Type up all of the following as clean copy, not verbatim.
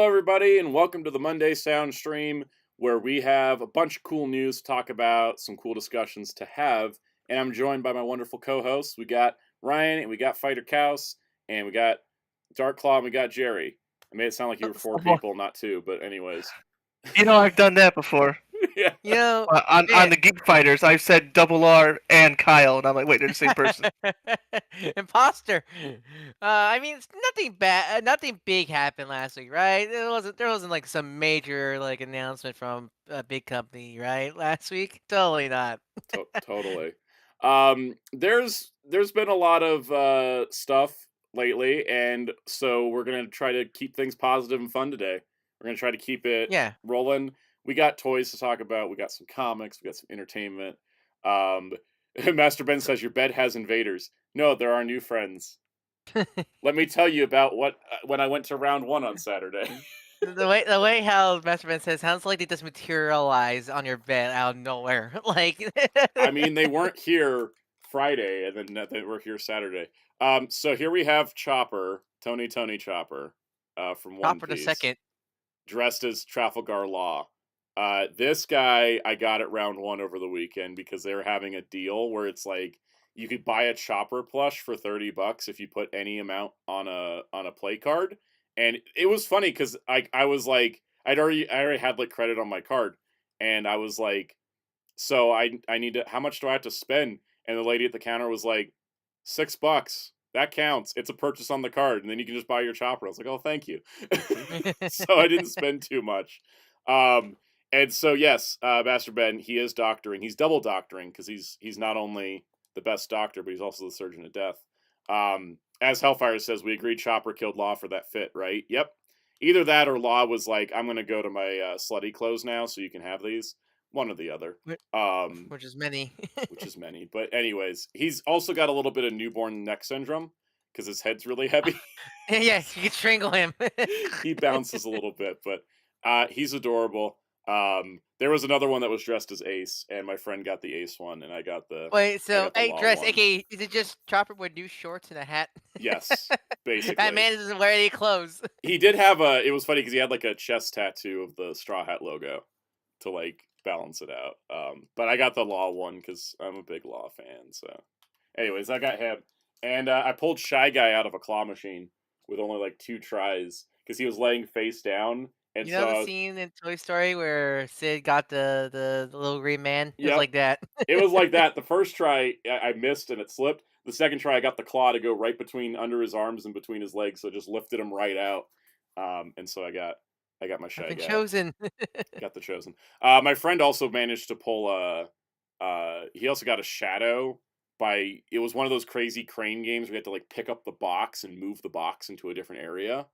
Hello, everybody, and welcome to the Monday Sound Stream, where we have a bunch of cool news to talk about, some cool discussions to have, and I'm joined by my wonderful co-hosts. We got Ryan, and we got Fighter Cows, and we got Dark Claw, and we got Jerry. I made it sound like you were four people, not two, but anyways. I've done that before. Yeah. You know, On the Geek Fighters, I've said Double R and Kyle, and I'm like, wait, they're the same person. imposter. I mean, nothing bad, nothing big happened last week, right? There wasn't like some major like announcement from a big company, right? Last week, totally not. Totally. There's been a lot of stuff lately, and so we're gonna try to keep things positive and fun today. We're gonna try to keep it Yeah. rolling. We got toys to talk about. We got some comics. We got some entertainment. Um, Master Ben says your bed has invaders. No, there are new friends. Let me tell you about what when I went to round one on Saturday. The way how Master Man says sounds like they just materialize on your bed out of nowhere. Like I mean, they weren't here Friday, and then they were here Saturday. So here we have Chopper, Tony Chopper, from One Chopper the Piece, second. dressed as Trafalgar Law. This guy I got at round one over the weekend because they were having a deal where it's like you could buy a Chopper plush for $30 if you put any amount on a play card, and it was funny because I was like I already had like credit on my card, and I was like, so I need to, how much do I have to spend? And the lady at the counter was like, $6. That counts. It's a purchase on the card, and then you can just buy your Chopper. I was like, oh, thank you. So I didn't spend too much. And so yes, Master Ben, he is doctoring. He's double doctoring because he's not only the best doctor, but he's also the surgeon of death. As Hellfire says, we agreed Chopper killed Law for that fit, right? Yep. Either that or Law was like, I'm gonna go to my slutty clothes now, so you can have these. One or the other. Which is many. Which is many. But anyways, he's also got a little bit of newborn neck syndrome because his head's really heavy. Yeah, you can strangle him. He bounces a little bit, but he's adorable. There was another one that was dressed as Ace, and my friend got the Ace one, and I got the Wait, so got the hey, Law dress, one. aka, is it just Chopper with new shorts and a hat? Yes, basically. That man doesn't wear any clothes. He did have a. It was funny because he had like a chest tattoo of the Straw Hat logo to like balance it out. But I got the Law one because I'm a big Law fan. So, anyways, I got him, and I pulled Shy Guy out of a claw machine with only like 2 tries because he was laying face down. And You so, know the scene in Toy Story where Sid got the little green man? It was yep, like that. it was like that. The first try I missed and it slipped. The second try I got the claw to go right between under his arms and between his legs, so it just lifted him right out. And so I got my Shy I've been Guy. chosen. Got the chosen. My friend also managed to pull he also got a shadow by, it was one of those crazy crane games where you had to like pick up the box and move the box into a different area.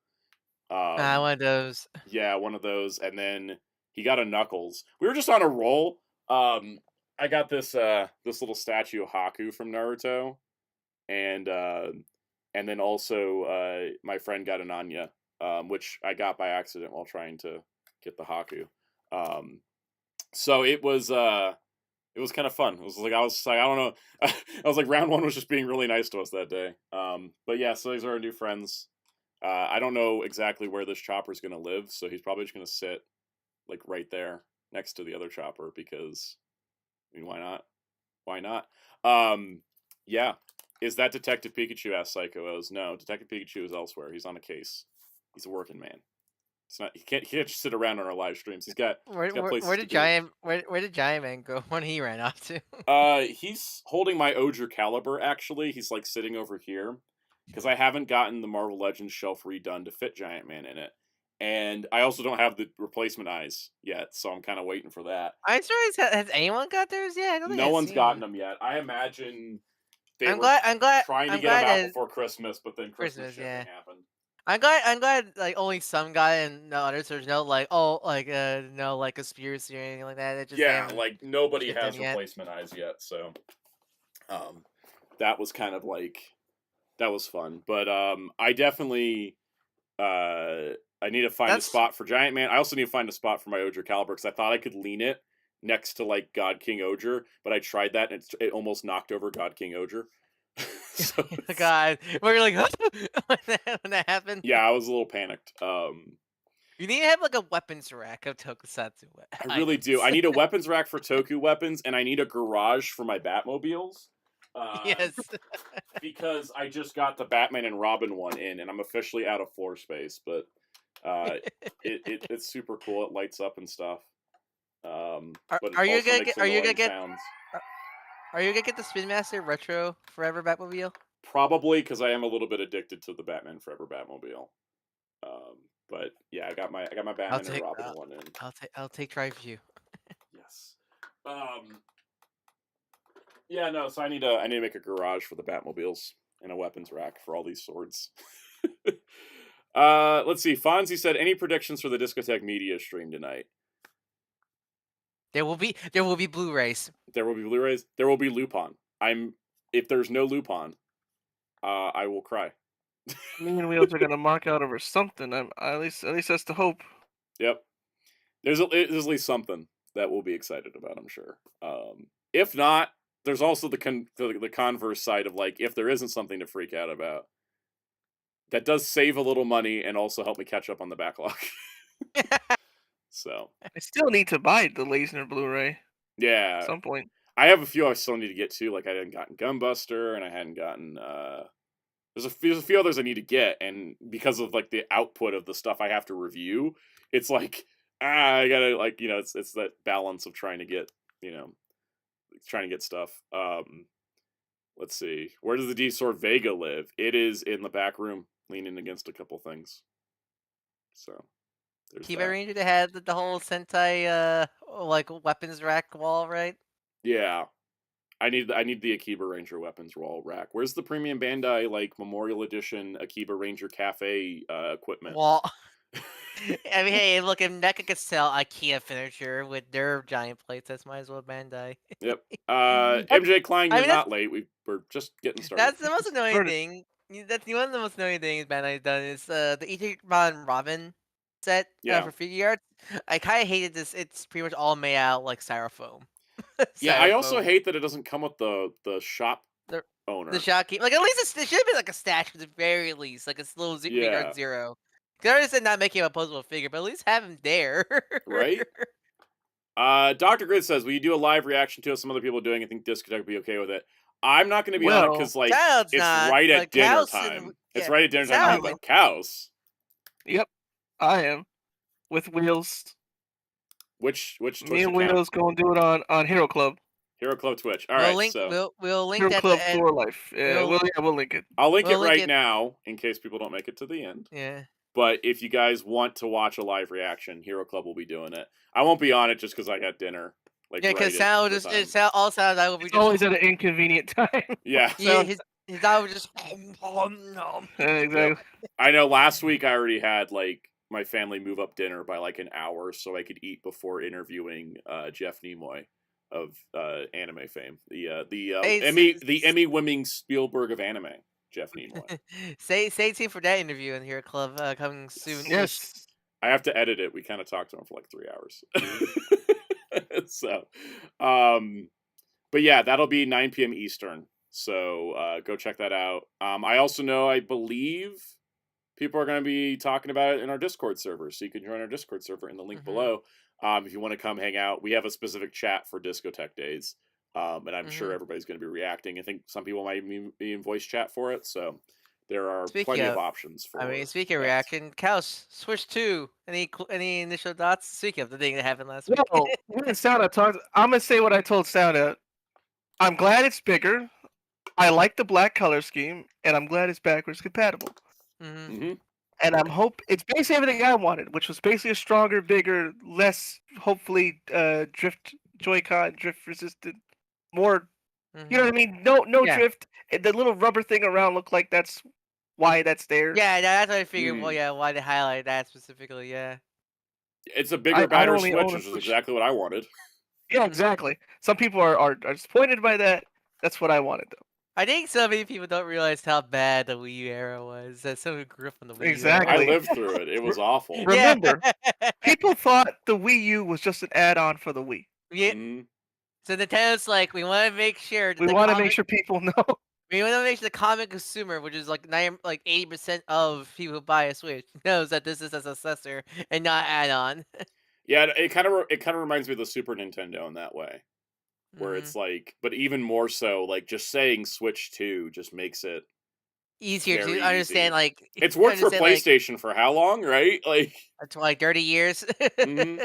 One of those. Yeah, one of those, and then he got a Knuckles. We were just on a roll. I got this this little statue of Haku from Naruto, and then also my friend got an Anya, which I got by accident while trying to get the Haku. So it was kind of fun. It was like I was like, I don't know. I was like, round one was just being really nice to us that day. But yeah, so these are our new friends. I don't know exactly where this Chopper's gonna live, so he's probably just gonna sit like right there next to the other Chopper because, I mean, why not? Why not? Yeah. Is that Detective Pikachu? Asked Psycho O's. No, Detective Pikachu is elsewhere. He's on a case. He's a working man. It's not. He can't just sit around on our live streams. He's got places Where to did be. where did Giant Man go when he ran off to? He's holding my Oger caliber. Actually, he's like sitting over here because I haven't gotten the Marvel Legends shelf redone to fit Giant Man in it, and I also don't have the replacement eyes yet, so I'm kind of waiting for that. I'm sorry, has anyone got theirs yet? I don't think No I've one's seen gotten one. them yet. I imagine they I'm were glad. I'm glad. trying to I'm get them glad out that before Christmas, but then Christmas Christmas. shipping Yeah. happened. I'm glad like only some got it and no others. There's no like no like conspiracy or anything like that. It just they Yeah, haven't like nobody shipped them has yet. replacement eyes yet, so that was kind of like, that was fun. But I definitely I need to find a That's spot for Giant Man. I also need to find a spot for my Oger caliber because I thought I could lean it next to like God King Oger, but I tried that and it almost knocked over God King Oger. So God. We're like when that happened. yeah, I was a little panicked. You need to have like a weapons rack of Tokusatsu I really do. I need a weapons rack for Toku weapons, and I need a garage for my Batmobiles. Yes. Because I just got the Batman and Robin one in, and I'm officially out of floor space. But it's super cool. It lights up and stuff. But it Are you also gonna makes get? Are you gonna annoying get? sounds. Are you gonna get the Spin Master Retro Forever Batmobile? Probably because I am a little bit addicted to the Batman Forever Batmobile. But yeah, I got my Batman and Robin one in. I'll take try for you. Yes. Yeah, no. So I need to make a garage for the Batmobiles and a weapons rack for all these swords. Let's see. Fonzie said, any predictions for the Discotek media stream tonight? There will be Blu-rays. There will be Blu-rays. There will be Lupin. If there's no Lupin, I will cry. Me and Wheels are gonna mark out over something. At least that's the hope. Yep. There's at least something that we'll be excited about, I'm sure. If not, there's also the converse side of like, if there isn't something to freak out about, that does save a little money and also help me catch up on the backlog. So I still need to buy the Lasner Blu-ray yeah, at some point. I have a few I still need to get to. Like I hadn't gotten Gunbuster, and I hadn't gotten. There's a few others I need to get, and because of like the output of the stuff I have to review, it's like I gotta like it's that balance of trying to get stuff. Let's see, where does the D Sword Vega live? It is in the back room, leaning against a couple things. So there's Kiba that. Ranger that had the whole Sentai like weapons rack wall, right? Yeah. I need the Akiba Ranger weapons wall rack. Where's the premium Bandai like Memorial Edition Akiba Ranger Cafe equipment? Well, I mean, hey, look, if NECA could sell IKEA furniture with their giant plates, that's might as well Bandai. Yep. MJ Klein, you're mean, not late. We're just getting started. That's the most annoying thing. That's one of the most annoying things Bandai's done is the Ichiban Robin set for figure arts. I kind of hated this. It's pretty much all made out like styrofoam. Yeah, I also hate that it doesn't come with the shop owner. The shopkeeper. Like, at least it should have been like a statue at the very least, like a little Figure Zero. Because I understand not making him a posable figure, but at least have him there. Right? Dr. Grid says, will you do a live reaction to it? Some other people doing it. I think Discotek would be okay with it. I'm not going to be on it because like it's right at dinner time. It's right at dinner time. I'm like, Cows. Yep, I am with Wheels. Which Twitch me and Wheels going to do it on Hero Club. Hero Club Twitch. All right, so we'll link Hero that Club for Life. Yeah, we'll link it. I'll link it right now in case people don't make it to the end. Yeah. But if you guys want to watch a live reaction, Hero Club will be doing it. I won't be on it just because I got dinner. Like, yeah, because Sal all sounds I will be just always at an inconvenient time. Yeah. Yeah, his eye was just. Exactly. I know. Last week I already had like my family move up dinner by like an hour so I could eat before interviewing Jeff Nimoy of anime fame, the Emmy-winning Spielberg of anime, Jeff Nimoy. Stay tuned for that interview in Hero Club coming soon. Yes, I have to edit it. We kind of talked to him for like 3 hours. So, but yeah, that'll be 9 p.m. Eastern. So go check that out. I also know, I believe people are going to be talking about it in our Discord server, so you can join our Discord server in the link below. If you want to come hang out, we have a specific chat for Discotek days, and I'm sure everybody's going to be reacting. I think some people might be in voice chat for it, so there are plenty of options for. I mean, speaking of reaction, Kaus, Switch 2. Any initial thoughts? Speaking of the thing that happened last week. Well, I'm gonna say what I told Soundout. I'm glad it's bigger. I like the black color scheme, and I'm glad it's backwards compatible. And I'm it's basically everything I wanted, which was basically a stronger, bigger, less hopefully drift Joy-Con, drift resistant, more. You know what I mean? No drift. The little rubber thing around looked like that's why that's there. Yeah, that's what I figured. Well, yeah, why they highlight that specifically? Yeah, it's a bigger, better Switch, which is exactly what I wanted. Yeah, exactly. Some people are disappointed by that. That's what I wanted, though. I think so many people don't realize how bad the Wii U era was. That someone grew up on the Wii U. Exactly. I lived through it. It was awful. Remember, people thought the Wii U was just an add-on for the Wii. Yeah. So Nintendo's like, we want to make sure. We want to make sure people know. We want to make sure the common consumer, which is like 80% of people who buy a Switch, knows that this is a successor and not add-on. Yeah, it kind of reminds me of the Super Nintendo in that way, where Mhm. it's like, but even more so, like just saying Switch 2 just makes it Easier very to understand, easy. like It's worked for understand, like PlayStation for how long, right? Like, for like 30 years. hmm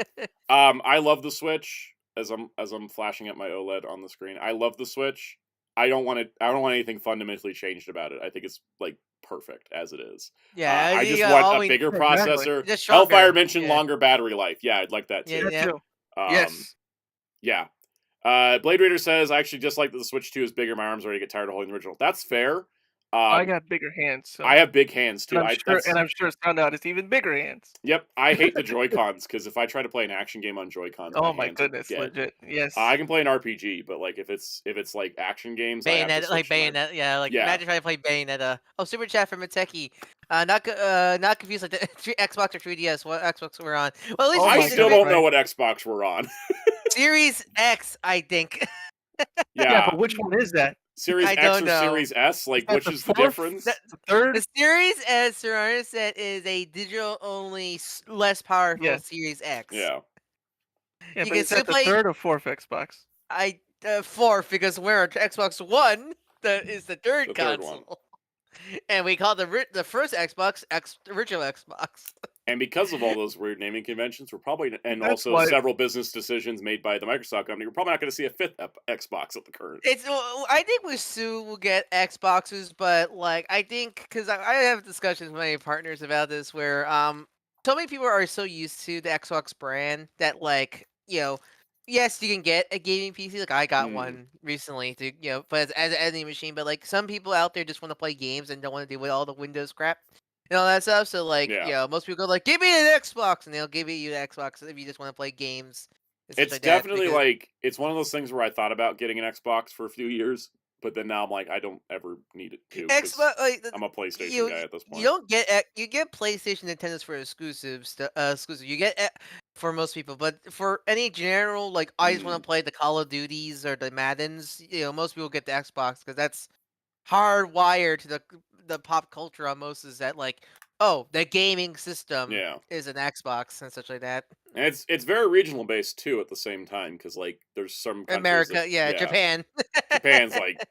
I love the Switch as I'm flashing at my OLED on the screen. I love the Switch. I don't want anything fundamentally changed about it. I think it's like perfect as it is. Yeah, I just yeah. want All a we bigger Exactly. processor. just Hellfire stronger. mentioned Yeah, longer battery life. Yeah, I'd like that yeah, too. That yeah. too. Um, Yes. yeah. Blade Raider says I actually just like that the Switch 2 is bigger. My arms already get tired of holding the original. That's fair. I Um, got bigger hands, I so have big hands too. and I'm sure Soundout is even bigger hands. Yep. I hate the Joy Cons because if I try to play an action game on Joy Cons, my Oh my hands are goodness, dead. legit. I Yes. can play an RPG, but like if it's like action games, I have to Bayonetta, like switch to my Bayonetta, yeah. Like yeah. imagine trying to play Bayonetta. Oh, super chat from Mateki. Not confused like the Xbox or 3DS. What Xbox we're on? Well, at least Oh we're I my using still god, don't know right. what Xbox we're on. Series X, I think. Yeah, but Yeah, which one is that? Series I X don't or know. Series S? Is Like, that which the is the fourth? The, difference? The third? the Series S, Serrano said, is a digital only, less powerful Yeah. Series X. Yeah, Yeah, You but can is still that the play third or fourth Xbox? fourth because we're on Xbox One. That is the third the third one. console, and we call the first Xbox original Xbox. And because of all those weird naming conventions, we're probably and That's also why several business decisions made by the Microsoft company, we're probably not going to see a fifth Xbox at the current. I think we soon will get Xboxes, but like I think because I have discussions with my partners about this where so many people are so used to the Xbox brand that like yes you can get a gaming PC, like I got Mm, one recently to but as an editing machine, but like some people out there just want to play games and don't want to deal with all the Windows crap and all that stuff. So like yeah. most people go like give me an Xbox and they'll give you the Xbox if you just want to play games and such It's like that definitely because like it's one of those things where I thought about getting an Xbox for a few years, but then now I'm like I don't ever need it to because Xbox, like I'm a PlayStation you guy at this you point. don't get you get PlayStation Nintendo's for exclusive. You get for most people, but for any general like I just want Mm, to play the Call of Duties or the Maddens, most people get the Xbox because that's hardwired to the pop culture on most is that like oh the gaming system yeah. is an Xbox and such like that. And it's very regional based too at the same time because like there's some countries that America, yeah, yeah Japan. Japan's like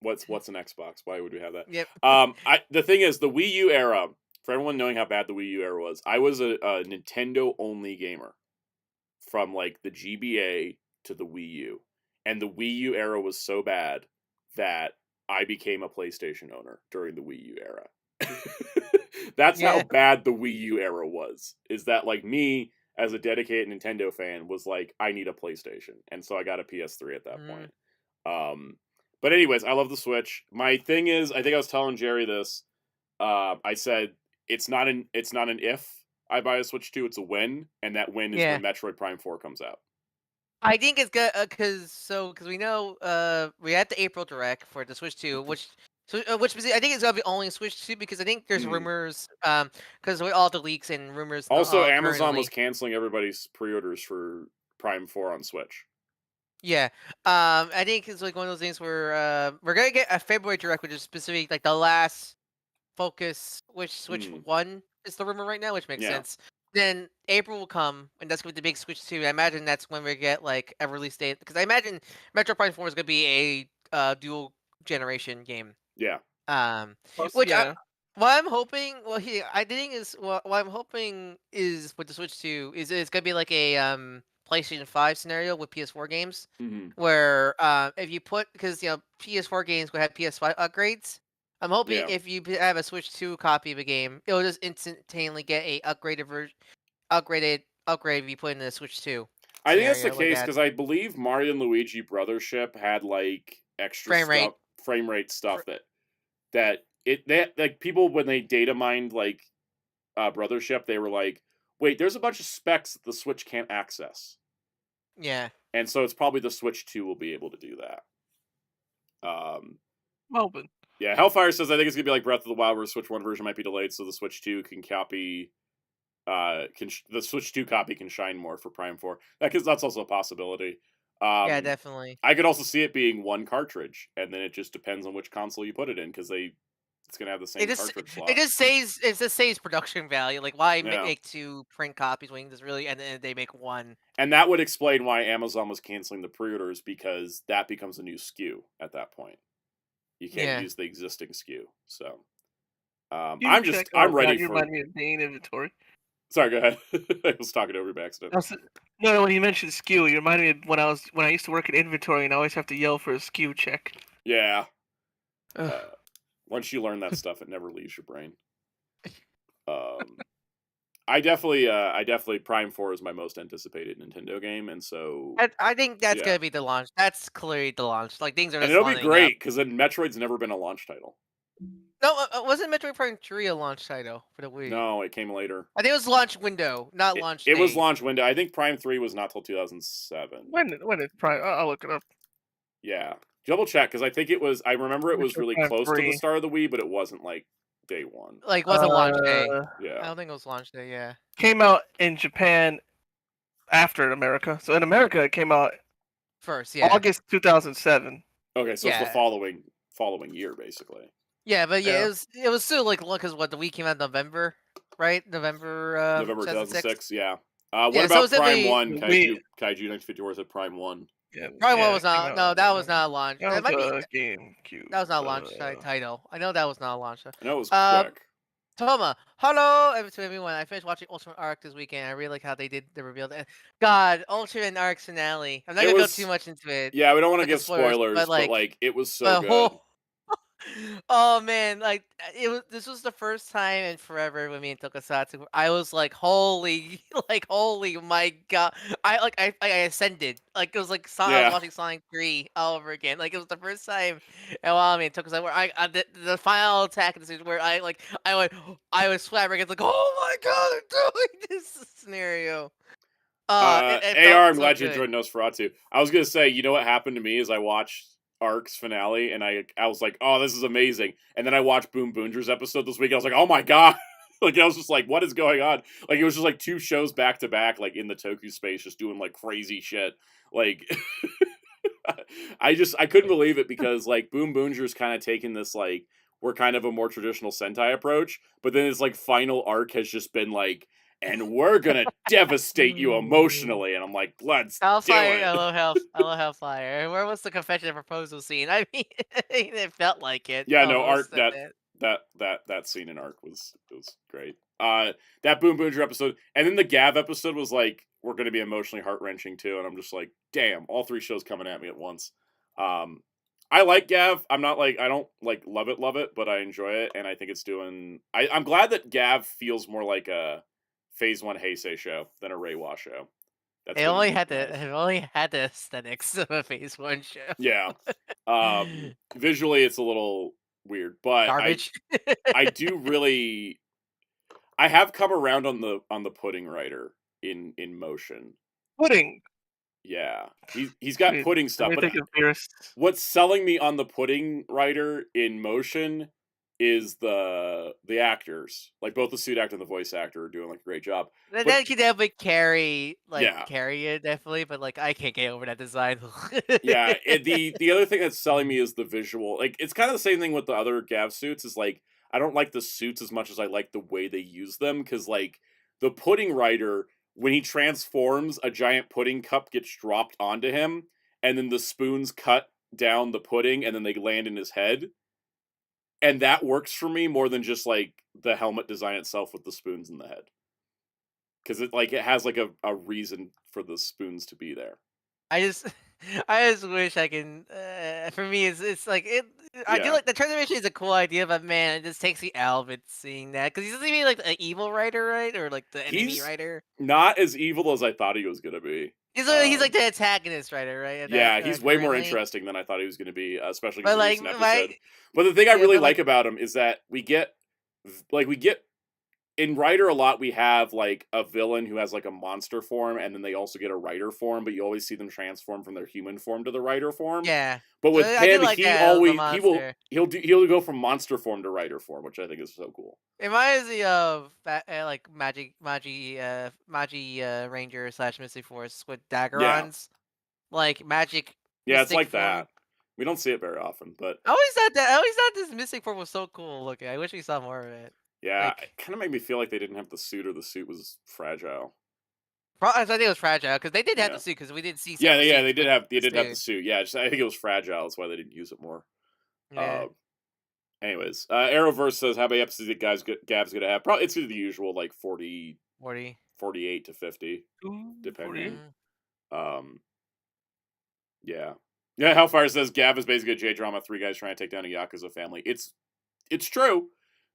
what's an Xbox? Why would we have that? Yep. I the thing is the Wii U era. For everyone knowing how bad the Wii U era was, I was a Nintendo only gamer from like the GBA to the Wii U, and the Wii U era was so bad that I became a PlayStation owner during the Wii U era. That's how Yeah. bad the Wii U era was. Is that like me as a dedicated Nintendo fan was like I need a PlayStation, and so I got a PS3 at that Mm. point. Um, but anyways, I love the Switch. My thing is, I think I was telling Jerry this. I said it's not an if I buy a Switch 2, it's a when, and that when is Yeah. when Metroid Prime 4 comes out. I think it's good because we know we had the April Direct for the Switch 2, which I think it's gonna be only Switch 2 because I think there's Mm. rumors because with all the leaks and rumors Also, Amazon was currently. canceling everybody's pre-orders for Prime 4 on Switch. Yeah, I think it's like one of those things where we're gonna get a February Direct, which is specific like the last focus, which Switch Mm. 1 is the rumor right now, which makes Yeah. sense. Then April will come, and that's gonna be the big Switch 2. I imagine that's when we get like a release date because I imagine Metro Prime 4 is gonna be a dual generation game. Yeah. Um, Plus, which yeah. what I'm hoping, well, I think is what I'm hoping is with the Switch 2 is it's gonna be like a PlayStation 5 scenario with PS4 games, Mm-hmm. where if you put because PS4 games will have PS5 upgrades. I'm hoping Yeah. if you have a Switch 2 copy of a game, it'll just instantaneously get a upgraded version, upgrade if you put in the Switch 2 I think that's the scenario like case that. because I believe Mario and Luigi Brothership had like extra Frame rate. stuff, frame rate stuff that like people when they data mined like Brothership, they were like, wait, there's a bunch of specs that the Switch can't access. Yeah. And so it's probably the Switch 2 will be able to do that. Open. Yeah, Hellfire says I think it's gonna be like Breath of the Wild, where the Switch 1 version might be delayed, so the Switch 2 can copy. The Switch 2 copy can shine more for Prime 4. That's also a possibility. Yeah, definitely. I could also see it being one cartridge, and then it just depends on which console you put it in, because it's gonna have the same cartridge slot. It just saves production value. Like, why Yeah. make 2 print copies when you just really and then they make 1? And that would explain why Amazon was canceling the pre-orders, because that becomes a new SKU at that point. You can't use the existing SKU. So I'm ready you for. remind me of Dane inventory. Sorry, go ahead. I was talking over you by accident. No, when you mentioned SKU, you reminded me of when I used to work in inventory and I always have to yell for a SKU check. Yeah. Once you learn that stuff, it never leaves your brain. I definitely Prime 4 is my most anticipated Nintendo game, and so I think that's gonna be the launch. That's clearly the launch. Like, things are and just it'll be lining great up. because then Metroid's never been a launch title. No, wasn't Metroid Prime 3 a launch title for the Wii? No, it came later. I think it was launch window, not launch. It was launch window. I think Prime 3 was not till 2007. When is Prime? I'll look it up. Yeah, double check, because I think it was. I remember it was really close to the start of the Wii, but it wasn't like day one. Like, wasn't launch day. Yeah, I don't think it was launch day. Yeah, came out in Japan after America. So in America, it came out first. Yeah, August 2007. Okay, so it's the following year, basically. Yeah, but it was still like, because the Wii came out in November, right? November 2006. Yeah. What about Prime 1? Kaiju 1954 said Prime 1. Yeah, Prime 1 was not. No, that was not a launch. That might be GameCube. That was not a launch title. I know that was not a launch. I know it was quick. Toma, hello to everyone. I finished watching Ultraman Arc this weekend. I really like how they did the reveal. God, Ultraman Arc finale. I'm not gonna go too much into it. Yeah, we don't want to give spoilers, but like it was so good. Oh man, like this was the first time in forever with me in Tokusatsu where I was like, holy my god. I ascended. Like, it was like I was watching Sonic 3 all over again. Like, it was the first time while in Tokusatsu where the final attack in the where I was flabbergasted, like, oh my god, they're doing this scenario. AR, I'm glad you enjoyed Nosferatu. I was gonna say, you know what happened to me is I watched Arc's finale, and I was like, oh, this is amazing. And then I watched Boom Boonger's episode this week. I was like, oh my god. Like, I was just like, what is going on? Like, it was just like 2 shows back to back, like in the Toku space, just doing like crazy shit. Like, I couldn't believe it, because like Boom Boonger's kind of taken this, like, we're kind of a more traditional Sentai approach, but then his like final arc has just been like, and we're gonna devastate you emotionally, and I'm like, let's Hellfire, do it. I love Hellfire. Where was the confession and proposal scene? I mean, it felt like it. Yeah, no, Arc, that scene in Arc was great. That Boom Boonger episode, and then the Gav episode was like, we're gonna be emotionally heart-wrenching too, and I'm just like, damn, all 3 shows coming at me at once. I like Gav. I'm not like, I don't like love it, but I enjoy it, and I think it's doing. I'm glad that Gav feels more like a Phase 1 Heisei show than a Reiwa show. It only had the aesthetics of a Phase 1 show. Yeah. Visually, it's a little weird, but garbage. I do really. I have come around on the pudding writer in motion. Pudding. Yeah, he's got pudding stuff. But what's selling me on the pudding writer in motion is the actors, like both the suit actor and the voice actor are doing like a great job. That can definitely carry it, definitely, but like I can't get over that design. Yeah, the other thing that's selling me is the visual. Like, it's kind of the same thing with the other Gav suits. Is like, I don't like the suits as much as I like the way they use them, because like the pudding writer, when he transforms, a giant pudding cup gets dropped onto him, and then the spoons cut down the pudding, and then they land in his head. And that works for me more than just like the helmet design itself with the spoons in the head, because it has like a reason for the spoons to be there. I just wish I can. For me, it's like it. I do like the transformation is a cool idea, but man, it just takes me out of it seeing that, because he's not even like the evil writer, right, or like the enemy writer. Not as evil as I thought he was gonna be. He's like the antagonist writer, right? Yeah, he's way more interesting than I thought he was going to be, especially in the recent episode. But the thing I really like about him is that we get in writer a lot. We have like a villain who has like a monster form, and then they also get a writer form. But you always see them transform from their human form to the writer form. Yeah. But with him, he'll go from monster form to writer form, which I think is so cool. It reminds me of like Magi Ranger / Mystic Force with Daggerons, like magic. Yeah, it's like form. that. We don't see it very often, but I always thought this mystic form was so cool looking. I wish we saw more of it. yeah, Like, it kind of made me feel like they didn't have the suit, or the suit was fragile. I think it was fragile because they did have Yeah. the suit because we did see Yeah, several yeah, scenes they did with have the suit. suit. Yeah, I think it was fragile. That's why they didn't use it more. Yeah. Anyways, Arrowverse says how many episodes that Gab's gonna have? Probably it's the usual, like 40, 40. 48 to 50, depending. Mhm. Yeah. Yeah, Hellfire says Gab is basically a J-drama, 3 guys trying to take down a Yakuza family. It's true.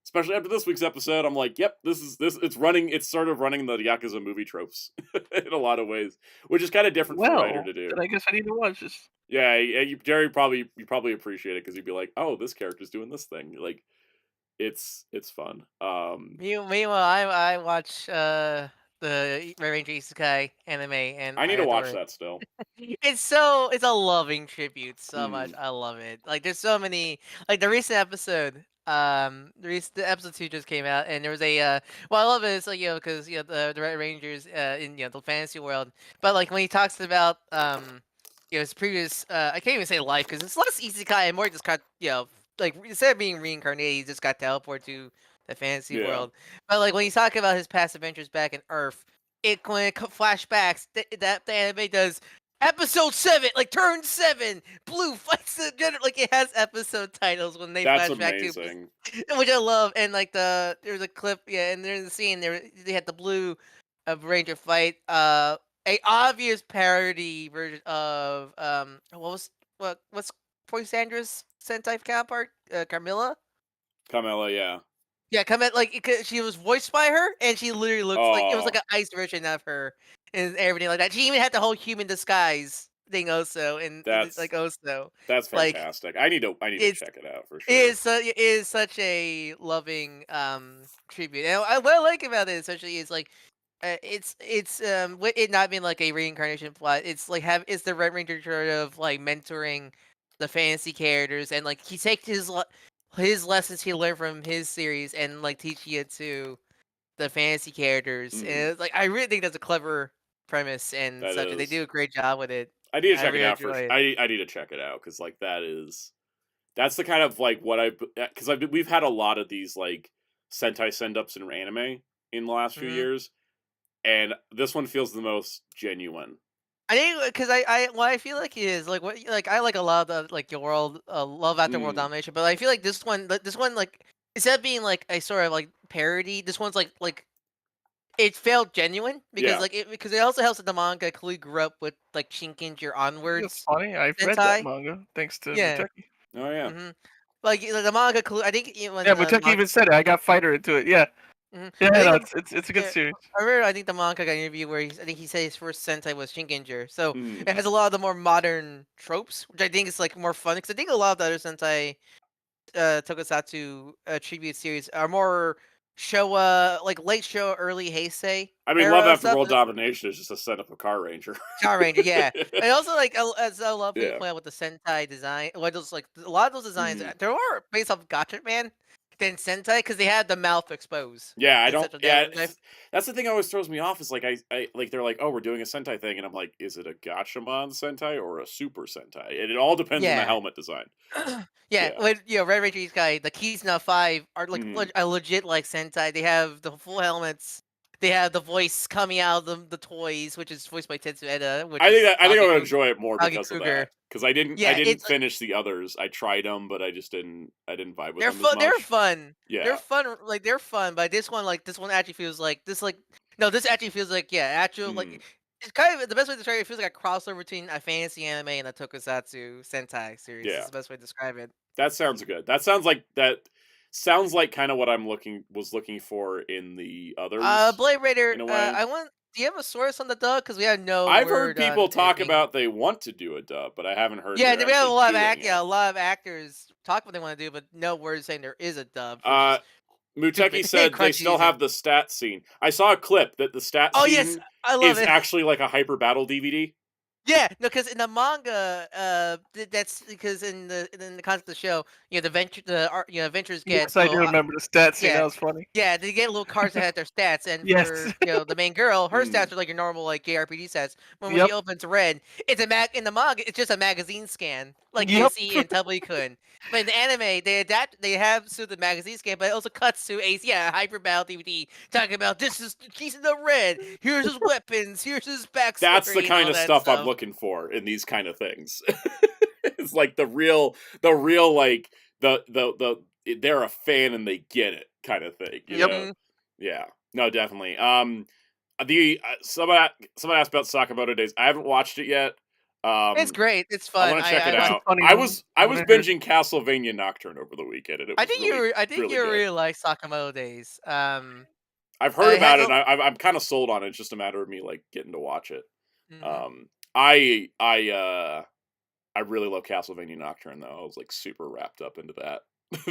Especially after this week's episode, I'm like, yep, it's sort of running the Yakuza movie tropes in a lot of ways, which is kind of different for a writer to do. Then I guess I need to watch this. Yeah, Jerry you probably appreciate it because you'd be like, oh, this character's doing this thing. Like, it's fun. Meanwhile, I watch the Red Ranger Isekai anime, and I need I to adore watch it. that still. It's a loving tribute so much. I love it. Like there's so many, like the recent episode. The episode 2 just came out, and there was a well, I love it. It's like, because the Red Rangers in the fantasy world, but like when he talks about his previous I can't even say life because it's less isekai and more just got like instead of being reincarnated, he just got teleported to the fantasy world. But like when he's talking about his past adventures back in Earth, when it flashbacks, that the anime does episode 7, like turn 7, Blue fights the general. Like it has episode titles when they That's flash back amazing. to, which I love. And like there's a clip, and there's a scene they had the Blue Ranger fight a obvious parody version of what's Poisandra's Sentai counterpart, Carmilla. Carmilla, yeah. Yeah, she was voiced by her, and she literally looks like it was like an ice version of her and everything like that. She even had the whole human disguise thing also, and That's like fantastic. I need to check it out for sure. It is such a loving tribute. And what I like about it especially is like with it not being like a reincarnation plot. It's like it's the Red Ranger sort of like mentoring the fantasy characters, and like he takes his lessons he learned from his series and like teaching it to the fantasy characters. And it's, like I really think that's a clever premise and That such. And they is. do a great job with it. I need to check really it out enjoy it. I need to check it out because like that's the kind of like what because we've had a lot of these like Sentai send-ups in anime in the last few years, and this one feels the most genuine. I think because what I feel like is like I like a lot of the like your world love after world domination, but I feel like this one like instead of being like a sort of like parody, this one's like it felt genuine because because it also helps that the manga clearly grew up with like Shinkenger onwards. It's funny. I've read that manga thanks to Muteki. Oh yeah. Like the manga, I think Muteki even said it. I got Fighter into it. Yeah. Yeah, no, it's a good series. I think the manga got an interview where I think he said his first Sentai was Shinkenger, so it has a lot of the more modern tropes, which I think is like more fun because I think a lot of the other Sentai Tokusatsu tribute series are more Showa, like late Showa, early Heisei. I mean, love after world domination is just a set up a Car Ranger. Car Ranger, yeah. And also like as I love when you play out with the Sentai design. Well, just like a lot of those designs, they're more based off Gotcha Man than Sentai because they have the mouth exposed. Yeah, I don't. Yeah, that's the thing that always throws me off. Is like I like they're like, oh, we're doing a Sentai thing, and I'm like, is it a Gatchaman Sentai or a Super Sentai? And it all depends on the helmet design. When Red Ranger Isekai, the Kizuna 5 are like a legit like Sentai. They have the full helmets. They have the voice coming out of the toys, which is voiced by Tetsu Eda. I think I would enjoy it more because of that. Because I didn't finish the others. I tried them, but I just didn't vibe with them as much. They're fun. Yeah, they're fun. Like they're fun, but this one actually feels like this actually feels like actual like it's kind of the best way to describe it. It feels like a crossover between a fantasy anime and a Tokusatsu Sentai series. Yeah, is the best way to describe it. That sounds good. That sounds like kind of what was looking for in the others. Blade Raider. Do you have a source on the dub? Because we have no. I've heard people talk about they want to do a dub, but I haven't heard. Yeah, we have a lot of actors talk what they want to do, but no words saying there is a dub. Muteki said they still have the stat scene. I saw a clip that the stat scene is actually like a hyper battle DVD. Yeah, no, because in the manga, that's because in the concept of the show, adventures get Yes, I do little, remember the stat scene. yeah, That was funny. yeah, they get little cards that have their stats, and Yes. for the main girl, her Mm. stats are like your normal like JRPG stats. When Yep. she opens red, it's in the manga, it's just a magazine scan, like you Yep. see in Tubby-kun. But in the anime, they have so the magazine scan, but it also cuts to a Hyper Battle DVD talking about he's in the red. Here's his weapons. Here's his That's the backstory and kind all of that stuff I'm stuff. looking for in these kind of things. It's like the real like they're a fan and they get it kind of thing, you Yep. know? Yeah. No, definitely. Somebody asked about Sakamoto Days. I haven't watched it yet. It's great. It's I fun. want to check it It's a out. funny I one. was binging Castlevania Nocturne over the weekend, and it was really I think really you good. really like Sakamoto Days. I've heard It has about it. a And I'm kind of sold on it. It's just a matter of me like getting to watch it. mhm. I really love Castlevania Nocturne though. I was like super wrapped up into that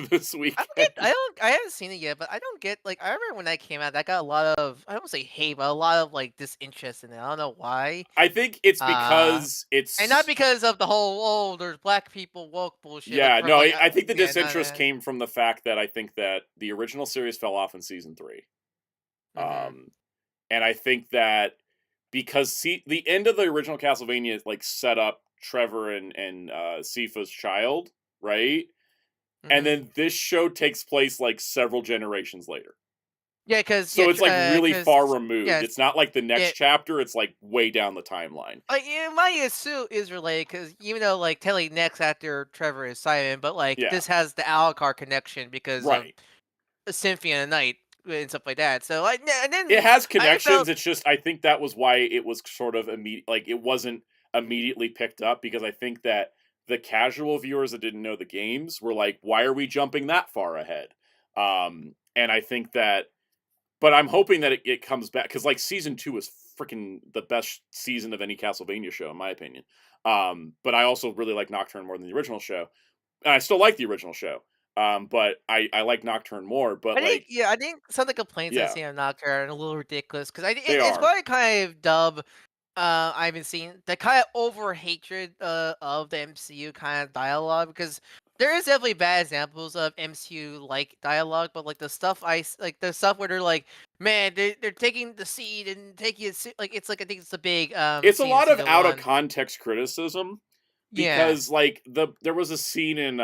this weekend. I haven't seen it yet, but I don't get like I remember when that came out, that got a lot of I don't say hate, but a lot of like disinterest in it. I don't know why. I think it's Uh because and not it's because of the whole there's black people woke bullshit like yeah, from no, like I think the yeah, no, disinterest came from the fact that I think that the original series fell off in season 3. mhm. Um and I think that because the end of the original Castlevania is like set up Trevor and Sifa's child, right? And Mhm. then this show takes place like several generations later. Yeah, So it's like really far removed. yes, It's not like the next yeah, chapter, it's like way down the timeline. like yeah, my Yasu is related because even though like Telly next after Trevor is Simon, but like Yeah. this has the Alucard connection because of Right. Symphony of the Night and stuff like that. So like, and It then has I connections. felt It's just I think that was why it was sort of immediate. Like it wasn't immediately picked up because I think that the casual viewers that didn't know the games were like, "Why are we jumping that far ahead?" And I think that, but I'm hoping that it comes back because like season 2 is freaking the best season of any Castlevania show in my opinion. But I also really like Nocturne more than the original show, and I still like the original show. But I like Nocturne more. But like, I think some of the complaints I've yeah, seen on Knocker are a little ridiculous because they it's are. quite kind of dub. I've been seeing the kind of over hatred of the MCU kind of dialogue because there is definitely bad examples of MCU like dialogue, but like the stuff like the stuff where they're like, man, they're taking the seed and taking it like it's like I think it's a big It's a scene in lot of season out of one. context criticism Yeah. because like there was a scene in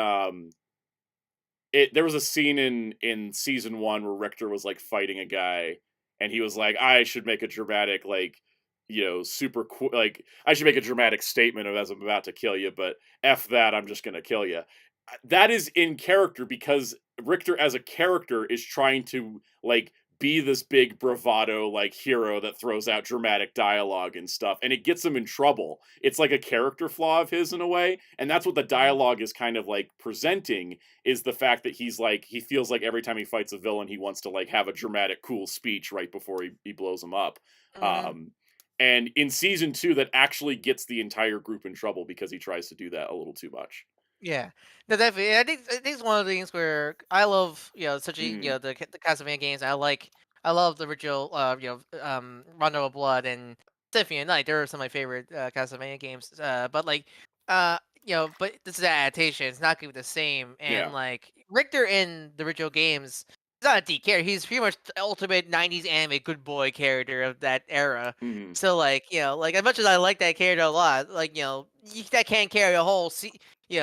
there was a scene in season 1 where Richter was like fighting a guy and he was like, I should make a dramatic like super like I should make a dramatic statement of as I'm about to kill you, but F that, I'm just gonna kill you. That is in character because Richter as a character is trying to like be this big bravado like hero that throws out dramatic dialogue and stuff, and it gets him in trouble. It's like a character flaw of his in a way, and that's what the Mhm. dialogue is kind of like presenting, is the fact that he's like he feels like every time he fights a villain he wants to like have a dramatic cool speech right before he blows him up. Mhm. um and in season 2 that actually gets the entire group in trouble because he tries to do that a little too much. Yeah, no, definitely. I think it's one of the things where I love, such a Mhm. the Castlevania games. I love the original, Rondo of Blood and Symphony of Night. They're some of my favorite Castlevania games. But like, but this is an adaptation. It's not gonna be the same. And Yeah. like Richter in the original games, he's not a D character. He's pretty much the ultimate '90s anime good boy character of that era. Mhm. So like, like as much as I like that character a lot, like that can't carry a whole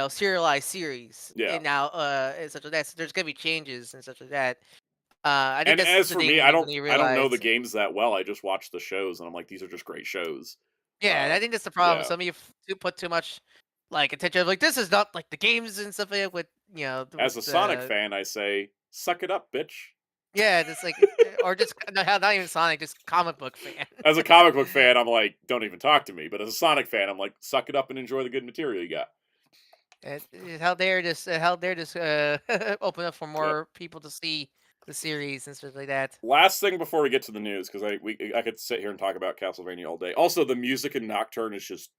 serialized series Yeah. and now and such like that. So there's gonna be changes and such like that. I think And that's as the for me, thing I you don't really I don't know the realize. games that well. I just watch the shows and I'm like, these are just great shows. Yeah, and Uh I think that's the problem. yeah. Some of you do put too much like attention. Like this is not like the games and stuff like that with with As a Sonic the fan, I say, suck it up, bitch. yeah, just like or just not even Sonic, just comic book fan. As a comic book fan, I'm like, don't even talk to me. But as a Sonic fan, I'm like, suck it up and enjoy the good material you got. How dare just open up for Yep. more people to see the series and stuff like that. Last thing before we get to the news, because I could sit here and talk about Castlevania all day. Also, the music in Nocturne is just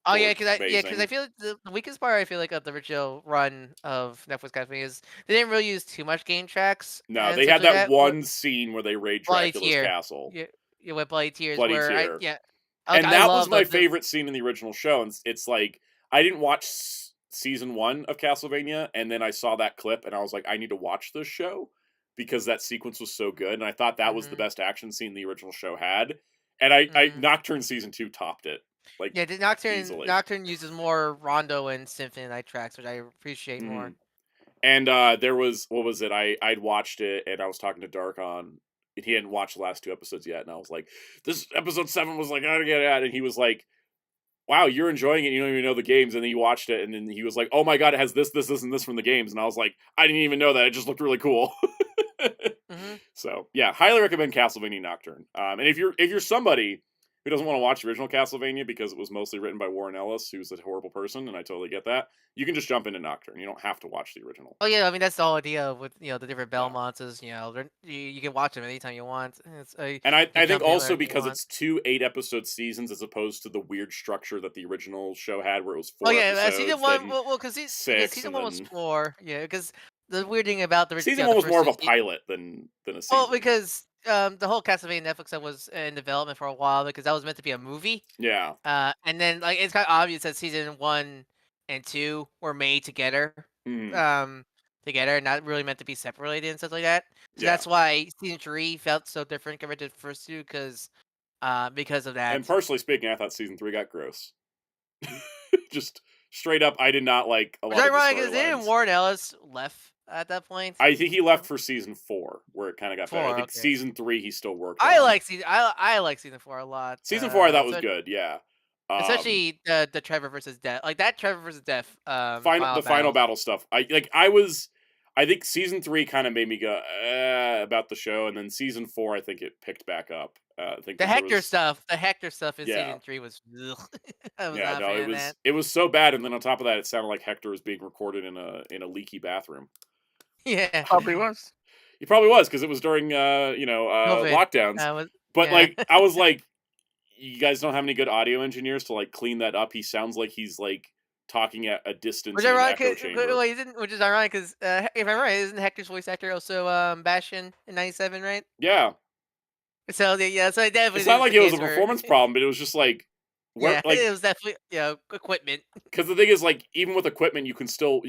Oh yeah, because I amazing. feel like the weakest part I feel like of the original run of Netflix Castlevania is they didn't really use too much game tracks No, and they such had like that that. one scene where they raid Bloody Dracula's Tear, castle. yeah, with Bloody Tears, Bloody where Tear. And I that was love my favorite scene in the original show. And it's like, I didn't watch season 1 of Castlevania, and then I saw that clip, and I was like, I need to watch this show because that sequence was so good, and I thought that was the best action scene the original show had. And I Nocturne season 2 topped it. Like, yeah, easily. Nocturne uses more Rondo and Symphony Night tracks, which I appreciate more. And there was, what was it? I'd watched it, and I was talking to Dark on, and he hadn't watched the last 2 episodes yet, and I was like, this episode 7 was like, I gotta get out, and he was like, wow, you're enjoying it, you don't even know the games, and then you watched it, and then he was like, oh my god, it has this, and this from the games, and I was like, I didn't even know that, it just looked really cool. So, yeah, highly recommend Castlevania Nocturne. And if you're somebody who doesn't want to watch the original Castlevania because it was mostly written by Warren Ellis, who's a horrible person, and I totally get that, you can just jump into Nocturne. You don't have to watch the original. Oh yeah, I mean that's the whole idea with the different Belmonts is you can watch them anytime you want. And I think also because it's 2 8-episode seasons as opposed to the weird structure that the original show had, where it was 4 episodes. Season 1, well, because season 1 was 4. Yeah, because the weird thing about the season 1 was more of a pilot than a season. Well, because the whole Castlevania Netflix stuff was in development for a while because that was meant to be a movie. Yeah. And then like it's kind of obvious that season 1 and 2 were made together. Together, not really meant to be separated and stuff like that. So that's why season 3 felt so different compared to the first 2 because of that. And personally speaking, I thought season 3 got gross. Just straight up, I did not like a lot of the storylines. Because didn't Warren Ellis left at that point? I think he left for season 4, where it kind of got better. I think season 3 he still worked. I like season 4 a lot. Season 4 I thought was good. Yeah. Especially the Trevor versus Death, like that Trevor versus Death. Final battle stuff. I think season 3 kind of made me go about the show, and then season 4 I think it picked back up. I think the Hector stuff in season 3 was. It was so bad, and then on top of that, it sounded like Hector was being recorded in a leaky bathroom. Yeah, probably was. He probably was because it was during lockdowns. I was like, you guys don't have any good audio engineers to like clean that up. He sounds like he's like talking at a distance in an echo chamber. Which is ironic because if I'm right, isn't Hector's voice actor also Bastion in '97, right? Yeah. So so it definitely. It's not like it was a performance problem, but it was just like. It was definitely equipment. Because the thing is, like, even with equipment, you can still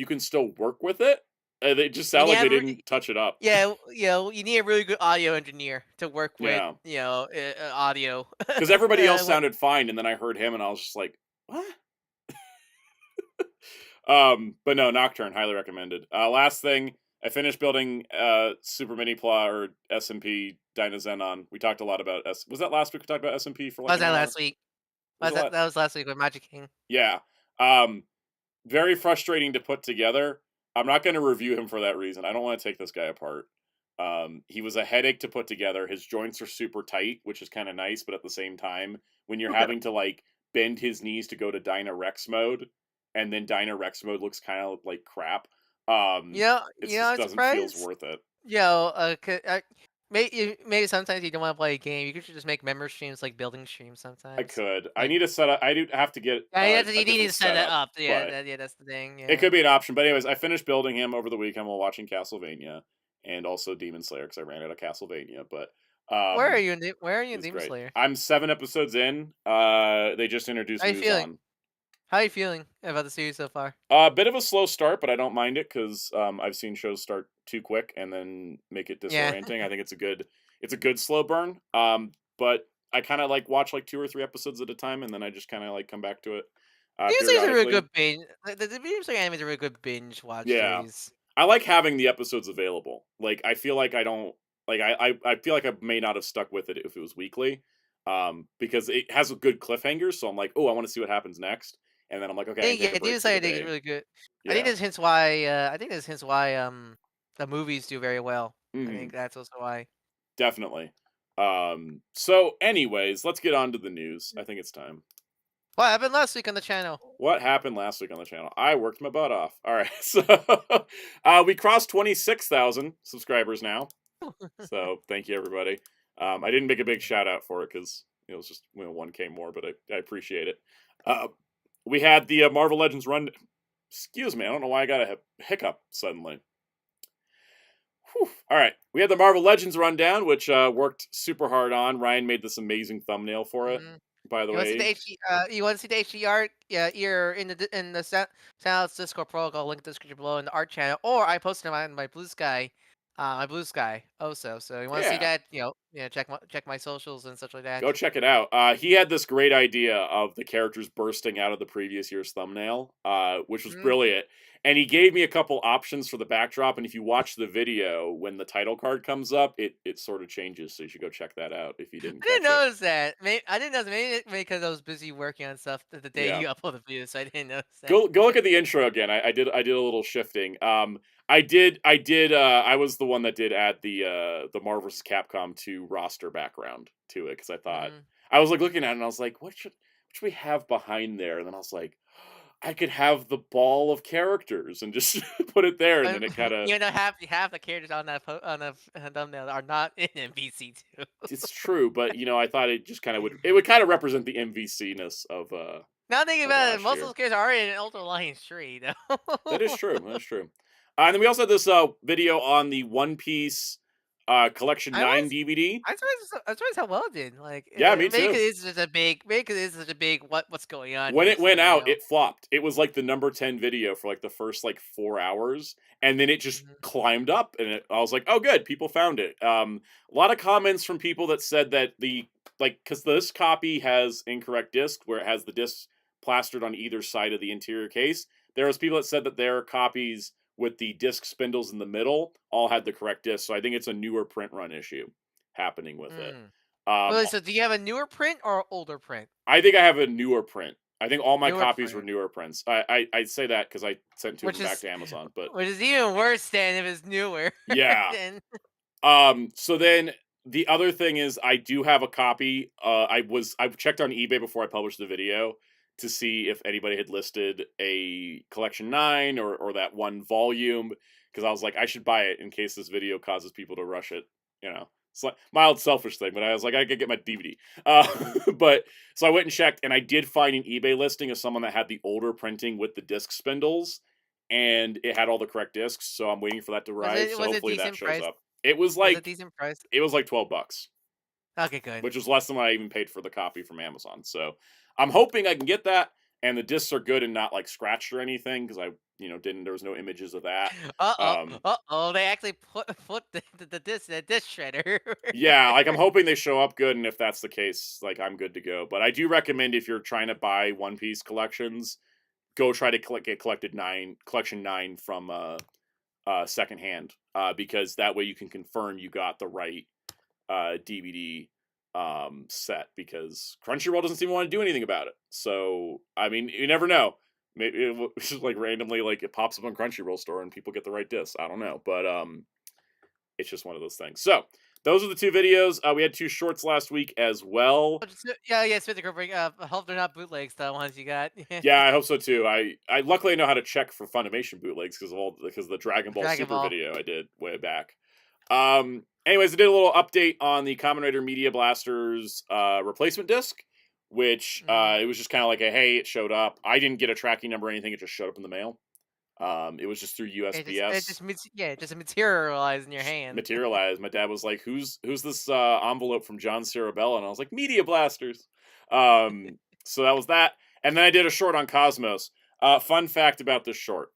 work with it. They just sound like they didn't touch it up. Yeah, you need a really good audio engineer to work with, audio. Because everybody else sounded fine, and then I heard him, and I was just like, what? But no, Nocturne, highly recommended. Last thing, I finished building Super Mini Pla or SMP Dynazenon. We talked a lot about was that last week we talked about SMP for like was that last week? That was last week with Magic King. Yeah. Very frustrating to put together. I'm not going to review him for that reason. I don't want to take this guy apart. He was a headache to put together. His joints are super tight, which is kind of nice, but at the same time, when you're having to like bend his knees to go to Dyna Rex mode, and then Dyna Rex mode looks kind of like crap. It just doesn't feel worth it. Maybe sometimes you don't want to play a game. You could just make memory streams like building streams sometimes. I could. I need to set up. I do have to get. You need to set it up. Yeah, that's the thing. Yeah. It could be an option, but anyways, I finished building him over the weekend while watching Castlevania and also Demon Slayer because I ran out of Castlevania. But where are you in Demon Slayer? I'm 7 episodes in. They just introduced Muzan. How are you feeling about the series so far? A bit of a slow start, but I don't mind it because I've seen shows start too quick and then make it disorienting. I think it's a good slow burn. But I kind of like watch like 2 or 3 episodes at a time, and then I just kind of like come back to it. These are a really good binge. The Demon Slayer anime is a really good binge watch series. I like having the episodes available. Like I feel like I don't like I feel like I may not have stuck with it if it was weekly, because it has a good cliffhanger. So I'm like, oh, I want to see what happens next. And then I'm like, okay. Demon Slayer is really good. Yeah. I think this hints why the movies do very well. I think that's also why. Definitely. So anyways, let's get on to the news. I think it's time. What happened last week on the channel? I worked my butt off. All right. So we crossed 26,000 subscribers now. So thank you, everybody. I didn't make a big shout out for it because it was just 1K more, but I appreciate it. We had the Marvel Legends run. Excuse me, I don't know why I got a hiccup suddenly. Whew. All right, we had the Marvel Legends rundown, which worked super hard on. Ryan made this amazing thumbnail for it. by the You want to see the way. You want to see the HD art? Yeah, you're in the Sounds Discord protocol. Link in the description below in the art channel, or I posted them on my Blue Sky, also. So you want to see Yeah. that? Check my socials and such like that. Go check it out. He had this great idea of the characters bursting out of the previous year's thumbnail, which was Mm. brilliant. And he gave me a couple options for the backdrop. And if you watch the video, when the title card comes up, it sort of changes. So you should go check that out if you didn't I didn't catch it. notice that. I didn't notice. Maybe because I was busy working on stuff the day Yeah. you uploaded the video, so I didn't notice that. Go look at the intro again. I did a little shifting. I was the one that did add the Marvel vs. Capcom 2 roster background to it because I thought I was like looking at it and I was like, what should we have behind there? And then I was like, I could have the ball of characters and just put it there, and then it kind of half the characters on that thumbnail are not in MVC too. it's true, but I thought it just kind of would kind of represent the MVC-ness of Now thinking of about it, last most of year. those characters are in Ultra Lion Street. That is true. That is true. And then we also had this video on the One Piece Collection 9 DVD. I'm surprised how well it did. Like, Yeah, me maybe too. it is such a big what's going on. When here it went out, scenario. it flopped. It was like the number 10 video for like the first like 4 hours, and then it just climbed up, and I was like, oh good, people found it. A lot of comments from people that said that because this copy has incorrect disc where it has the disc plastered on either side of the interior case. There was people that said that their copies with the disc spindles in the middle all had the correct disc. So I think it's a newer print run issue happening with it. So do you have a newer print or older print? I think I have a newer print. I think all my Newer copies were print. newer prints. I say that because I sent two of them back to Amazon. But which is even worse than if it's newer. yeah. So then the other thing is I do have a copy. I've checked on eBay before I published the video to see if anybody had listed a Collection 9 or that one volume, because I was like, I should buy it in case this video causes people to rush it. It's like mild selfish thing, but I was like, I could get my DVD. But so I went and checked, and I did find an eBay listing of someone that had the older printing with the disc spindles, and it had all the correct discs. So I'm waiting for that to arrive. So hopefully that shows up. It was like a decent price. It was like $12. Okay, good. Which was less than what I even paid for the copy from Amazon. So I'm hoping I can get that, and the discs are good and not like scratched or anything, because I there was no images of that. They actually put the disc shredder. Yeah, like I'm hoping they show up good, and if that's the case, like I'm good to go. But I do recommend, if you're trying to buy One Piece collections, go try to get Collection 9 from secondhand, because that way you can confirm you got the right DVD set, because Crunchyroll doesn't seem to want to do anything about it. So I mean, you never know. Maybe it's just like randomly, like it pops up on Crunchyroll store and people get the right disc. I don't know, but it's just one of those things. So those are the two videos. We had 2 shorts last week as well. Yeah, Smith I hope they're not bootlegs, the ones you got. Yeah, I hope so too. I luckily know how to check for Funimation bootlegs because of the Dragon Ball Super video I did way back. Anyways, I did a little update on the Kamen Rider Media Blasters replacement disc, which it was just kind of like hey, it showed up. I didn't get a tracking number or anything. It just showed up in the mail. It was just through USPS. It just materialized in your hand. Materialized. My dad was like, "Who's this envelope from John Cirabella?" And I was like, "Media Blasters." So that was that. And then I did a short on Cosmos. Fun fact about this short: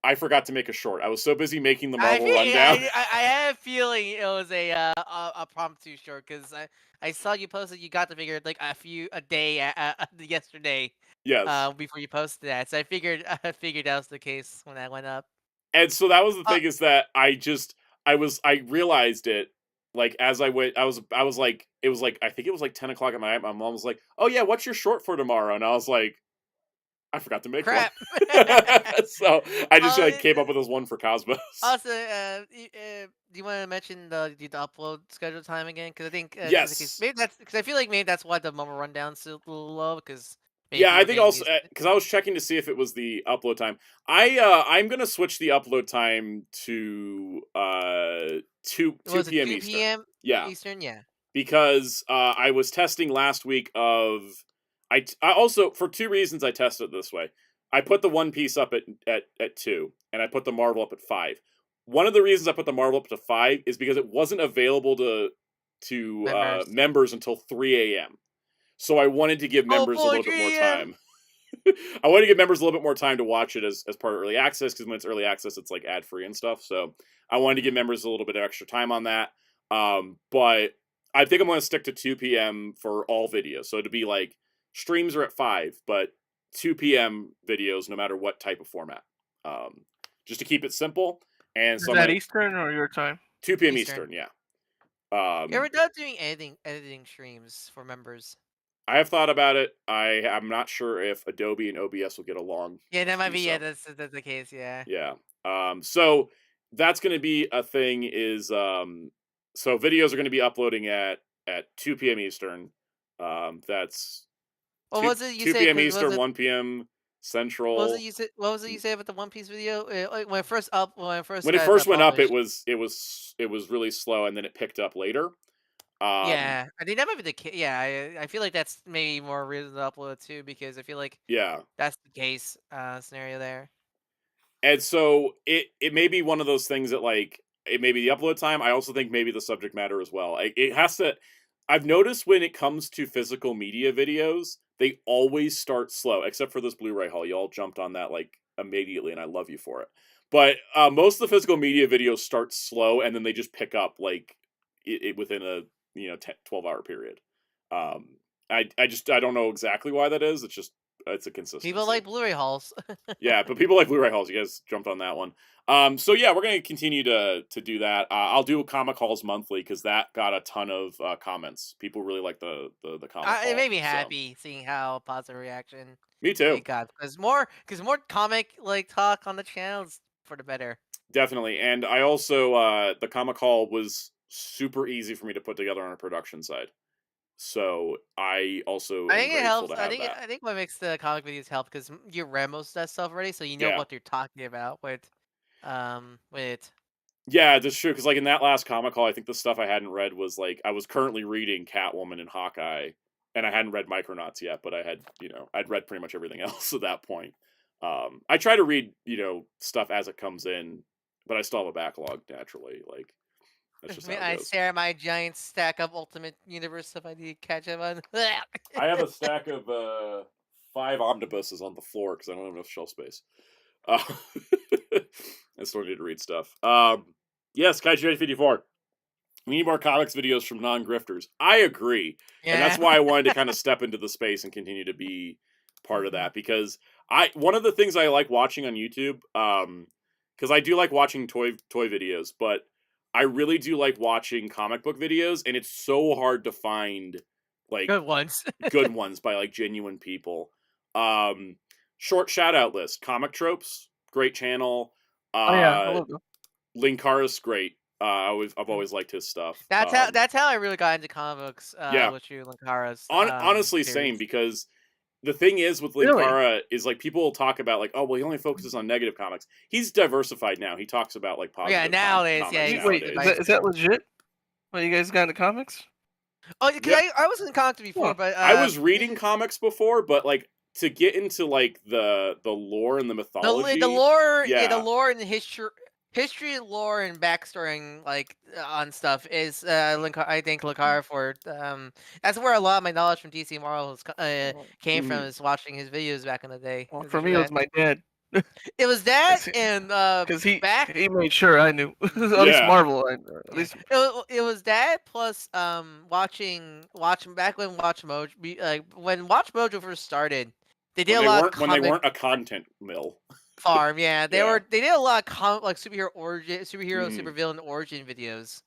I forgot to make a short. I was so busy making the Marvel rundown. I had a feeling it was a promptu short, because I saw you posted you got the figure like a day yesterday. Yes. Before you posted that, so I figured that was the case when that went up. And so that was the thing, is that I realized it like as I went. I was like, it was like, I think it was like 10 o'clock at night. My mom was like, "Oh yeah, what's your short for tomorrow?" And I was like, I forgot to make one. So I just came up with this one for Cosmos. Also, do you want to mention the upload schedule time again? Because I think yes, maybe that's because I feel like maybe that's why the Marvel rundown's a little low, because. Yeah, I think also because I was checking to see if it was the upload time. I'm gonna switch the upload time to 2 p.m. Eastern. Yeah, Eastern, yeah. Because I was testing last week of I also, for 2 reasons, I tested it this way. I put the One Piece up at 2, and I put the Marvel up at 5. One of the reasons I put the Marvel up to 5 is because it wasn't available to members until 3 a.m. So I wanted to give members a boy, little bit more GM. time. I want to give members a little bit more time to watch it as part of early access, because when it's early access, it's like ad free and stuff. So I wanted to give members a little bit of extra time on that. But I think I'm going to stick to 2 p.m. for all videos. So to be like streams are at 5, but 2 p.m. videos, no matter what type of format. Just to keep it simple. And Is so that Eastern or your time? 2 p.m. Eastern, yeah. You ever done doing editing streams for members? I have thought about it. I'm not sure if Adobe and OBS will get along. Yeah, that might be. So. Yeah, that's the case. Yeah. Yeah. So that's going to be a thing. Is so videos are going to be uploading at 2 p.m. Eastern. That's What 2, was it you 2 said? p.m. 'Cause Eastern, 1 p.m. Central. What was it you said? What was it you said about the One Piece video? Like when it first when it first went up, it was really slow, and then it picked up later. Yeah, I think that might be the case. Yeah, I feel like that's maybe more reason to upload too, because I feel like Yeah, that's the case scenario there. and so it may be one of those things that like it may be the upload time. I also think maybe the subject matter as well. It has to. I've noticed when it comes to physical media videos, they always start slow, except for this Blu-ray haul. You all jumped on that like immediately, and I love you for it. But most of the physical media videos start slow, and then they just pick up like it within a 12-hour period. I don't know exactly why that is. It's a consistency. People like Blu-ray hauls. Yeah, but people like Blu-ray hauls. You guys jumped on that one. So yeah, we're gonna continue to do that. I'll do comic hauls monthly because that got a ton of comments. People really like the comic haul. It made me happy seeing how positive reaction Me too. it got, because more comic like talk on the channels for the better. Definitely, and I also the comic haul was super easy for me to put together on a production side. So I also I think it helps. to have that. I think what makes the comic videos help because you read most of that stuff already, so you know what they're talking about with. Yeah, that's true. Because like in that last comic haul, I think the stuff I hadn't read was like I was currently reading Catwoman and Hawkeye, and I hadn't read Micronauts yet, but I had I'd read pretty much everything else at that point. I try to read stuff as it comes in, but I still have a backlog naturally. Like that's just how it I goes. stare at my giant stack of Ultimate Universe stuff I need to catch up on. I have a stack of 5 omnibuses on the floor because I don't have enough shelf space. I still need to read stuff. Yes, Kaiju 54. We need more comics videos from non-grifters. I agree. Yeah. And that's why I wanted to kind of step into the space and continue to be part of that. Because one of the things I like watching on YouTube, because I do like watching toy videos, but I really do like watching comic book videos, and it's so hard to find like good ones. Good ones by like genuine people. Short shout out list. Comic Tropes, great channel. Linkara's great. I've always liked his stuff. That's how I really got into comic books. With you, Linkara's. Honestly, same, because the thing is with Linkara is like people will talk about like, oh well, he only focuses on negative comics. He's diversified now. He talks about like positive. Yeah, nowadays. Wait, is that legit? Well, you guys got into comics? Oh, because I was in comics before, but I was reading comics before, but like to get into like the lore and the mythology, the lore and the history, lore, and backstory, and like on stuff is I think Linkara for that's where a lot of my knowledge from DC Marvel came from, is watching his videos back in the day. Well, for me, it was my dad. It was that, and because he made sure I knew at least Marvel. At least it was that plus watching back when Watch Mojo first started. They did a lot when they weren't a content mill. Farm, yeah, they did a lot of superhero supervillain origin videos,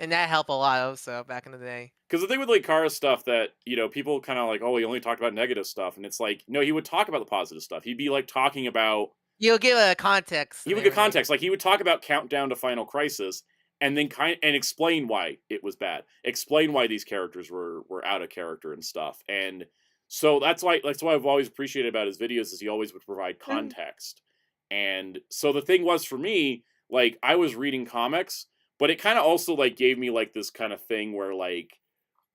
and that helped a lot also back in the day. Because the thing with Linkara stuff that people kind of like, oh, he only talked about negative stuff, and it's like, no, he would talk about the positive stuff. He'd be like talking about. You'll give a context. He would give context, like he would talk about Countdown to Final Crisis, and then and explain why it was bad, explain why these characters were out of character and stuff, and. So that's why I've always appreciated about his videos is he always would provide context. And so the thing was for me, like I was reading comics, but it kind of also like gave me like this kind of thing where like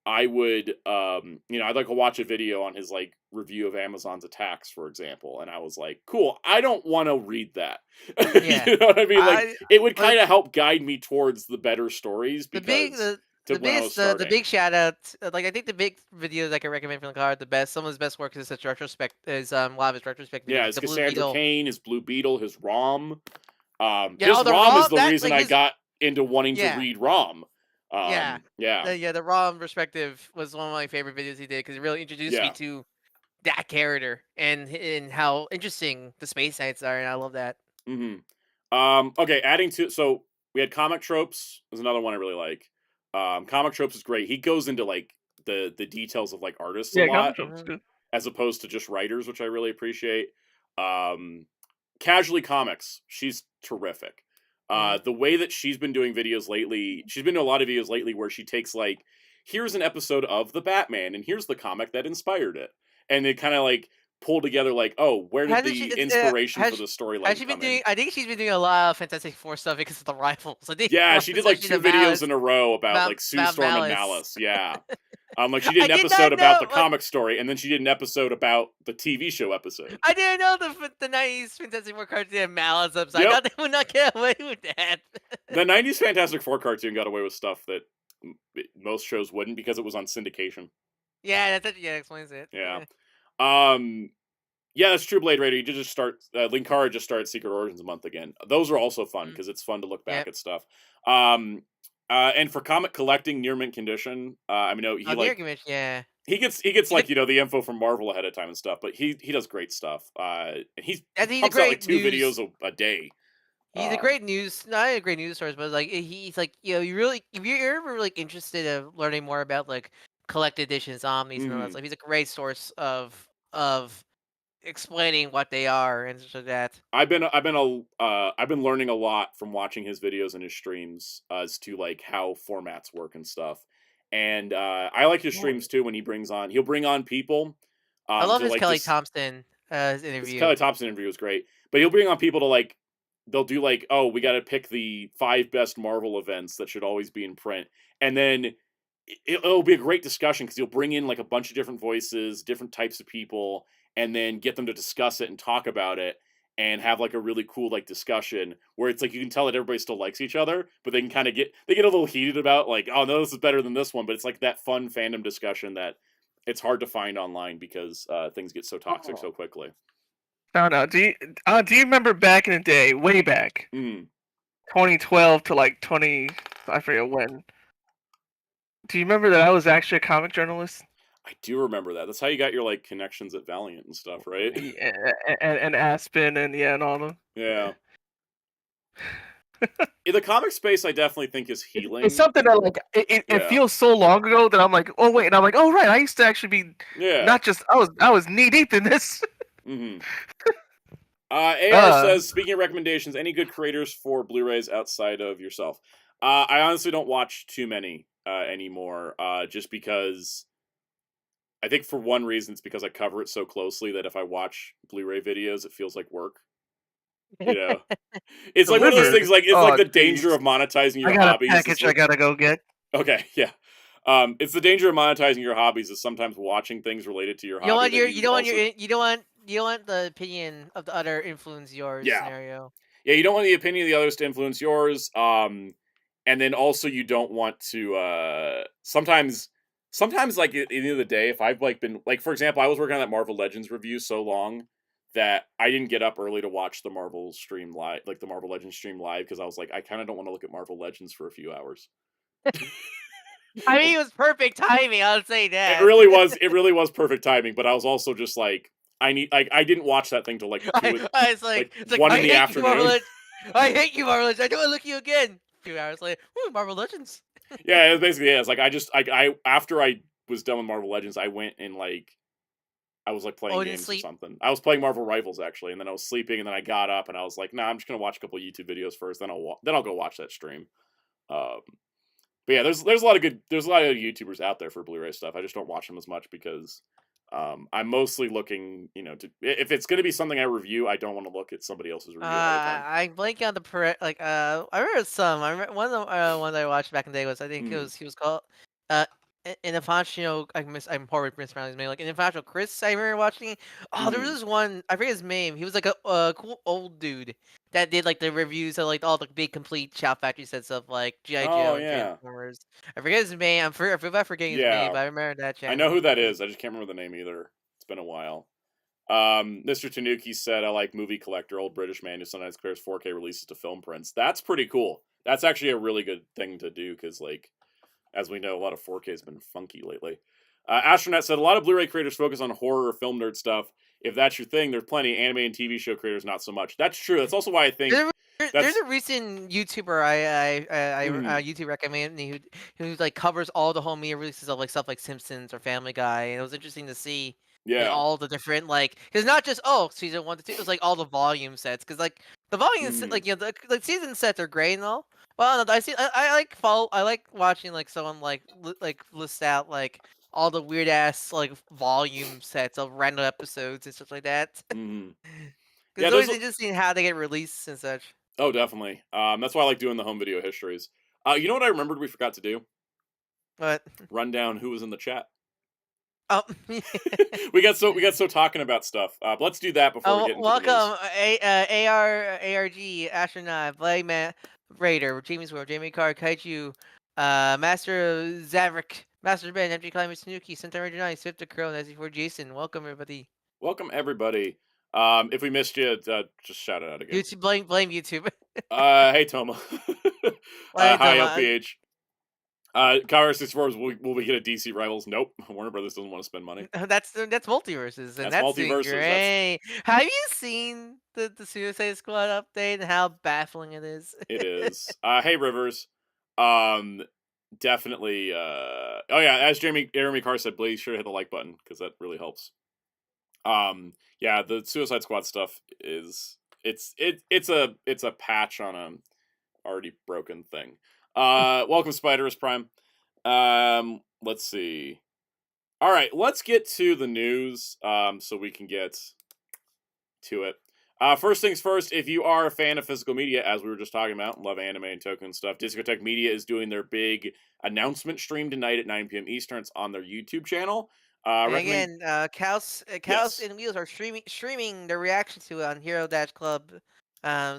I would I'd like to watch a video on his like review of Amazon's attacks, for example, and I was like, cool, I don't want to read that. Yeah. You know what I mean? Like it would kind of help guide me towards the better stories because to when I was starting. The big shout out, like I think the big videos I can recommend from the card, the best, some of his best work is such retrospect, is a lot of his retrospect videos. Yeah, like his the Blue Cassandra Beetle. Cain, his Blue Beetle, his ROM. Yeah, His the ROM is ROM, the that reason like I his got into wanting to yeah. read ROM. Yeah. Yeah. The ROM perspective was one of my favorite videos he did because it really introduced me to that character and how interesting the space knights are, and I love that. Okay, adding to, so we had comic tropes is another one I really like. Comic tropes is great. He goes into like the details of like artists a lot, comic tropes good. as opposed to just writers, which I really appreciate. Casually Comics, she's terrific. The way that she's been doing videos lately, she's been doing a lot of videos lately where she takes like, here's an episode of the Batman, and here's the comic that inspired it, and they kind of like pull together like, oh, where did the inspiration for the storyline come in? I think she's been doing a lot of Fantastic Four stuff because of the rivals. I think yeah, she did like 2 videos in a row about like Sue Storm and Malice. Yeah. Like she did an episode about the comic story, and then she did an episode about the TV show episode. I didn't know the 90s Fantastic Four cartoon had Malice episode. I thought they would not get away with that. The 90s Fantastic Four cartoon got away with stuff that most shows wouldn't because it was on syndication. Yeah, that explains it. Yeah. Yeah, that's true. Blade Raider. You did just start. Linkara just started Secret Origins a month again. Those are also fun because it's fun to look back at stuff. And for comic collecting, near mint condition. I mean, he gets like the info from Marvel ahead of time and stuff. But he does great stuff. He pumps out like 2 videos a day. He's a great not a great news source, but like he's like you really, if you're ever like interested in learning more about like collected editions, omnis, and all that stuff, he's a great source of explaining what they are and such like that. I've been learning a lot from watching his videos and his streams as to like how formats work and stuff. And I like his streams too when he'll bring on people. I love his Kelly Thompson interview. His Kelly Thompson interview was great, but he'll bring on people to like, they'll do like, oh, we got to pick the 5 best Marvel events that should always be in print, and then it'll be a great discussion because he'll bring in like a bunch of different voices, different types of people, and then get them to discuss it and talk about it and have like a really cool like discussion where it's like you can tell that everybody still likes each other, but they can kind of get a little heated about like, oh no, this is better than this one, but it's like that fun fandom discussion that it's hard to find online because things get so toxic so quickly. Found out. Do you remember back in the day, way back, 2012 to like 20, I forget when. Do you remember that I was actually a comic journalist? I do remember that. That's how you got your like connections at Valiant and stuff, right? Yeah, and Aspen and all them. Yeah. In the comic space, I definitely think is healing. It's something that like it feels so long ago that I'm like, oh wait, and I'm like, oh right, I used to actually be not just I was knee deep in this. AR says, speaking of recommendations, any good creators for Blu-rays outside of yourself? I honestly don't watch too many anymore, just because I think for one reason it's because I cover it so closely that if I watch Blu-ray videos, it feels like work. It's like one of those things. Like it's like the danger of monetizing your hobbies. I got a package I gotta go get. Okay, yeah. It's the danger of monetizing your hobbies is sometimes watching things related to your hobby. You don't want the opinion of the other influence yours scenario. Yeah, you don't want the opinion of the others to influence yours. And then also you don't want to sometimes like at the end of the day, if I've like been like, for example, I was working on that Marvel Legends review so long that I didn't get up early to watch the Marvel stream live, like the Marvel Legends stream live, because I was like, I kind of don't want to look at Marvel Legends for a few hours. I mean, it was perfect timing. I'll say that. It really was perfect timing. But I was also just like, I didn't watch that thing till like 1 in the afternoon. I hate you, Marvel Legends. I don't want to look at you again. A few hours later, Marvel Legends. Yeah, it basically is. Like I after I was done with Marvel Legends, I went and like I was like playing games or something. I was playing Marvel Rivals actually, and then I was sleeping, and then I got up and I was like, nah, I'm just gonna watch a couple of YouTube videos first, then I'll go watch that stream. But yeah, there's a lot of YouTubers out there for Blu-ray stuff. I just don't watch them as much because I'm mostly looking, to if it's going to be something I review, I don't want to look at somebody else's review. I blank on the I remember some. I remember one of the ones I watched back in the day was he was called Infantil. I'm horrible mispronouncing his name. Like Infantil Chris. I remember watching. Oh, there was this one. I forget his name. He was like a cool old dude that did like the reviews of like all the big complete Shout Factory sets of like G.I. Oh Joe and yeah, Transformers. I forget his name. I forgot forgetting his name, yeah. but I remember that I know channel. who that is. I just can't remember the name either. It's been a while. Mr. Tanuki said, "I like movie collector, old British man who sometimes clears 4K releases to film prints." That's pretty cool. That's actually a really good thing to do because, like, as we know, a lot of 4K has been funky lately. Astronaut said, "A lot of Blu-ray creators focus on horror or film nerd stuff. If that's your thing, there's plenty. Anime and TV show creators, not so much." That's true. That's also why I think There's that's. a recent YouTuber I Mm, YouTube recommend who like covers all the home media releases of like stuff like Simpsons or Family Guy, and it was interesting to see like yeah. all the different like because not just season 1 to 2, it was like all the volume sets because like the Mm, like the season sets are great and all. Well, no, I like I like watching like someone like list out like all the weird ass like volume sets of random episodes and stuff like that. mm. Because Yeah. it's There's. always interesting how they get released and such. Oh, definitely. That's why I like doing the home video histories. You know what I remembered we forgot to do? But Run down who was in the chat. oh, we got so talking about stuff. But let's do that before we get into the news. welcome ARG Astronaut Blagman Raider Jamie's World Jamie Carr Kaiju Master Zavrik Master Ben MG Climate Snooki Sentai 9 Swift the Crow 94 Jason. Welcome everybody. Welcome everybody. If we missed you, just shout it out again. YouTube blame YouTube. Hey Toma. Blame Hi them, LPH. Kara 64 will we get a DC Rivals? Nope. Warner Brothers doesn't want to spend money. that's multiverses, and That's that's doing multiverses. great. Have you seen the Suicide Squad update and how baffling it is? It is. Hey Rivers. Um, definitely. Oh yeah, as Jeremy Carr said, please sure to hit the like button because that really helps. Yeah, the Suicide Squad stuff is it's a patch on a already broken thing. Welcome Spiderus Prime. Let's see. All right, let's get to the news. So we can get to it. First things first, if you are a fan of physical media, as we were just talking about, love anime and token stuff, Discotek Media is doing their big announcement stream tonight at 9 p.m. Eastern. It's on their YouTube channel. And again, Cows Yes. and Wheels are streaming their reaction to it on Hero Dash Club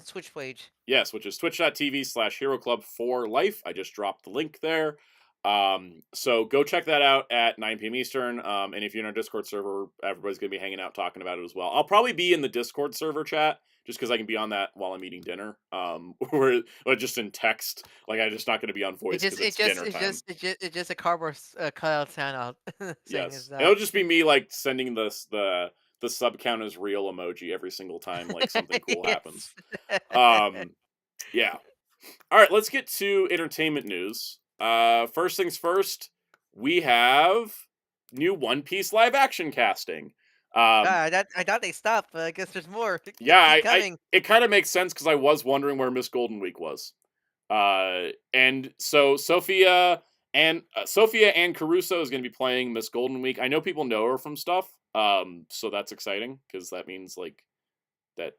Twitch page. Yes, which is twitch.tv/Hero Club for Life. I just dropped the link there. So go check that out at 9 p.m. Eastern. And if you're in our Discord server, everybody's going to be hanging out talking about it as well. I'll probably be in the Discord server chat just because I can be on that while I'm eating dinner. Or just in text. Like, I'm just not going to be on voice because it's dinner time. It's just a cardboard cutout sound out. Yes. It'll just be me, like, sending the sub count is real emoji every single time, like, something cool happens. Yeah. All right, let's get to entertainment news. First things first, we have new One Piece live action casting. I thought they stopped, but I guess there's more. Yeah, it kind of makes sense because I was wondering where Miss Golden Week was. And so Sophia and Caruso is going to be playing Miss Golden Week. I know people know her from stuff, so that's exciting because that means like that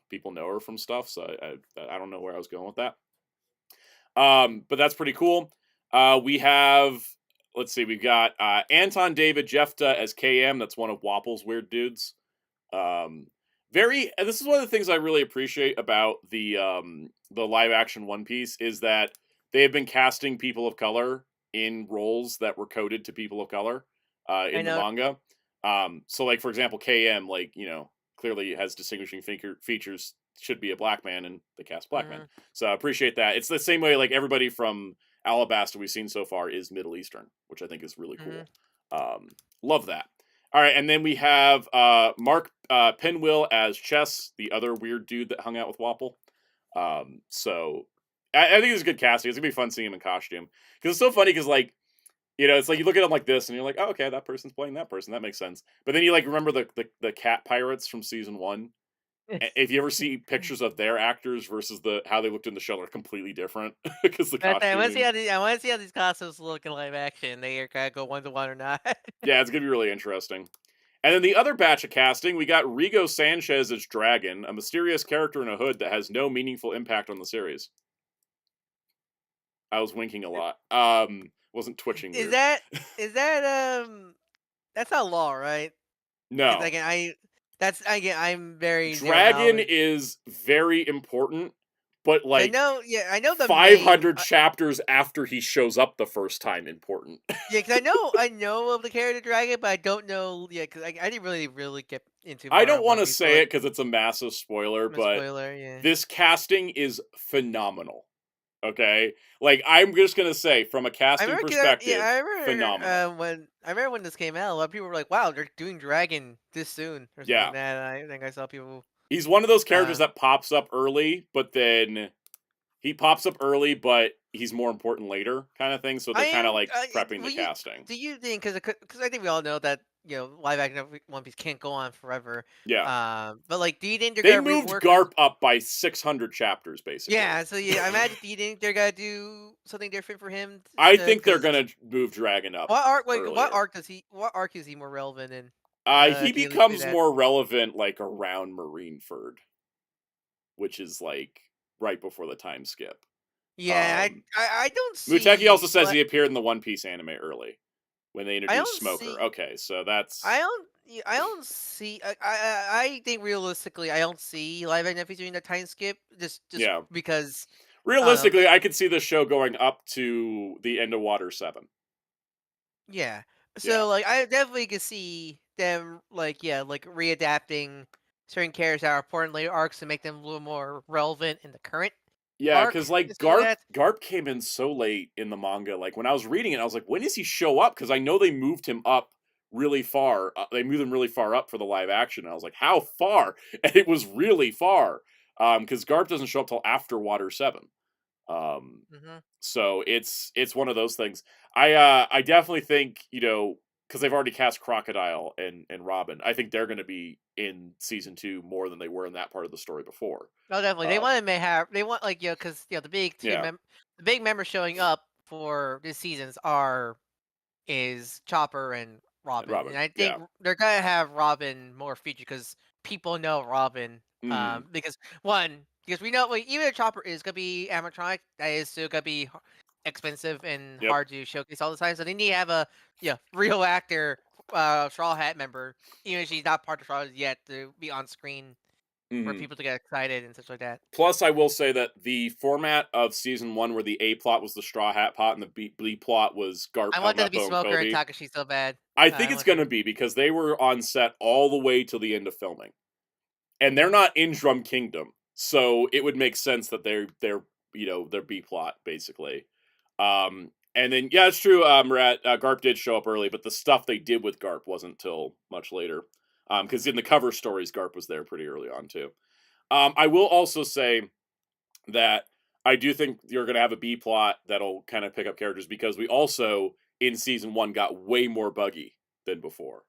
people know her from stuff. So I don't know where I was going with that. But that's pretty cool. We have, let's see, we've got Anton David Jefta as KM. That's one of Wapple's weird dudes. This is one of the things I really appreciate about the live action One Piece is that they have been casting people of color in roles that were coded to people of color in the manga. So like, for example, KM, like, clearly has distinguishing features, should be a black man, and they cast black men. So I appreciate that. It's the same way like everybody from Alabasta we've seen so far is Middle Eastern, which I think is really cool. Love that. All right, and then we have Mark Pinwheel as Chess, the other weird dude that hung out with Wapple. So I think it's a good casting. It's gonna be fun seeing him in costume because it's so funny because like it's like you look at him like this and you're like, oh, okay, that person's playing that person. That makes sense. But then you like remember the cat pirates from season 1. If you ever see pictures of their actors versus how they looked in the show, are completely different because the costume. I want to see how these costumes look in live action. They are kind of go 1-to-1 or not. Yeah, it's gonna be really interesting. And then the other batch of casting, we got Rigo Sanchez as Dragon, a mysterious character in a hood that has no meaningful impact on the series. I was winking a lot. Wasn't twitching. Is weird. that that's not law, right? No. Like I'm very zero Dragon knowledge. is very important, but I like know, yeah, I know the main. 500 chapters after he shows up the first time important. Yeah, because I know of the character Dragon, but I don't know. Yeah, because I didn't really get into I more don't of want One to Piece. say it because it's a massive spoiler, I'm a but spoiler. Yeah. this casting is phenomenal. Okay? Like, I'm just going to say, from a I casting remember, perspective, I remember phenomenal. when this came out, a lot of people were like, "Wow, they're doing Dragon this soon" or something Yeah. like that. And I think I saw people. He's one of those characters Uh, that pops up early, but then he pops up early, but he's more important later, kind of thing. So I they're kind of am. like prepping the Will you? casting. Do you think? Because I think we all know that live action of One Piece can't go on forever. Yeah. But like, do you think they're They gonna moved rework this? Garp up by 600 chapters, basically. Yeah. So yeah, I imagine. Do you think they're gonna do something different for him? I think they're Because gonna move Dragon up what arc? Wait, what earlier. arc does he? What arc is he more relevant in? He Can you at least say becomes that? more relevant like around Marineford, which is like right before the time skip. Yeah, Um, I don't Muteki also see. says he appeared in the One Piece anime early when they I introduced don't Smoker. see. Okay, so that's I don't. Yeah, I don't see. I think realistically, I don't see live action featuring the time skip. Just yeah. because I don't know. Realistically, I could see the show going up to the end of Water 7. Yeah. Yeah. So like, I definitely could see them like readapting certain characters that are important later arcs to make them a little more relevant in the current Yeah, arc. because like Just do that. Garp came in so late in the manga. Like when I was reading it, I was like, when does he show up? Because I know they moved him up really far. They moved him really far up for the live action. And I was like, how far? And it was really far. Because Garp doesn't show up till after Water 7. Um, Hmm. so it's one of those things. I definitely think, because they've already cast Crocodile and Robin. I think they're going to be in season 2 more than they were in that part of the story before. No, definitely. They Um, want to may have. They want because yeah, the big members showing up for this seasons is Chopper and and Robin, Robin. and I think Yeah. they're gonna have Robin more featured because people know Robin. Hmm. Because we know, like, even if Chopper is gonna be animatronic, that is still gonna be expensive and Yep. hard to showcase all the time. So they need to have a real actor, Straw Hat member, even if she's not part of Straw Hat yet, to be on screen for Hmm. people to get excited and such like that. Plus, I will say that the format of season 1, where the A plot was the Straw Hat Pot and the B plot was Garp, I want that to be Helmeppo, and Smoker and Kobe. Takashi so bad. I think I it's want them going to to. be because they were on set all the way till the end of filming. And they're not in Drum Kingdom, so it would make sense that they're their B plot basically. And then yeah, it's true. Rat Garp did show up early, but the stuff they did with Garp wasn't till much later. Because in the cover stories, Garp was there pretty early on too. I will also say that I do think you're going to have a B plot that'll kind of pick up characters because we also in season 1 got way more Buggy than before,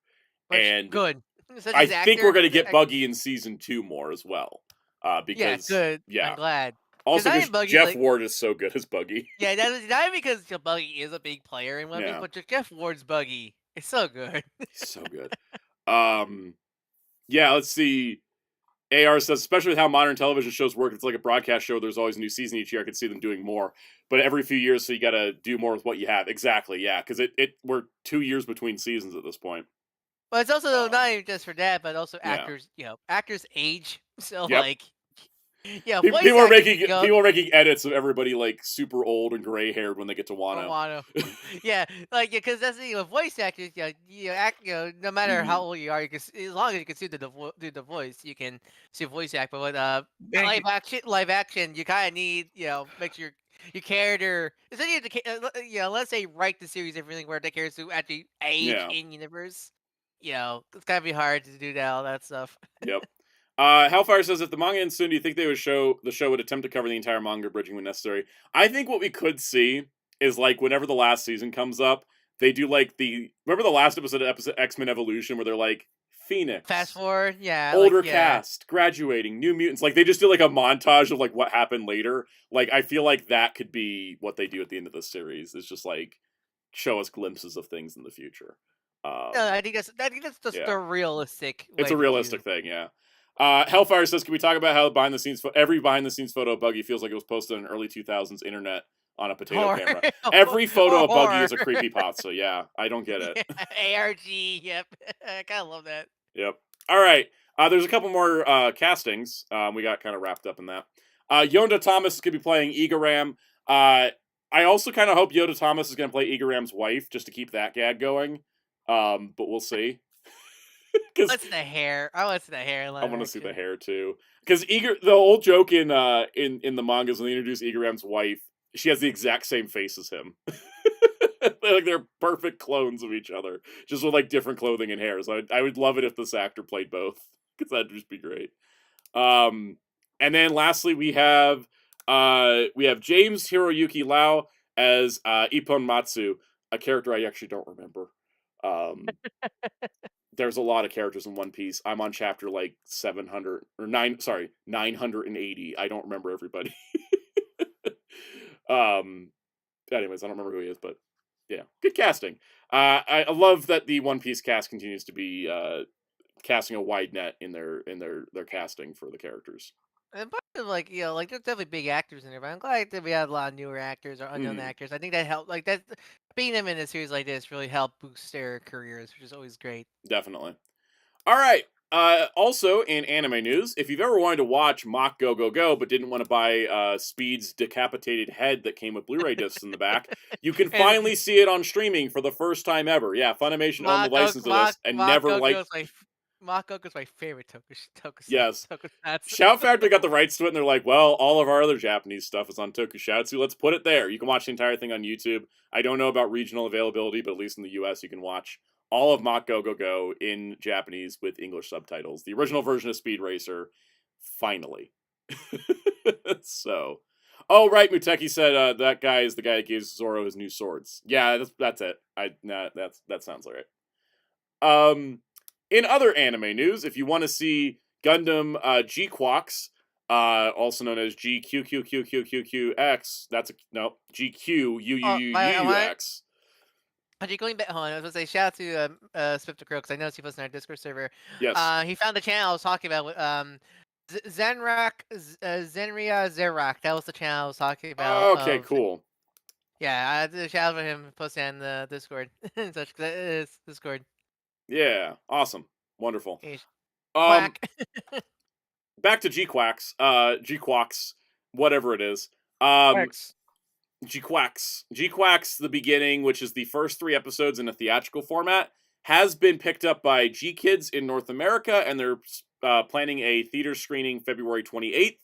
Which and good. Such I as think we're actor. going to get Buggy in season 2 more as well. Yeah, Because good. I'm yeah, glad. Because also I because am Buggy Jeff like Ward is so good as Buggy. yeah, that is not because Buggy is a big player in One Piece, Yeah, but just Jeff Ward's Buggy is so good. he's so good. Um, yeah, let's see. AR says, especially with how modern television shows work, it's like a broadcast show. There's always a new season each year. I could see them doing more, but every few years, so you got to do more with what you have. Exactly, yeah, because we're 2 years between seasons at this point. But it's also not Um, even just for that, but also yeah, actors age. So yep. like, voice People are actors making go. people are making edits of everybody like super old and gray haired when they get to Oh, Wano. Wano. Yeah, like because that's the thing with voice actors. No matter Hmm. how old you are, as long as you can do the voice, you can still voice act. But with Thank you. live action, you kind of need make sure your character. Especially let's say write the series everything where the characters who actually age Yeah. in universe. It's gotta be hard to do that all that stuff. Yep. Hellfire says, if the manga ends soon, do you think the show would attempt to cover the entire manga bridging when necessary? I think what we could see is like whenever the last season comes up, they do like remember the last episode of X-Men Evolution where they're like Fast Phoenix, forward, yeah, older cast, graduating, new mutants. Like they just do like a montage of like what happened later. Like I feel like that could be what they do at the end of the series. It's just like show us glimpses of things in the future. no, Um, I think that's just yeah. the realistic It's way a to do. realistic thing, yeah. Hellfire says, can we talk about how every behind the scenes photo of Buggy feels like it was posted on early 2000s internet on a potato Horror, camera? Every photo or of Buggy is horror. a creepypasta. Yeah, I don't get it. Yeah, ARG. Yep, I kind of love that. Yep. All right. There's a couple more castings. We got kind of wrapped up in that. Yoda Thomas could be playing Igaram. I also kind of hope Yoda Thomas is going to play Igaram's wife, just to keep that gag going. But we'll see. What's the hair? I want the hair. I want to see the hair too. Because the old joke in the mangas when they introduce Igaram's wife, she has the exact same face as him. They're perfect clones of each other, just with like different clothing and hair. So I would love it if this actor played both, because that'd just be great. And then lastly we have James Hiroyuki Lau as Ippon Matsu, a character I actually don't remember. There's a lot of characters in One Piece. I'm on chapter like 980. I don't remember everybody. Anyways, I don't remember who he is, but yeah, good casting. I love that the One Piece cast continues to be casting a wide net in their casting for the characters. And part of like like there's definitely big actors in there, but I'm glad that we have a lot of newer actors or unknown actors. I think that helped. Like that, being them in a series like this really helped boost their careers, which is always great. Definitely. All right. Also, in anime news, if you've ever wanted to watch Mach Go Go Go but didn't want to buy Speed's decapitated head that came with Blu-ray discs in the back, you can finally see it on streaming for the first time ever. Yeah, Funimation owned the license of this and never liked. Mach Goku's my favorite Tokusatsu. Yes. Tokusatsu. Shout Factory got the rights to it, and they're like, well, all of our other Japanese stuff is on Tokusatsu. Let's put it there. You can watch the entire thing on YouTube. I don't know about regional availability, but at least in the US, you can watch all of Mach Go Go Go in Japanese with English subtitles. The original version of Speed Racer, finally. So, oh right, Muteki said that guy is the guy that gives Zoro his new swords. Yeah, that's it. That sounds right. In other anime news, if you want to see Gundam G-Quax, also known as GQQQQQQX, that's GQUUUUX. Going back, hold on, I was going to say, shout out to Swifter Crow, because I know he was in our Discord server. Yes. He found the channel I was talking about, Zenria Zerak. That was the channel I was talking about. Okay, cool. Yeah, I did a shout out for him posting on the Discord. Such it's Discord. Yeah, awesome. Wonderful. Quack. Back to G-Quax. G-Quax, whatever it is. G-Quax. G-Quax, the beginning, which is the first 3 episodes in a theatrical format, has been picked up by G-Kids in North America, and they're planning a theater screening February 28th.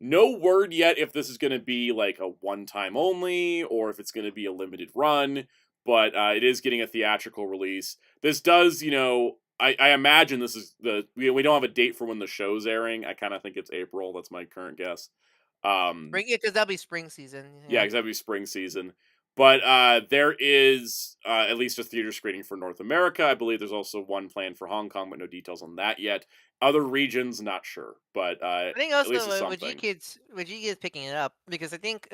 No word yet if this is going to be like a one-time only, or if it's going to be a limited run, but it is getting a theatrical release. This does, I imagine this is we don't have a date for when the show's airing. I kind of think it's April. That's my current guess. Because that'll be spring season. Yeah, because that'll be spring season. But there is at least a theater screening for North America. I believe there's also one planned for Hong Kong, but no details on that yet. Other regions, not sure. But I think also with G-Kids picking it up, because I think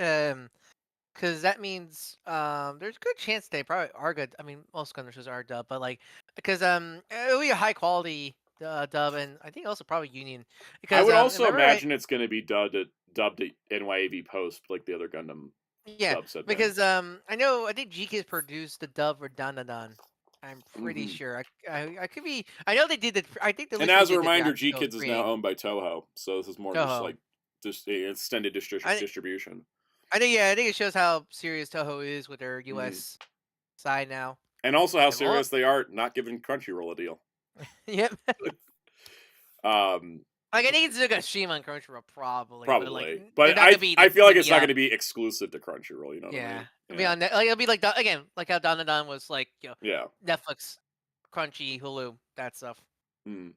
because that means there's a good chance they probably are good. I mean, most Gundam shows are dubbed, but like because it'll be a high quality dub, and I think also probably Union. Because I would also imagine it's going to be dubbed at NYAV Post like the other Gundam. Yeah, because I think G-Kids produced the dub for Dan. I'm pretty sure. I could be. I know they did it. I think. And as a reminder, G-Kids is now owned by Toho, so this is more just like extended distribution. I think it shows how serious Toho is with their US side now, and also how serious they are not giving Crunchyroll a deal. Yep. Like I think it's gonna stream on Crunchyroll probably. But I feel like it's not gonna be exclusive to Crunchyroll. You know what I mean? It'll be on. It'll be like like how Dan was like Netflix, Crunchy, Hulu, that stuff. All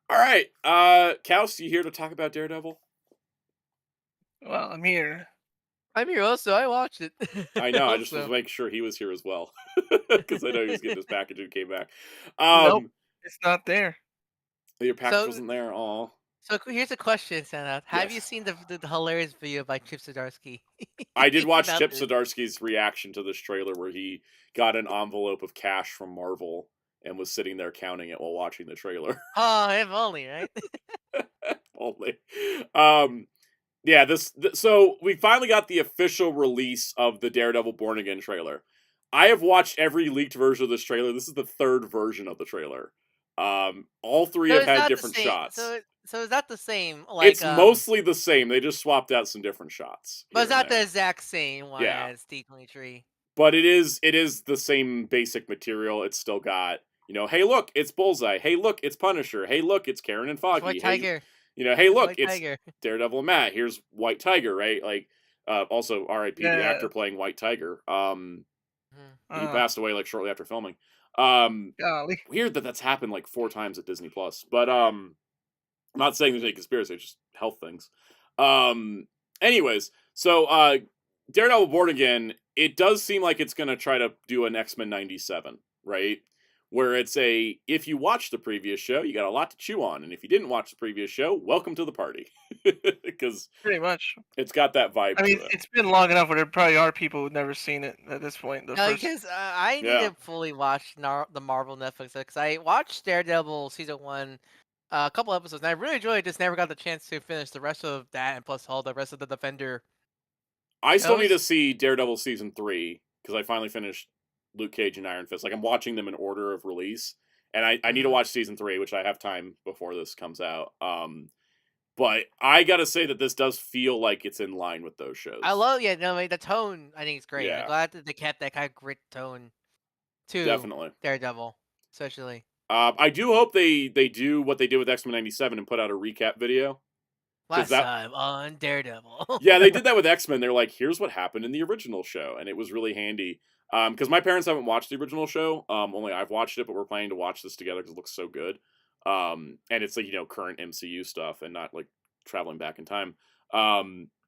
right, Kaus, you here to talk about Daredevil? Well, I'm here. I'm here also. I watched it. I know. I just was making sure he was here as well because I know he was getting his package and came back. Nope, it's not there. Your package wasn't there. Aw. So here's a question, Santa. Have you seen the hilarious video by Chip Zdarsky? I did watch Chip Zdarsky's reaction to this trailer where he got an envelope of cash from Marvel and was sitting there counting it while watching the trailer. Oh, if only, right? Only. Yeah, so we finally got the official release of the Daredevil Born Again trailer. I have watched every leaked version of this trailer. This is the 3rd version of the trailer. All three So have it's had not the different same. shots. So it's not the same. It's mostly the same. They just swapped out some different shots But here it's and not the there. exact same one Yeah. as D23. But it is the same basic material. It's still got, hey look, it's Bullseye. Hey look, it's Punisher. Hey look, it's Karen and It's Foggy. White Tiger. Hey It's look, White it's Tiger. Daredevil and Matt. Here's White Tiger, right? Like, also R.I.P. the actor playing White Tiger. He passed away like shortly after filming. Golly. Weird that that's happened like 4 times at Disney Plus. But I'm not saying there's any conspiracy, it's just health things. Anyways, so Daredevil Born Again, it does seem like it's gonna try to do an X-Men 97, right? Where it's if you watched the previous show, you got a lot to chew on, and if you didn't watch the previous show, welcome to the party. Because pretty much, it's got that vibe. I mean, to it. It's been long enough where there probably are people who've never seen it at this point. Because I need to fully watch the Marvel Netflix, because I watched Daredevil season 1, a couple episodes, and I really enjoyed it. Just never got the chance to finish the rest of that, and plus all the rest of the Defender. I still need to see Daredevil season 3 because I finally finished Luke Cage and Iron Fist. Like, I'm watching them in order of release, and I need to watch season 3, which I have time before this comes out. But I gotta say that this does feel like it's in line with those shows. I love, the tone. I think it's great. Yeah. I'm glad that they kept that kind of grit tone to Definitely Daredevil, especially. I do hope they do what they did with X-Men 97 and put out a recap video. Last time on Daredevil. Yeah, they did that with X-Men. They're like, here's what happened in the original show, and it was really handy. Because my parents haven't watched the original show. Only I've watched it, but we're planning to watch this together because it looks so good. And it's like, current MCU stuff and not like traveling back in time.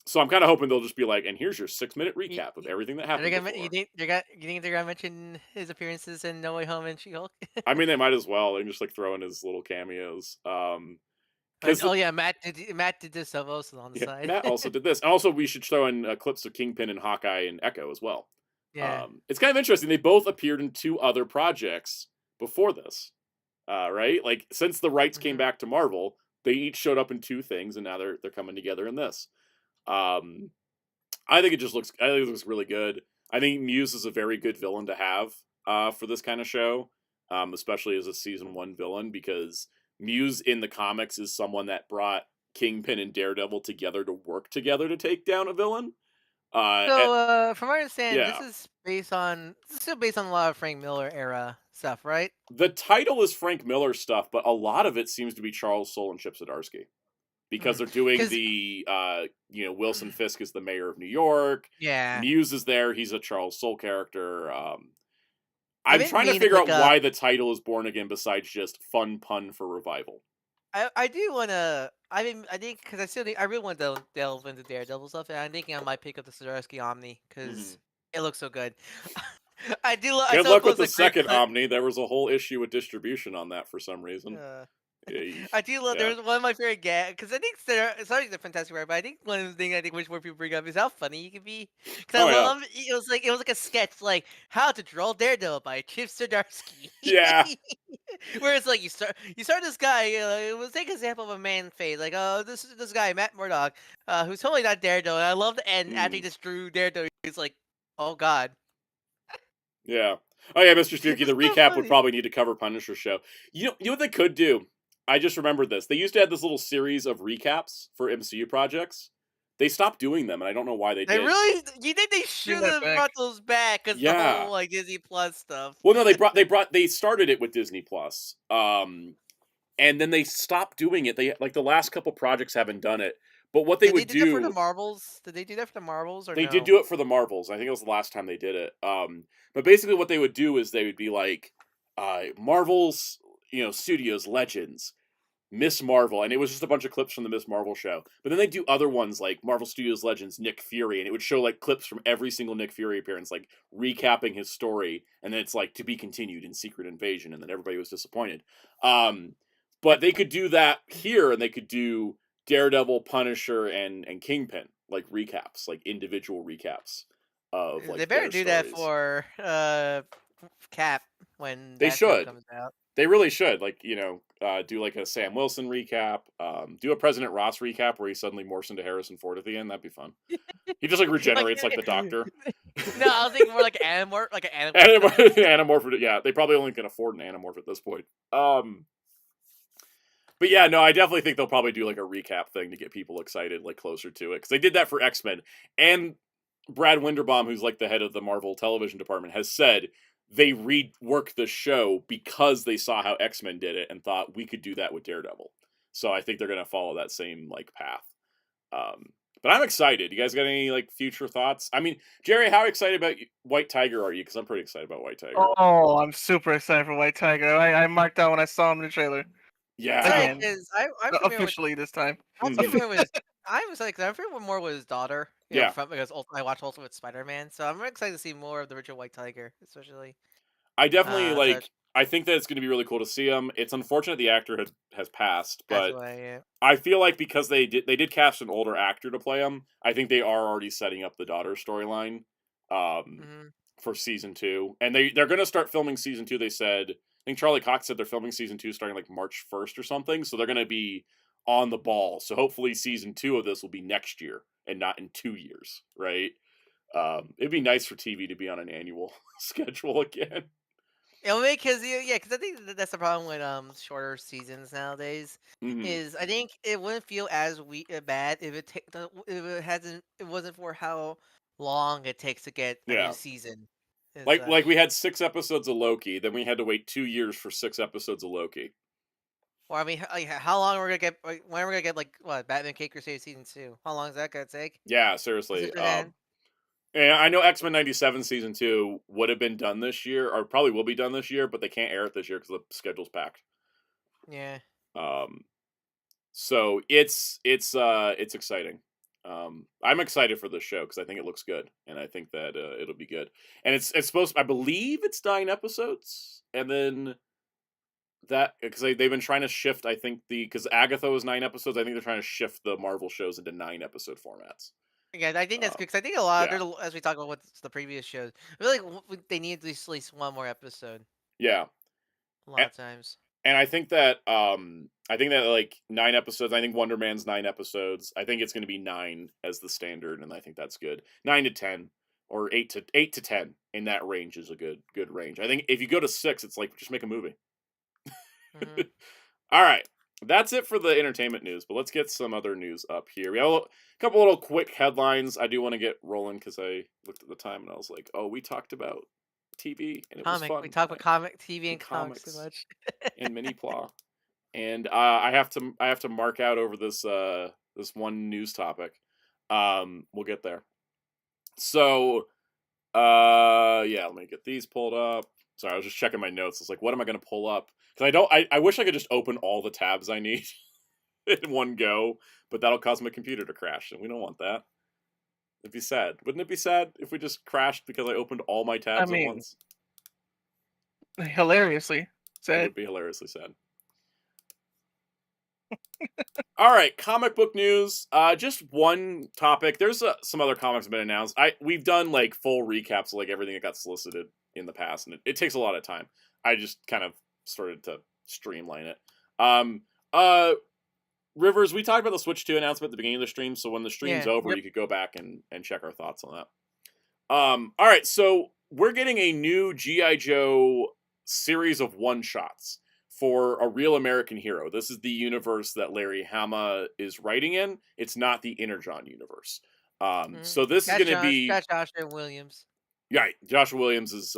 So I'm kind of hoping they'll just be like, and here's your 6-minute recap of everything that happened before. You think they're gonna mention his appearances in No Way Home and She-Hulk? I mean, they might as well. They can just like throw in his little cameos. Matt did this also on the side. Matt also did this. And also, we should throw in clips of Kingpin and Hawkeye and Echo as well. Yeah. It's kind of interesting. They both appeared in 2 other projects before this, right? Like, since the rights came back to Marvel, they each showed up in 2 things, and now they're coming together in this. I think it looks really good. I think Muse is a very good villain to have for this kind of show, especially as a season 1 villain, because Muse in the comics is someone that brought Kingpin and Daredevil together to work together to take down a villain. From my understanding, this is still based on a lot of Frank Miller era stuff, right? The title is Frank Miller stuff, but a lot of it seems to be Charles Soule and Chip Zdarsky. Because they're doing the, Wilson Fisk is the mayor of New York. Yeah. Muse is there. He's a Charles Soule character. I'm trying to figure out why the title is Born Again besides just fun pun for revival. I do want to. I think because I really want to delve into Daredevil stuff, and I'm thinking I might pick up the Zdarsky Omni because it looks so good. I do. Good luck with the second Omni. There was a whole issue with distribution on that for some reason. I do love. There's one of my favorite gags because I think sorry, the fantastic right, but I think one of the things I think wish more people bring up is how funny you can be. Because I love it was like a sketch like how to draw Daredevil by Chip Zdarsky. Yeah. Where it's like you start this guy. We'll take an example of a man face like this guy Matt Murdock who's totally not Daredevil. And I love the end after he just drew Daredevil. He's like, oh god. Yeah. Oh yeah, Mr. Stuckey. The recap would probably need to cover Punisher show. You know what they could do? I just remembered this. They used to have this little series of recaps for MCU projects. They stopped doing them, and I don't know why they did. Really? You think they should have brought those back? Because the whole like Disney Plus stuff. Well, no, they started it with Disney Plus, and then they stopped doing it. They like the last couple projects haven't done it. But what they would do for the Marvels? Did they do that for the Marvels? Or they did do it for the Marvels. I think it was the last time they did it. But basically, what they would do is they would be like, Marvel's Studios Legends, Miss Marvel, and it was just a bunch of clips from the Miss Marvel show. But then they do other ones like Marvel Studios Legends Nick Fury, and it would show like clips from every single Nick Fury appearance, like recapping his story, and then it's like to be continued in Secret Invasion, and then everybody was disappointed. But they could do that here, and they could do Daredevil, Punisher, and Kingpin like recaps, like individual recaps of like. They better do that for Cap when they should. Comes out. They really should, like, do like a Sam Wilson recap, do a President Ross recap where he suddenly morphs into Harrison Ford at the end. That'd be fun. He just like regenerates like the Doctor. No, I was thinking more like an Animorph, Animorph. Yeah, they probably only can afford an Animorph at this point. But yeah, no, I definitely think they'll probably do like a recap thing to get people excited, like closer to it, because they did that for X-Men. And Brad Winderbaum, who's like the head of the Marvel television department, has said they reworked the show because they saw how X-Men did it and thought we could do that with Daredevil. So I think they're gonna follow that same like path. But I'm excited. You guys got any like future thoughts? I mean, Jerry, how excited about White Tiger are you? Because I'm pretty excited about White Tiger. Oh, I'm super excited for White Tiger. I marked out when I saw him in the trailer. Yeah. Again. Because I'm Officially this time. I'm familiar with. I'm excited because I'm familiar more with his daughter. Yeah. Because I watched Ultimate Spider-Man, so I'm excited to see more of the original White Tiger, especially. I definitely like. I think that it's going to be really cool to see him. It's unfortunate the actor has passed, but I feel like because they did cast an older actor to play him, I think they are already setting up the daughter storyline for season 2, and they're going to start filming season 2. They said, I think Charlie Cox said they're filming season 2 starting like March 1st or something, so they're going to be on the ball. So hopefully season 2 of this will be next year and not in 2 years, right? It'd be nice for TV to be on an annual schedule again. Because I think that's the problem with shorter seasons nowadays. Is I think it wouldn't feel as bad if it wasn't for how long it takes to get a new season. Like we had 6 episodes of Loki, then we had to wait 2 years for 6 episodes of Loki. Or I mean, like, how long are we gonna get? When are we gonna get like what Batman Cake Crusade season 2? How long is that gonna take? Yeah, seriously. And I know X-Men 97 season 2 would have been done this year, or probably will be done this year, but they can't air it this year because the schedule's packed. Yeah. So it's exciting. I'm excited for this show because I think it looks good, and I think that it'll be good. And it's supposed. I believe it's 9 episodes, and then that because they've been trying to shift. I think because Agatha was 9 episodes. I think they're trying to shift the Marvel shows into 9 episode formats. Yeah, I think that's good because I think a lot as we talk about what's the previous shows, I feel like they need at least one more episode. Yeah, a lot of times. And I think that like 9 episodes. I think Wonder Man's 9 episodes. I think it's going to be 9 as the standard, and I think that's good. 9 to 10 or 8 to 10 in that range is a good range. I think if you go to 6, it's like just make a movie. All right. That's it for the entertainment news, but let's get some other news up here. We have a couple little quick headlines. I do want to get rolling because I looked at the time and I was like, oh, we talked about TV and it was fun. We talked about comic, TV, and comics so much. And mini plot. And I have to mark out over this one news topic. We'll get there. So yeah, let me get these pulled up. Sorry, I was just checking my notes. It's like, what am I going to pull up? Because I wish I could just open all the tabs I need in one go, but that'll cause my computer to crash, and we don't want that. It'd be sad. Wouldn't it be sad if we just crashed because I opened all my tabs at once? Hilariously sad. It would be hilariously sad. All right, comic book news. Just one topic. There's some other comics have been announced. We've done like full recaps of like everything that got solicited in the past, and it takes a lot of time. I just kind of started to streamline it. Rivers, we talked about the Switch 2 announcement at the beginning of the stream, so when the stream's over, you could go back and check our thoughts on that. All right, so we're getting a new G.I. Joe series of one-shots for a real American hero. This is the universe that Larry Hama is writing in. It's not the Energon universe. So this is going to be... That's Joshua Williams. Right, Joshua Williams is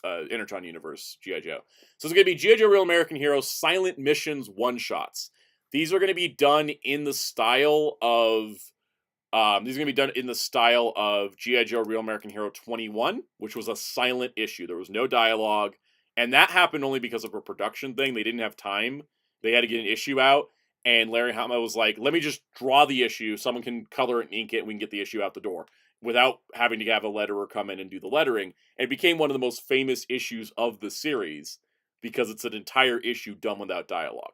Energon universe, G.I. Joe. So it's going to be G.I. Joe Real American Heroes Silent Missions one-shots. These are going to be done in the style of... G.I. Joe Real American Hero 21, which was a silent issue. There was no dialogue. And that happened only because of a production thing. They didn't have time. They had to get an issue out. And Larry Hama was like, let me just draw the issue. Someone can color it and ink it. And we can get the issue out the door without having to have a letterer come in and do the lettering. And it became one of the most famous issues of the series because it's an entire issue done without dialogue.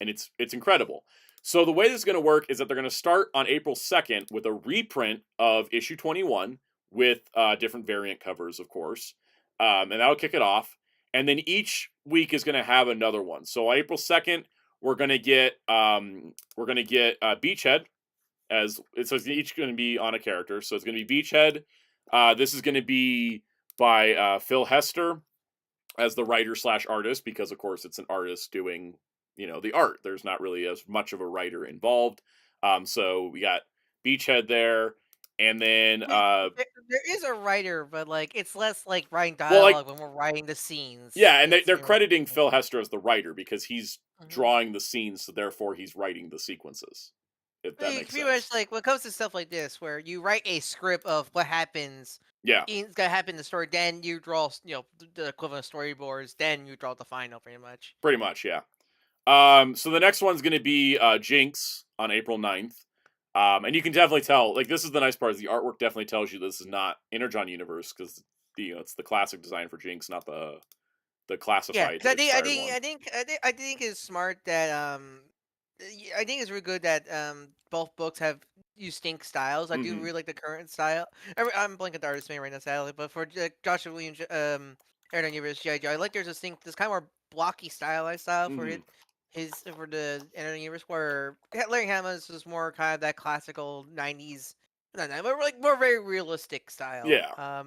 And it's incredible. So the way this is going to work is that they're going to start on April 2nd with a reprint of issue 21 with different variant covers, of course. And that'll kick it off. And then each week is going to have another one. So on April 2nd, we're going to get Beachhead as it's each going to be on a character. So it's going to be Beachhead. This is going to be by Phil Hester as the writer/artist because of course it's an artist doing, the art. There's not really as much of a writer involved. So we got Beachhead there, and then there is a writer, but like it's less like writing well, like dialogue when we're writing the scenes. yeah, and It's they're pretty much- crediting Phil Hester as the writer because he's Mhm. drawing the scenes, so therefore he's writing the sequences. If that Like, makes pretty sense. much like when it comes to stuff like this, where you write a script of what happens, Yeah, it's gonna happen in the story, then you draw the equivalent storyboards, then you draw the final, pretty much. pretty much, yeah. So the next one's going to be Jinx on April 9th. And you can definitely tell, like, this is the nice part, is the artwork definitely tells you this is not Energon Universe, because it's the classic design for Jinx, not the Yeah, classified 'cause expired one. I think it's smart that I think it's really good that both books have distinct styles. I do Mhm. really like the current style. I'm blanking the artist name right now, sadly, but for Joshua Williams, Aaron Universe G.I. Joe, I like there's this kind of more blocky stylized style for Mhm. his for the Aaron Universe, where Larry Hama's is more kind of that classical '90s, no, but like more very realistic style. Yeah.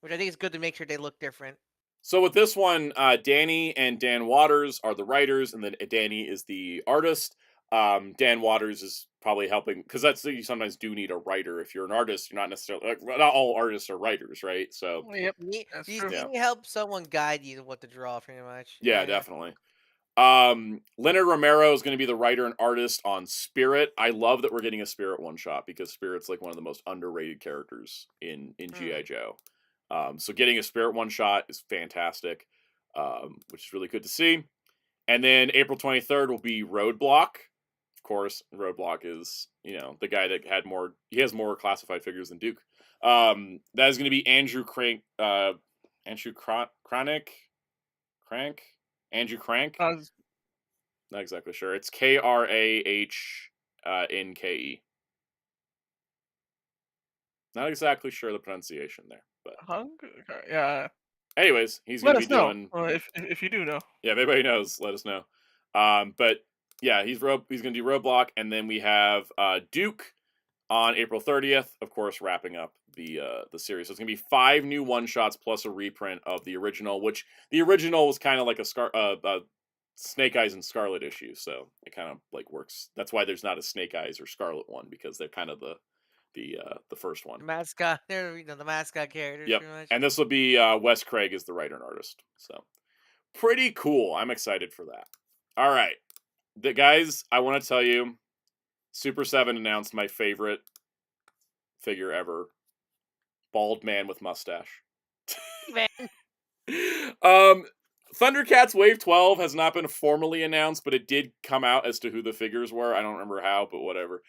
Which I think is good to make sure they look different. So with this one, Danny and Dan Waters are the writers, and then Danny is the artist. Dan Waters is probably helping, because you sometimes do need a writer. If you're an artist, you're not necessarily, like, not all artists are writers, right? So Yep, You that's you true. yeah, need to help someone guide you to what to draw, pretty much. yeah, definitely. Leonard Romero is going to be the writer and artist on Spirit. I love that we're getting a Spirit one shot, because Spirit's like one of the most underrated characters in GI Joe. So getting a Spirit one shot is fantastic, which is really good to see. And then April 23rd will be Roadblock. Of course, Roadblock is, the guy that he has more classified figures than Duke. That is going to be Andrew Crank, Andrew Crank, Andrew Crank. Not exactly sure. It's Krahnke. Not exactly sure the pronunciation there, but Yeah. anyways, he's Let going to us be know doing. if you do know. Yeah, if anybody knows, let us know. But yeah, he's going to do Roadblock, and then we have Duke on April 30th, of course, wrapping up the series. So it's going to be 5 new one shots plus a reprint of the original, which the original was kind of like a Snake Eyes and Scarlet issue, so it kind of like works. That's why there's not a Snake Eyes or Scarlet one, because they're kind of the first one. The mascot, they're the mascot characters, Yep, pretty much. and this will be Wes Craig as the writer and artist. So pretty cool. I'm excited for that. All right, guys, I want to tell you, Super 7 announced my favorite figure ever. Bald man with mustache. Man, Thundercats Wave 12 has not been formally announced, but it did come out as to who the figures were. I don't remember how, but whatever.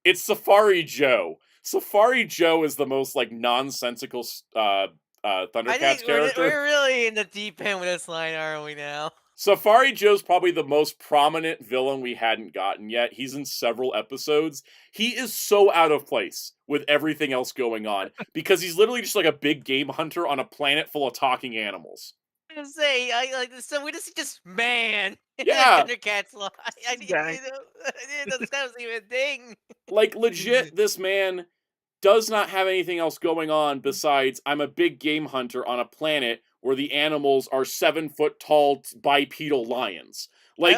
It's Safari Joe. Safari Joe is the most like nonsensical I Thundercats think character. we're really in the deep end with this line, aren't we now? Safari Joe's probably the most prominent villain we hadn't gotten yet. He's in several episodes. He is so out of place with everything else going on, because he's literally just like a big game hunter on a planet full of talking animals. I was gonna say, I like so we just man. Yeah. Thundercats line. I didn't Guy. know that was even a thing. Like, legit, this man does not have anything else going on besides, I'm a big game hunter on a planet where the animals are 7-foot tall bipedal lions. Like,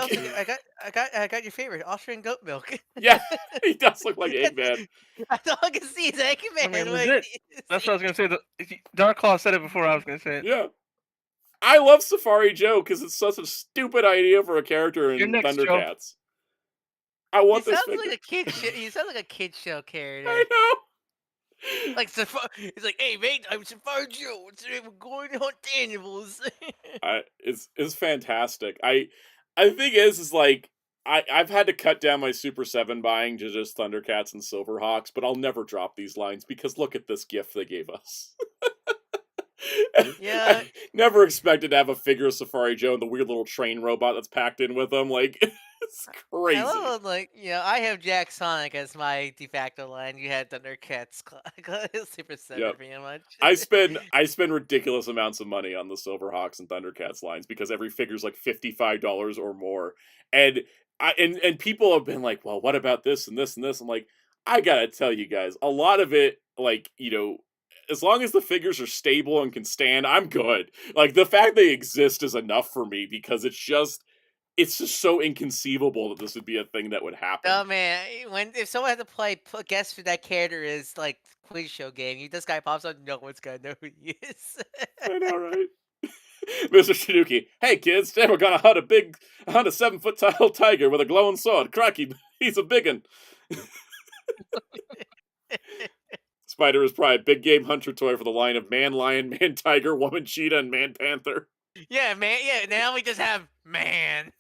I got your favorite Austrian goat milk. yeah, he does look like Eggman. That's all I can see is Eggman. I mean, like, legit. That's what I was gonna say. Dark Claw said it before I was gonna say it. Yeah. I love Safari Joe because it's such a stupid idea for a character in You're next, Joe. Thundercats. I want He this sounds figure. like a kid. He sounds like a kid show character. I know. Like he's like, "Hey mate, I'm Safari Joe. Today we're going to hunt animals." It's fantastic. I think is like I've had to cut down my Super 7 buying to just Thundercats and Silverhawks, but I'll never drop these lines because look at this gift they gave us. Yeah. I never expected to have a figure of Safari Joe and the weird little train robot that's packed in with him. Like, it's crazy. I love like I have Jack Sonic as my de facto line. You had Thundercats, Super 7 Yep. pretty much. I spend ridiculous amounts of money on the Silverhawks and Thundercats lines because every figure's like $55 or more. And and people have been like, well, what about this and this and this? I'm like, I gotta tell you guys, a lot of it, like, as long as the figures are stable and can stand, I'm good. Like, the fact they exist is enough for me because it's just, it's just so inconceivable that this would be a thing that would happen. Oh man, if someone had to guess who that character is, like quiz show game, this guy pops up, no one's gonna know who he is. I know, right? Mr. Tanuki, hey kids, today we're gonna hunt a 7-foot tall tiger with a glowing sword. Cracky, he's a biggin. Spider is Pride, big game hunter toy for the line of man lion, man tiger, woman cheetah, and man panther. Yeah, man. Yeah, now we just have man.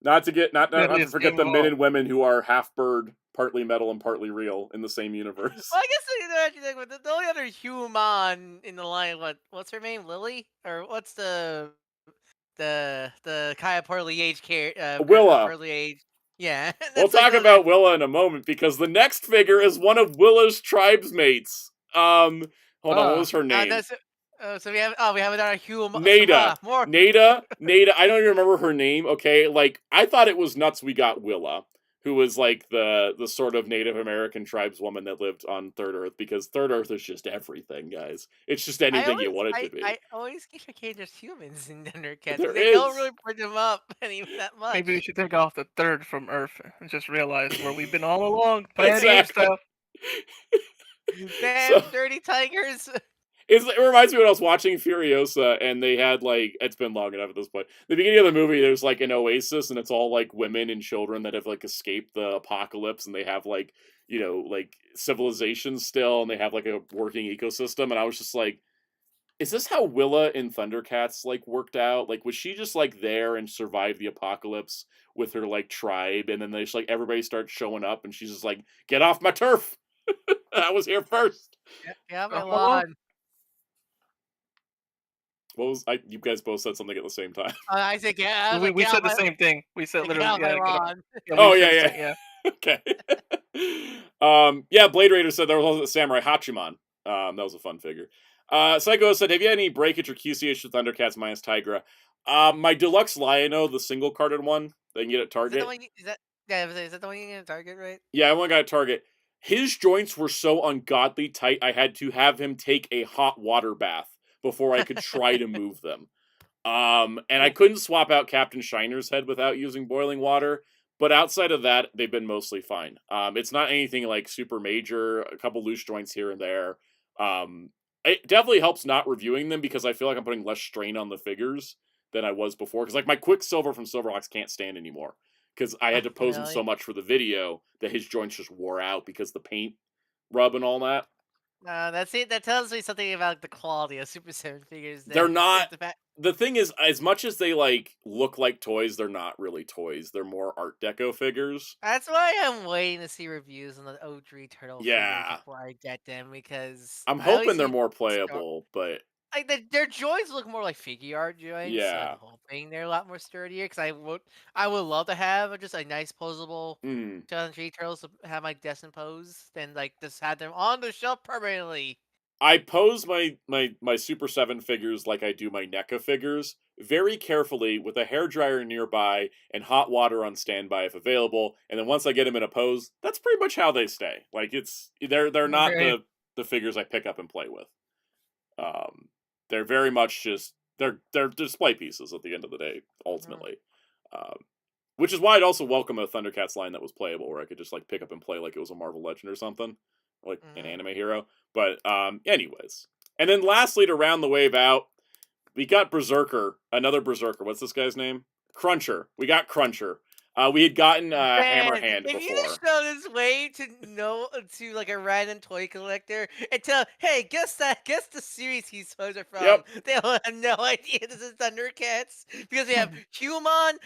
Not to forget the men and women who are half bird, partly metal, and partly real in the same universe. Well, I guess the only other human in the line, what's her name, Lily, or what's the kind of partly age Willa. partly age. Yeah, we'll talk about Willa in a moment because the next figure is one of Willa's tribesmates. Hold on, what was her name? So we have another human. Nada. Nada. I don't even remember her name. Okay, like I thought it was nuts. We got Willa, who was like the sort of Native American tribeswoman that lived on Third Earth, because Third Earth is just everything, guys. It's just anything you want it to be. I always keep forgetting there's humans in Thundercats. They don't really put them up even that much. Maybe we should take off the third from Earth and just realize where we've been all along. Pioneer stuff. Damn, dirty tigers. It reminds me when I was watching Furiosa, and they had, like, it's been long enough at this point. The beginning of the movie, there's, like, an oasis, and it's all, like, women and children that have, like, escaped the apocalypse, and they have, like, you know, like, civilization still, and they have, like, a working ecosystem, and I was just like, is this how Willa in Thundercats, like, worked out? Like, was she just, like, there and survived the apocalypse with her, like, tribe, and then they just, like, everybody starts showing up, and she's just like, get off my turf! I was here first! Yeah, my lawn. What was you guys both said something at the same time. I said, yeah. We said the same thing. We said literally, yeah. Okay. Yeah, Blade Raider said there was also Samurai Hachiman. That was a fun figure. Psycho said, have you had any breakage or QCH with Thundercats minus Tigra? My deluxe Lion-O, the single carded one, they can get at Target. Is that the one you get at Target, right? Yeah, I only got at Target. His joints were so ungodly tight, I had to have him take a hot water bath before I could try to move them. And I couldn't swap out Captain Shiner's head without using boiling water, but outside of that, they've been mostly fine. It's not anything like super major, a couple loose joints here and there. It definitely helps not reviewing them because I feel like I'm putting less strain on the figures than I was before. Because like my Quicksilver from Silverhawks can't stand anymore because I had to pose him so much for the video that his joints just wore out because the paint rub and all that. That's it. That tells me something about the quality of Super 7 figures. They're not. The thing is, as much as they like look like toys, they're not really toys. They're more Art Deco figures. That's why I'm waiting to see reviews on the O3 Turtle figures before I get them, because I'm hoping they're more playable, but like their joints look more like figure art joints. Yeah, I'm hoping they're a lot more sturdier, because I would love to have just a nice posable 2003 Turtles to have my Destin pose, than like just have them on the shelf permanently. I pose my Super 7 figures like I do my NECA figures, very carefully with a hairdryer nearby and hot water on standby if available, and then once I get them in a pose, that's pretty much how they stay. Like they're not the figures I pick up and play with. They're very much just they're display pieces at the end of the day, ultimately. Which is why I'd also welcome a Thundercats line that was playable, where I could just like pick up and play like it was a Marvel Legend or something, like an anime hero. But anyways, and then lastly, to round the wave out, we got Berserker, another Berserker. What's this guy's name? Cruncher. We got Cruncher. We had gotten Hammerhand before. If you just show this way to like a random toy collector and tell, hey, guess the series these toys are from. They'll have no idea this is Thundercats, because they have Human,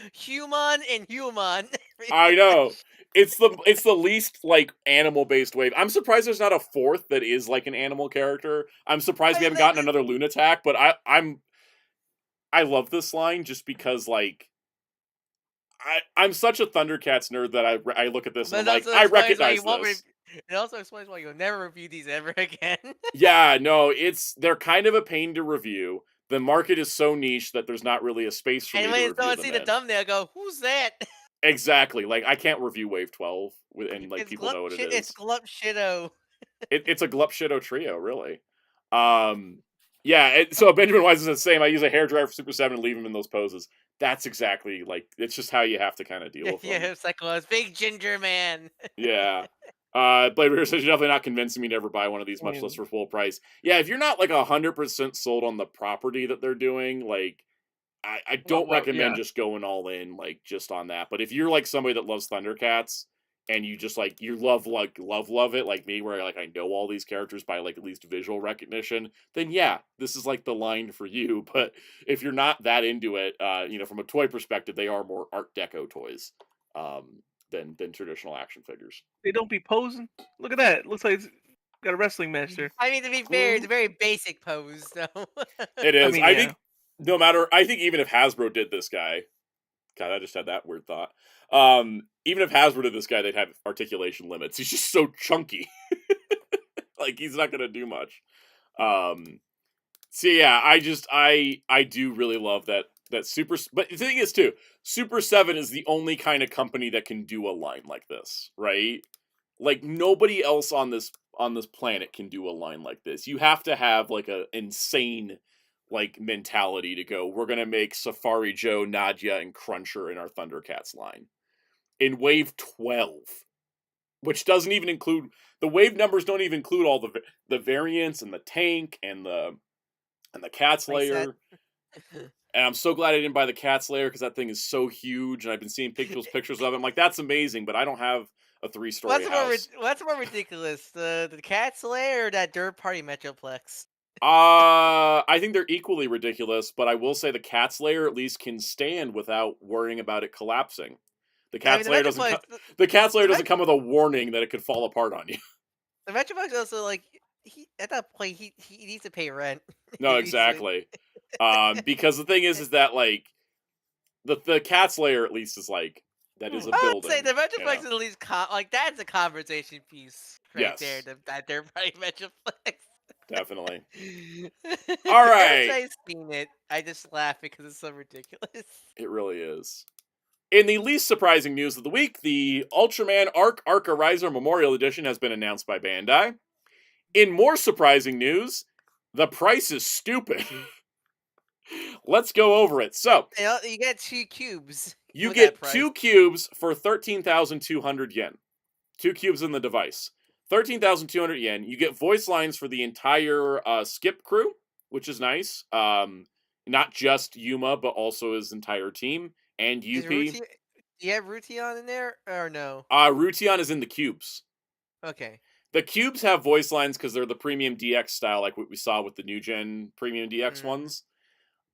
and Human. I know. It's the least like animal based wave. I'm surprised there's not a fourth that is like an animal character. I'm surprised we haven't gotten another Lunatak, but I love this line just because like I'm such a Thundercats nerd that I look at this and I'm like, I recognize this. It also explains why you'll never review these ever again. Yeah, no, they're kind of a pain to review. The market is so niche that there's not really a space for me to review them. And when someone see the thumbnail, go, who's that? Exactly. Like I can't review Wave 12 and like people know what it is. It's Glup Shitto. It's a Glup Shitto trio, really. Yeah, so Benjamin Wise is the same. I use a hairdryer for Super 7 and leave him in those poses. That's exactly, like, it's just how you have to kind of deal with them. Yeah, it's like a big ginger man. Yeah. Blade Runner says, you're definitely not convincing me to ever buy one of these, much less for full price. Yeah, if you're not, like, 100% sold on the property that they're doing, like, I don't recommend just going all in, like, just on that. But if you're, like, somebody that loves Thundercats, and you just, like, you love it, like me, where, like, I know all these characters by, like, at least visual recognition, then yeah, this is, like, the line for you. But if you're not that into it, you know, from a toy perspective, they are more Art Deco toys, than traditional action figures. They don't be posing. Look at that. Looks like it's got a wrestling match there. I mean, to be fair, it's a very basic pose, though. It is. I mean, I think I think even if Hasbro did this guy, God, I just had that weird thought. Even if Hasbro did this guy, they'd have articulation limits. He's just so chunky. Like, he's not gonna do much. So yeah, I do really love that Super. But the thing is too, Super 7 is the only kind of company that can do a line like this, right? Like, nobody else on this planet can do a line like this. You have to have, like, a insane, like, mentality to go, we're gonna make Safari Joe, Nadia, and Cruncher in our Thundercats line. In Wave 12. Which doesn't even include, the wave numbers don't even include all the variants and the tank and the Cat Slayer. And I'm so glad I didn't buy the Cat Slayer, because that thing is so huge, and I've been seeing pictures of it. I'm like, that's amazing, but I don't have a 3-story house. What's more ridiculous, the Cat Slayer or that Dirt Party Metroplex? I think they're equally ridiculous, but I will say the Cat Slayer at least can stand without worrying about it collapsing. The Cat Slayer doesn't come with a warning that it could fall apart on you. The Metroplex also, like, at that point he needs to pay rent. No, exactly. Because the thing is that, like, the Cat Slayer at least is like, that is a building. I would say the Metroplex is at least like, that's a conversation piece right there. That Dirt Party Metroplex. Definitely. All right. I've seen it. I just laugh because it's so ridiculous. It really is. In the least surprising news of the week, the Ultraman Arc Ariser Memorial Edition has been announced by Bandai. In more surprising news, the price is stupid. Let's go over it. So, you get 2 cubes. You get 2 cubes for 13,200 yen. 2 cubes in the device. 13,200 yen. You get voice lines for the entire Skip crew, which is nice. Not just Yuma, but also his entire team. And UP. Do you have Rution in there, or no? Rution is in the cubes. Okay. The cubes have voice lines because they're the premium DX style, like what we saw with the new gen premium DX ones.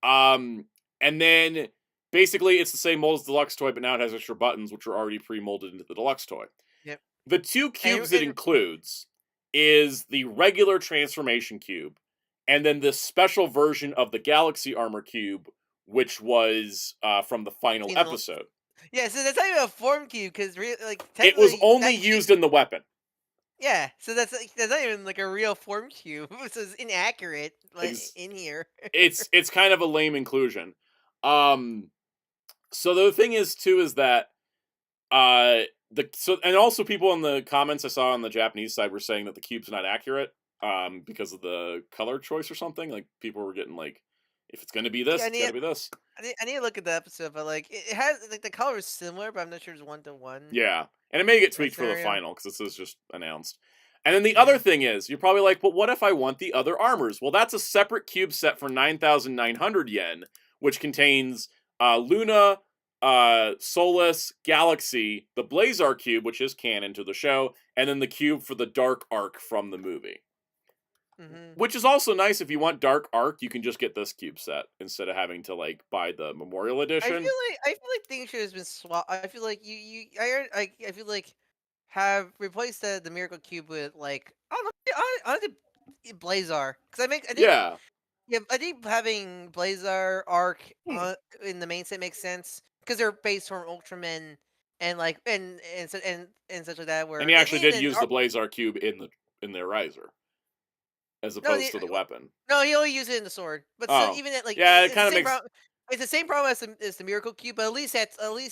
And then basically it's the same mold as the deluxe toy, but now it has extra buttons, which are already pre-molded into the deluxe toy. Yep. The 2 cubes it includes is the regular transformation cube, and then the special version of the Galaxy Armor cube, which was from the final episode. Yeah, so that's not even a form cube, because like, it was only used in the weapon. Yeah, so that's not even like a real form cube. So it's inaccurate, like, in here. it's kind of a lame inclusion. So the thing is too is that and also people in the comments I saw on the Japanese side were saying that the cube's not accurate because of the color choice or something. Like, people were getting like, if it's going to be this, it's going to be this. I need to look at the episode, but like, it has, like, the color is similar, but I'm not sure it's 1-to-1. Yeah, and it may get tweaked for the final because this is just announced. And then the other thing is, you're probably like, but what if I want the other armors? Well, that's a separate cube set for 9,900 yen, which contains Luna, Solus, Galaxy, the Blazar cube, which is canon to the show, and then the cube for the Dark Arc from the movie. Which is also nice. If you want Dark Arc, you can just get this cube set instead of having to, like, buy the Memorial Edition. I feel like things should have been swapped. I feel like I feel like have replaced the Miracle Cube with, like, I don't know, Blazar, because I think having Blazar Arc in the main set makes sense because they're based from Ultraman and, like, and such like that. Where and he actually did use the Blazar cube in their riser, as opposed to the weapon. No, he only used it in the sword. But so even at, like, it kind of makes. It's the same problem as the Miracle Cube, but at least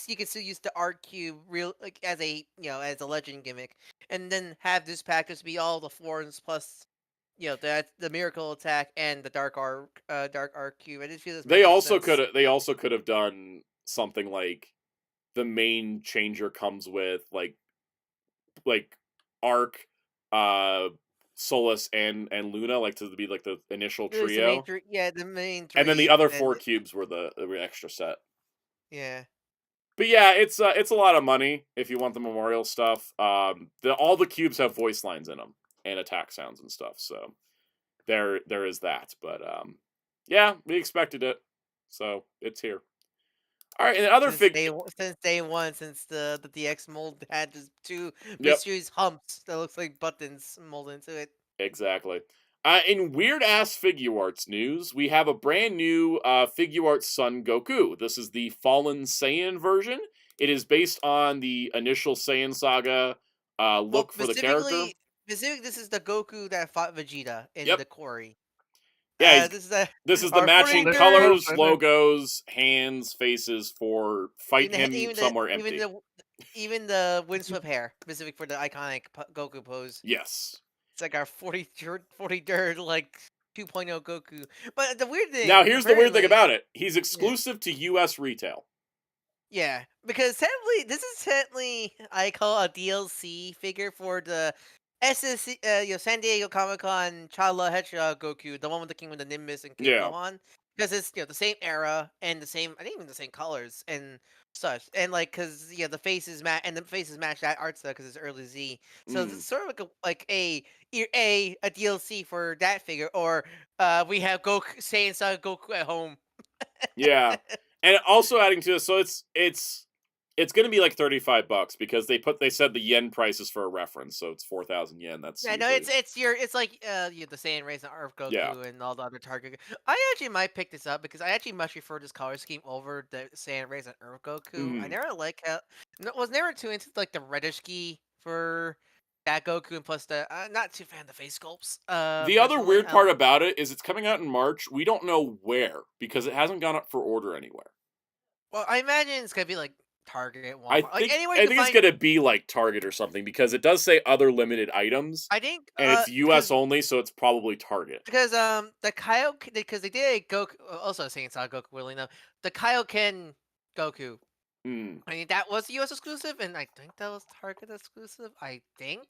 you can still use the Art Cube like as a, as a legend gimmick, and then have this package be all the forms plus, the Miracle Attack and the Dark Arc cube. I just feel this They makes more also sense. could have done something like the main changer comes with like Arc, Solus, and Luna, like to be like the initial It was the main trio, three, the main and then the three, other and 4 cubes were the extra set. yeah. But yeah, it's a lot of money if you want the memorial stuff. All the cubes have voice lines in them and attack sounds and stuff, so there is that. But yeah, we expected it, so it's here. All right, and the other Since day one, since the DX mold had just 2 Yep, mysterious humps that looks like buttons molded into it. exactly. In weird ass figure arts news, we have a brand new figure arts Son Goku. This is the Fallen Saiyan version. It is based on the initial Saiyan saga Well, look for the character. specifically, this is the Goku that fought Vegeta in Yep. the Quarry. Yeah, This is this is the our matching 43rd colors, logos, hands, faces for fight even him even somewhere empty. even the windswept hair, specific for the iconic Goku pose. Yes. It's like our 43rd like 2.0 Goku. But the weird thing, Now, here's the weird thing apparently, about it. He's exclusive to US retail. yeah, because technically, this is technically I call a DLC figure for the SSC, San Diego Comic Con Chala Hedgehog Goku, the one with the King with the Nimbus and King Yeah. Gohan, because it's the same era and the same, I think even the same colors and such, and like because the faces match that art style because it's early Z, so this is sort of like a DLC for that figure, or we have Goku Saiyan Saga Goku at home. Yeah. And also adding to this, so it's going to be like $35 because they said the yen price is for a reference, so it's 4,000 yen. That's Yeah, no, usually... it's like the Saiyan race and Earth Goku Yeah. and all the other target. I actually might pick this up because I actually much prefer this color scheme over the Saiyan race and Earth Goku. I never like how was never too into like the reddish key for that Goku, and plus the not too fan of the face sculpts. The other Personally, weird part about it is it's coming out in March. We don't know where because it hasn't gone up for order anywhere. well, I imagine it's gonna be like Target, I Walmart, like think anywhere I you think can it's find. gonna be like Target or something because it does say other limited items, I think and it's US only, so it's probably Target. because the Kaioken, because they did a Goku, also saying it's not Goku willing though, the Kaioken Goku. I mean, that was US exclusive, and I think that was Target exclusive. I think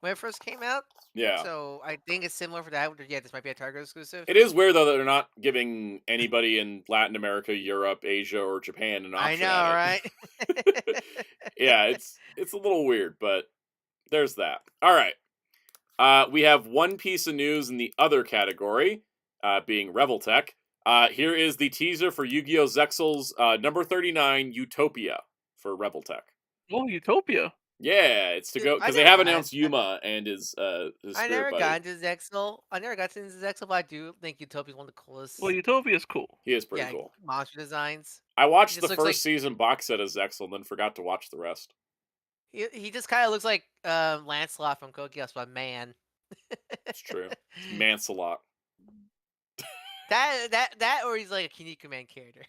when it first came out. Yeah. So I think it's similar for that. Yeah, this might be a Target exclusive. It is weird though that they're not giving anybody in Latin America, Europe, Asia, or Japan an option. I know, right? Yeah, it's a little weird, but there's that. All right. We have one piece of news in the other category, being Reveltech. Here is the teaser for Yu-Gi-Oh! Zexal's number 39, Utopia, for Reveltech. Oh, Utopia. Yeah, it's to go because they have announced Yuma and his I never buddy. got into Zexal. I never got into Zexal, but I do think Utopia is one of the coolest. Well, Utopia is cool. He is pretty cool. Monster designs. I watched the first season box set of Zexal and then forgot to watch the rest. He just kind of looks like Lancelot from Code Geass, but man. It's true. Mancelot. That or he's like a Kinnikuman character.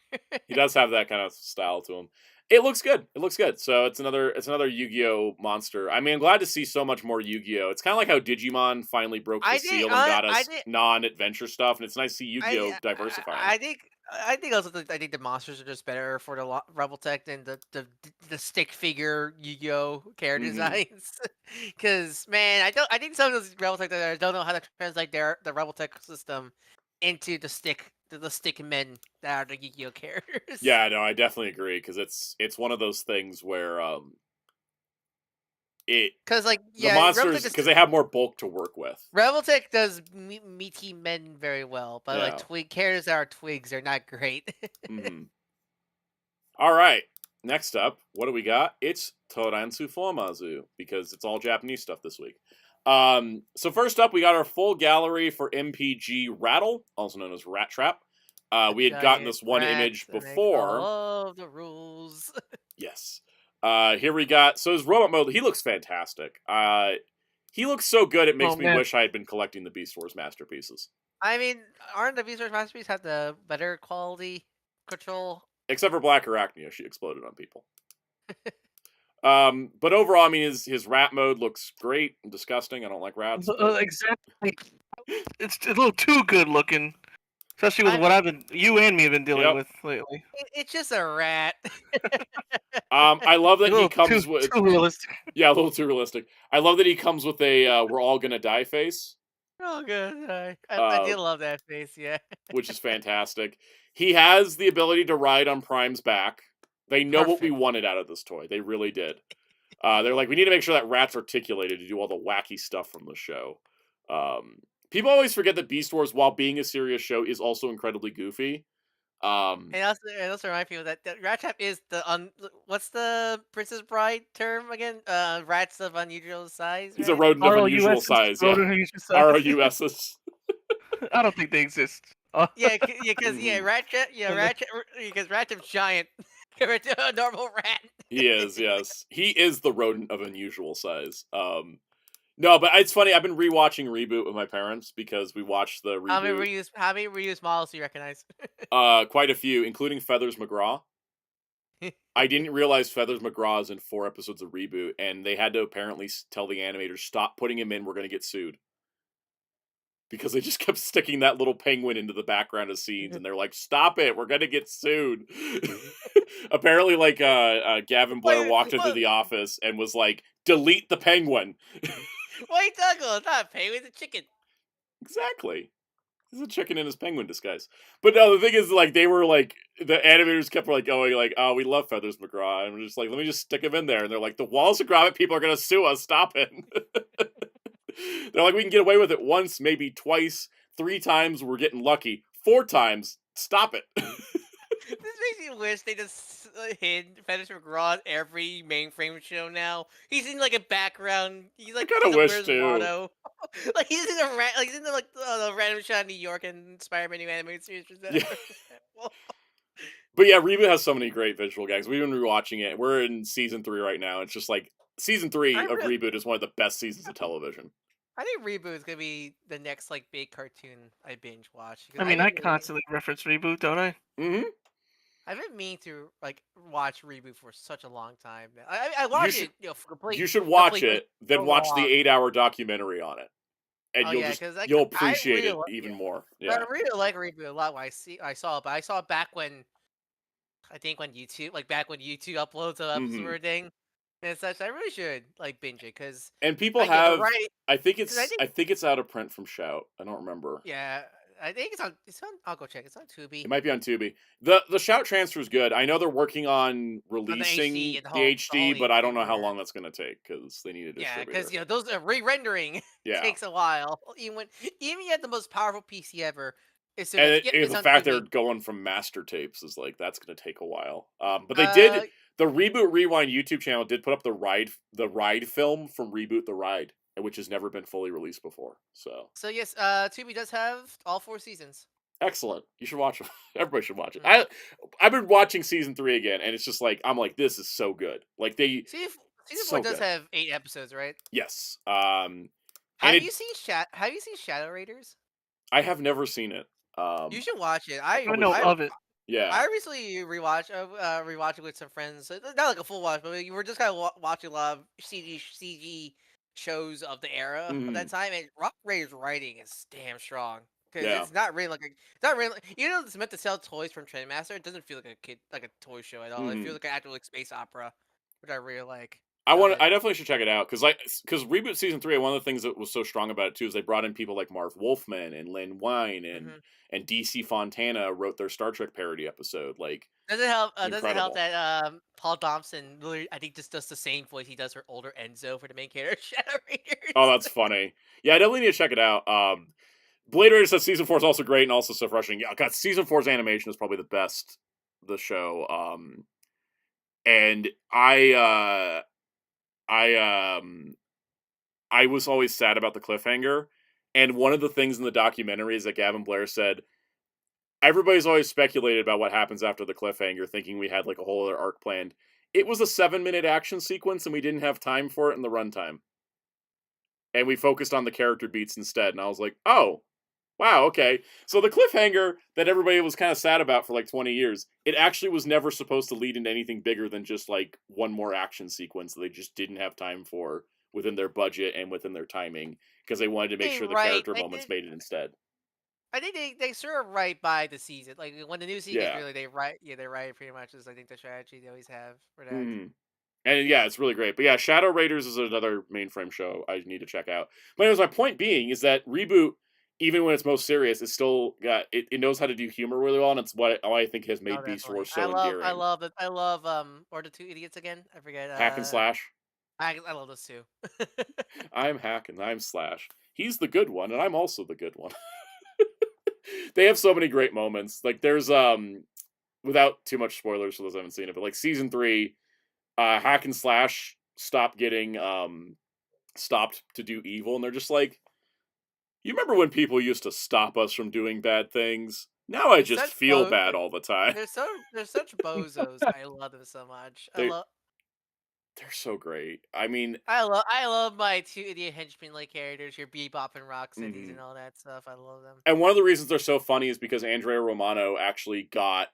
He does have that kind of style to him. It looks good. It looks good. So it's another Yu-Gi-Oh monster. I mean, I'm glad to see so much more Yu-Gi-Oh. It's kind of like how Digimon finally broke the seal and got us non-adventure stuff, and it's nice to see Yu-Gi-Oh diversifying. I think also I think the monsters are just better for the Reveltech than the stick figure Yu-Gi-Oh character designs. Because man, I think some of those Reveltech that don't know how to translate the Reveltech system into the stick men that are the Yu-Gi-Oh characters. Yeah, no, I definitely agree because it's one of those things where because the monsters because they have more bulk to work with. Reveltech does meaty men very well, but like twig characters that are twigs are not great. All right, next up, what do we got? It's Toransu Formazu because it's all Japanese stuff this week. So first up, we got our full gallery for MPG Rattle, also known as Rat Trap. We had gotten this one image before. All the rules. Yes. Here we got, so his robot mode, he looks fantastic. He looks so good, it makes me wish I had been collecting the Beast Wars masterpieces. I mean, aren't the Beast Wars masterpieces have the better quality control? Except for Black Arachnia, she exploded on people. But overall, I mean, his rat mode looks great and disgusting. I don't like rats. Exactly. It's a little too good looking, especially with I what mean, you and me have been dealing Yep. with lately. it's just a rat. I love A that he little comes with too realistic. yeah, a little too realistic. I love that he comes with a "we're all gonna die" face, Oh, good. I uh, did love that face. Yeah, which is fantastic. He has the ability to ride on Prime's back. They know what we perfect. wanted out of this toy. They really did. They're like, we need to make sure that rat's articulated to do all the wacky stuff from the show. People always forget that Beast Wars, while being a serious show, is also incredibly goofy. And also remind people that rat trap is what's the Princess Bride term again? Rats of unusual size, He's a right? rodent of unusual ROUSs, size. Yeah, rodent unusual size. ROUSs. I don't think they exist. Yeah, because rat trap, because rat trap's giant compared to a normal rat. He is, yes. He is the rodent of unusual size. No, but it's funny. I've been rewatching Reboot with my parents because we watched the reboot. How many reuse models do you recognize? Quite a few, including Feathers McGraw. I didn't realize Feathers McGraw is in 4 episodes of Reboot, and they had to apparently tell the animators, stop putting him in, we're going to get sued. Because they just kept sticking that little penguin into the background of scenes, and they're like, stop it, we're going to get sued. Apparently, like, Gavin Blair walked into the office and was like, delete the penguin. Wait, Douglas, it's not a penguin, it's a chicken. Exactly. He's a chicken in his penguin disguise. But no, the thing is, like, they were like, the animators kept like going like, oh, we love Feathers McGraw. And we're just like, let me just stick him in there. And they're like, the Wallace and Gromit people are going to sue us. Stop it. They're like, we can get away with it once, maybe twice, 3 times. We're getting lucky. 4 times. Stop it. This makes me wish they just hid Feathers McGraw in every mainframe show now. He's in like a background. He's like I kind of wish Where's too. Waldo? Like he's in the random shot in New York and Spider-Man new animated series. Yeah. But yeah, Reboot has so many great visual gags. We've been rewatching it. We're in season 3 right now. It's just like season 3 of Reboot is one of the best seasons of television. I think Reboot is gonna be the next like big cartoon I binge watch. I mean, I constantly reference Reboot, don't I? Mm-hmm. I've been meaning to like watch Reboot for such a long time. I watched it, for complete. You should watch it, then watch the 8-hour documentary on it, and you'll appreciate it even more. Yeah, I really like Reboot a lot. When I saw it back when YouTube uploads of episodes were a thing and such. I really should like binge it because people have. I think it's out of print from Shout. I don't remember. Yeah. I think it's on. I'll go check. It's on Tubi. It might be on Tubi. The Shout transfer is good. I know they're working on releasing the HD, but I don't know how long that's going to take because they need a distributor. Yeah, because those re-rendering takes a while. Even you have the most powerful PC ever. The fact they're going from master tapes is like that's going to take a while. But they did. The Reboot Rewind YouTube channel did put up the ride film from Reboot the Ride, which has never been fully released before. So yes, Tubi does have all 4 seasons. Excellent. You should watch it. Everybody should watch it. I've been watching season 3 again, and it's just like I'm like, this is so good. Like season 4 does have 8 episodes, right? Yes. Have you seen Shadow Raiders? I have never seen it. You should watch it. I know of it. Yeah. I recently rewatched it with some friends. Not like a full watch, but we were just kind of watching a lot of CG shows of the era of that time, and Rock Raider's writing is damn strong because it's not really it's meant to sell toys from Trendmaster. It doesn't feel like a toy show at all. It feels like an actual space opera, which I really like. I definitely should check it out because Reboot season 3. One of the things that was so strong about it too is they brought in people like Marv Wolfman and Lynn Wine and DC Fontana wrote their Star Trek parody episode. Like, does it help? Does it help that Paul Thompson, I think, just does the same voice he does for older Enzo for the main character Shadow Raiders? Oh, that's funny. Yeah, I definitely need to check it out. Blade Runner says season 4 is also great and also so frustrating. Yeah, God, season 4's animation is probably the best of the show. And I was always sad about the cliffhanger, and one of the things in the documentary is that Gavin Blair said, everybody's always speculated about what happens after the cliffhanger, thinking we had like a whole other arc planned. It was a 7-minute action sequence, and we didn't have time for it in the runtime. And we focused on the character beats instead, and I was like, oh, Wow, okay. So the cliffhanger that everybody was kind of sad about for like 20 years, it actually was never supposed to lead into anything bigger than just like one more action sequence that they just didn't have time for within their budget and within their timing because they wanted to make They sure the right. character moments made it instead. I think they sort of write by the season. Like when the new season gets Yeah. really, they write. Yeah, they write pretty much is I think the strategy they always have for that. Mm. And yeah, it's really great. But yeah, Shadow Raiders is another mainframe show I need to check out. But anyways, my point being is that Reboot, even when it's most serious, it's still got it knows how to do humor really well, and it's what I think has No, made Beast definitely. Wars so endearing. I love or the two idiots again. I forget. Hack and Slash. I love those two. I'm Hack and I'm Slash. He's the good one, and I'm also the good one. They have so many great moments. Like there's without too much spoilers for those who haven't seen it, but like season 3, Hack and Slash stopped getting stopped to do evil, and they're just like, you remember when people used to stop us from doing bad things? Now I just feel bad all the time. They're such bozos. I love them so much. They're so great. I mean, I love my two idiot henchmen like characters, your Bebop and Rocksteadies and all that stuff. I love them. And one of the reasons they're so funny is because Andrea Romano actually got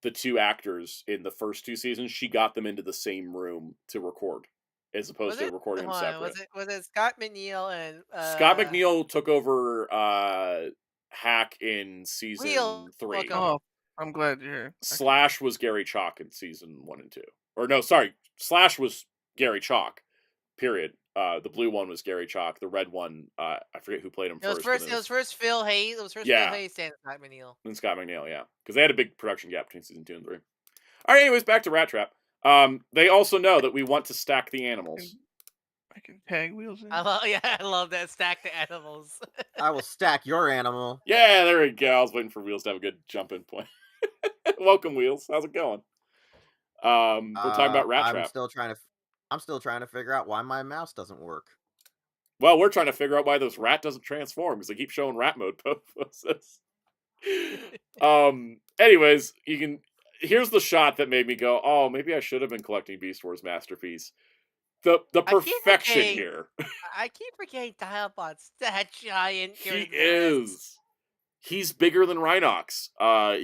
the 2 actors in the first 2 seasons. She got them into the same room to record, as opposed to recording them separate. Was it Scott McNeil and Scott McNeil took over Hack in season 3. Oh, I'm glad you're here. Slash was Gary Chalk in season 1 and 2. Or no, sorry, Slash was Gary Chalk. Period. The blue one was Gary Chalk. The red one, I forget who played him first. It was first Phil Hayes. It was first Yeah. Phil Hayes and Scott McNeil. And Scott McNeil, yeah, because they had a big production gap between season 2 and 3. All right, anyways, back to Rat Trap. They also know that we want to stack the animals. I can tag wheels in. I love that. Stack the animals. I will stack your animal. Yeah, there we go. I was waiting for Wheels to have a good jump-in point. Welcome, Wheels. How's it going? We're talking about Rat Trap. I'm still trying to figure out why my mouse doesn't work. Well, we're trying to figure out why this rat doesn't transform because they keep showing rat mode poses. Anyways, here's the shot that made me go, oh, maybe I should have been collecting Beast Wars Masterpiece. The perfection here. I keep forgetting Dialbot's that giant. He is. He's bigger than Rhinox.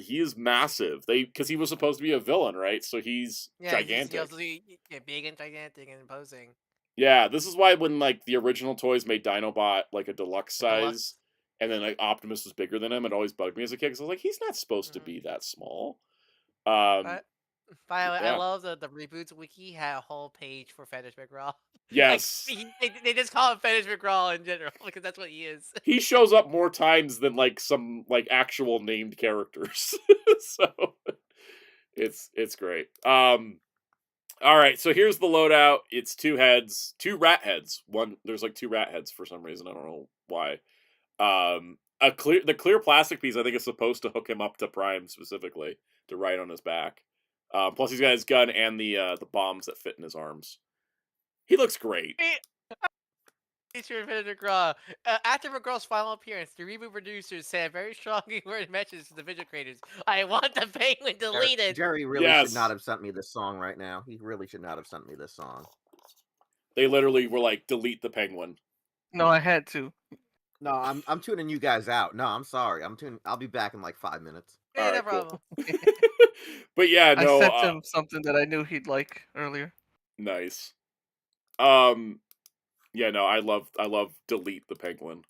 He is massive. Because he was supposed to be a villain, right? So he's gigantic. He's big and gigantic and imposing. Yeah, this is why when like the original toys made Dinobot like a deluxe size, and then like Optimus was bigger than him, it always bugged me as a kid because I was like, he's not supposed to be that small. By the way, I love the Reboots wiki had a whole page for Fetish McGraw. Yes. Like, they just call him Fetish McGraw in general because that's what he is. He shows up more times than like some like actual named characters. So it's great. All right, so here's the loadout. It's 2 heads, 2 rat heads. There's like 2 rat heads for some reason. I don't know why. The clear plastic piece I think is supposed to hook him up to Prime specifically to ride on his back. Plus he's got his gun and the bombs that fit in his arms. He looks great. After McGraw's final appearance, the reboot producers sent a very strongly worded message to the visual creators. I want the Penguin deleted. Jerry really should not have sent me this song right now. He really should not have sent me this song. They literally were like, delete the Penguin. No, I had to. No, I'm tuning you guys out. No, I'm sorry. I'll be back in like 5 minutes. Yeah, no problem. Cool. But yeah, no. I sent him something that I knew he'd like earlier. Nice. Yeah, no, I love delete the Penguin.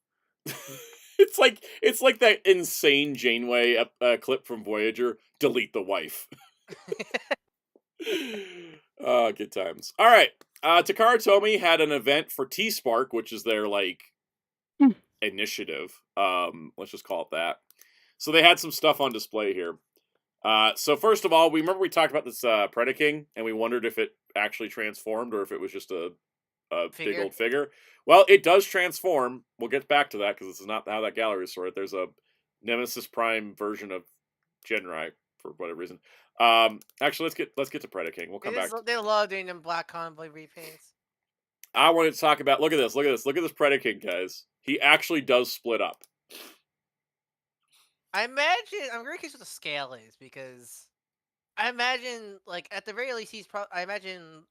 It's like that insane Janeway clip from Voyager. Delete the wife. Good times. All right. Takara Tomy had an event for T-Spark, which is their like initiative. Let's just call it that. So they had some stuff on display here. So first of all, we talked about this Predaking, and we wondered if it actually transformed or if it was just a big old figure. Well, it does transform. We'll get back to that because this is not how that gallery is sorted. There's a Nemesis Prime version of Genrai for whatever reason. Actually, let's get to Predaking. We'll come back. They love doing them Black Convoy repaints. I wanted to talk about. Look at this Predaking, guys. He actually does split up. I'm very curious what the scale is because I imagine like at the very least I imagine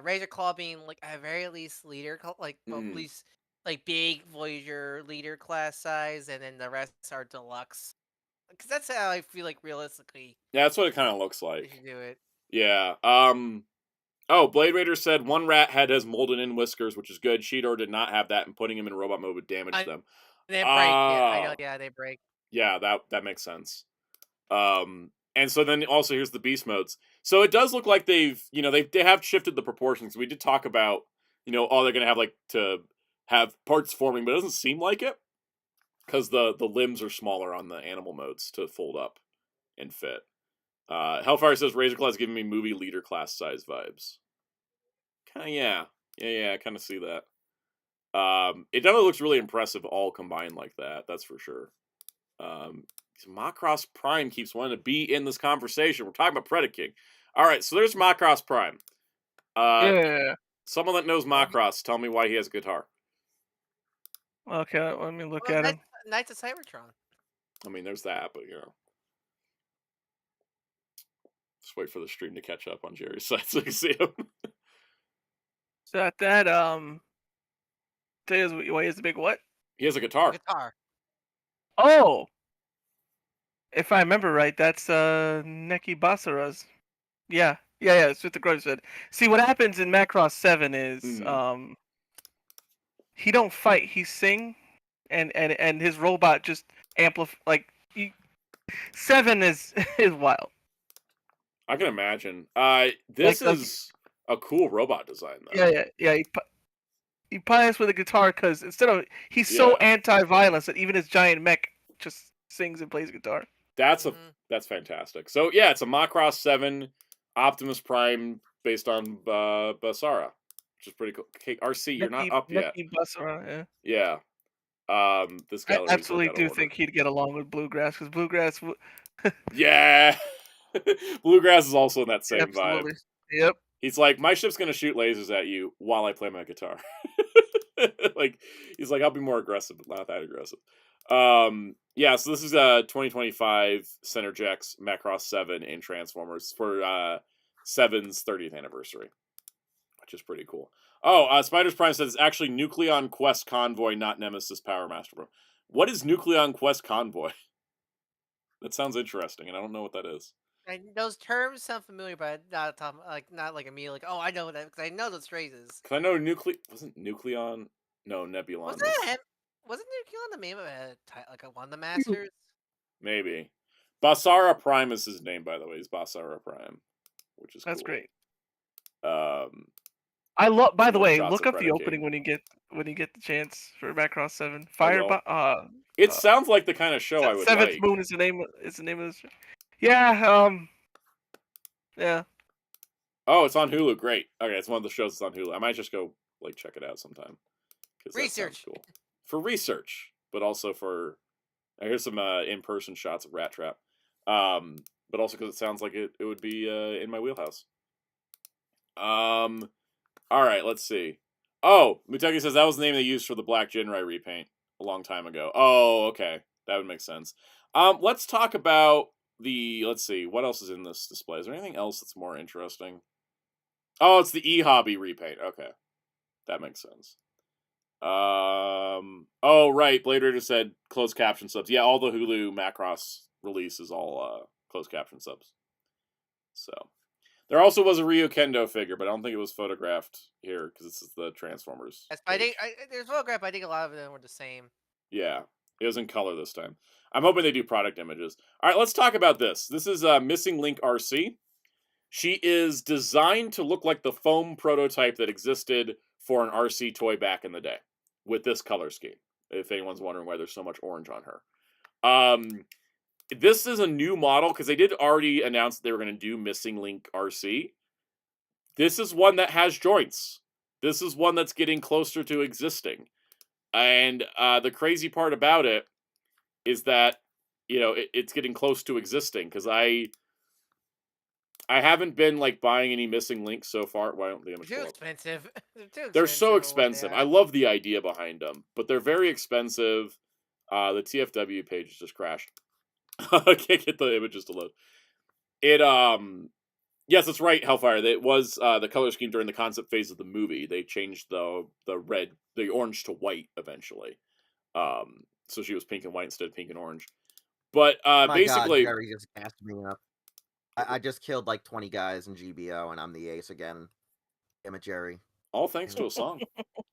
Razor Claw being like at very least leader, like at least like big Voyager leader class size, and then the rest are deluxe. Because that's how I feel like realistically Yeah, that's what it kind of looks they like. should do it. Yeah. Oh, Blade Raider said one rat head has molded in whiskers, which is good. Cheetor did not have that, and putting him in robot mode would damage them. They break. Yeah, I know. Oh, Yeah, they break. yeah, that makes sense. And so then also here's the beast modes. So it does look like they have shifted the proportions. We did talk about, oh, they're gonna have like to have parts forming, but it doesn't seem like it because the limbs are smaller on the animal modes to fold up and fit. Hellfire says Razor Claw is giving me movie leader class size vibes. Kind of, yeah, I kind of see that. It definitely looks really impressive all combined like that. That's for sure. Macross Prime keeps wanting to be in this conversation. We're talking about Predaking. All right, so there's Macross Prime. Yeah. Someone that knows Macross, tell me why he has a guitar. Okay, let me look Well, at him. Knights of Cybertron. I mean, there's that, but just wait for the stream to catch up on Jerry's side so you can see him. So that why he has a big what? He has a guitar. Oh, if I remember right, that's Neki Basara's. Yeah. It's what the Grudge said. See, what happens in Macross 7 is he don't fight, he sing, and his robot just amplify. 7 is wild. I can imagine. This is a cool robot design, though. Yeah. He pies with a guitar because he's so anti-violence that even his giant mech just sings and plays guitar. That's fantastic. So yeah, it's a Macross 7 Optimus Prime based on Basara, which is pretty cool. Okay, RC, you're not up yet. Basara, yeah. This guy. I absolutely do think he'd get along with Bluegrass because Bluegrass. Yeah, Bluegrass is also in that same Absolutely. vibe. Yep. He's like, my ship's gonna shoot lasers at you while I play my guitar. He's like, I'll be more aggressive, but not that aggressive. Yeah, so this is 2025 Synergex Macross 7 in Transformers for 7's 30th anniversary, which is pretty cool. Oh, Spiders Prime says it's actually Nucleon Quest Convoy, not Nemesis Power Master Bro. What is Nucleon Quest Convoy? That sounds interesting, and I don't know what that is. Those terms sound familiar, but not like immediately. Like, oh, I know that because I know those phrases. Because I know wasn't Nucleon? No, Nebulon. Wasn't Nucleon the name of one of the masters? Maybe. Basara Prime is his name, by the way. He's Basara Prime, which is that's cool. great. I love. By the way, look up the opening when you get the chance for Macross 7. It sounds like the kind of show I would like. Seventh Moon is the name. Is the name of the show. Yeah. Yeah. Oh, it's on Hulu. Great. Okay, it's one of the shows that's on Hulu. I might just go check it out sometime. Research. Cool. For research, but also for here's some in-person shots of Rat Trap. But also because it sounds like it would be in my wheelhouse. All right, let's see. Oh, Muteki says that was the name they used for the Black Jinrai repaint a long time ago. Oh, okay. That would make sense. Let's talk about let's see, what else is in this display? Is there anything else that's more interesting? Oh, it's the E-Hobby repaint. Okay. That makes sense. Oh, right. Blade Raider said closed caption subs. Yeah, all the Hulu Macross release is all closed caption subs. So, there also was a Ryu Kendo figure, but I don't think it was photographed here because this is the Transformers. I think there's photograph. I think a lot of them were the same. Yeah, it was in color this time. I'm hoping they do product images. All right, let's talk about this. This is Missing Link RC. She is designed to look like the foam prototype that existed for an RC toy back in the day with this color scheme, if anyone's wondering why there's so much orange on her. This is a new model because they did already announce that they were going to do Missing Link RC. This is one that has joints. This is one that's getting closer to existing. And the crazy part about it is that, it's getting close to existing because I haven't been buying any Missing Links so far. Why don't they? Too expensive. They're so expensive. I love the idea behind them, but they're very expensive. The TFW page just crashed. I can't get the images to load. Yes, that's right, Hellfire. It was the color scheme during the concept phase of the movie. They changed the orange to white eventually. So she was pink and white instead of pink and orange. But My God, basically, Jerry just gassed me up. I just killed like 20 guys in GBO, and I'm the ace again. Damn it, Jerry. all thanks to a song.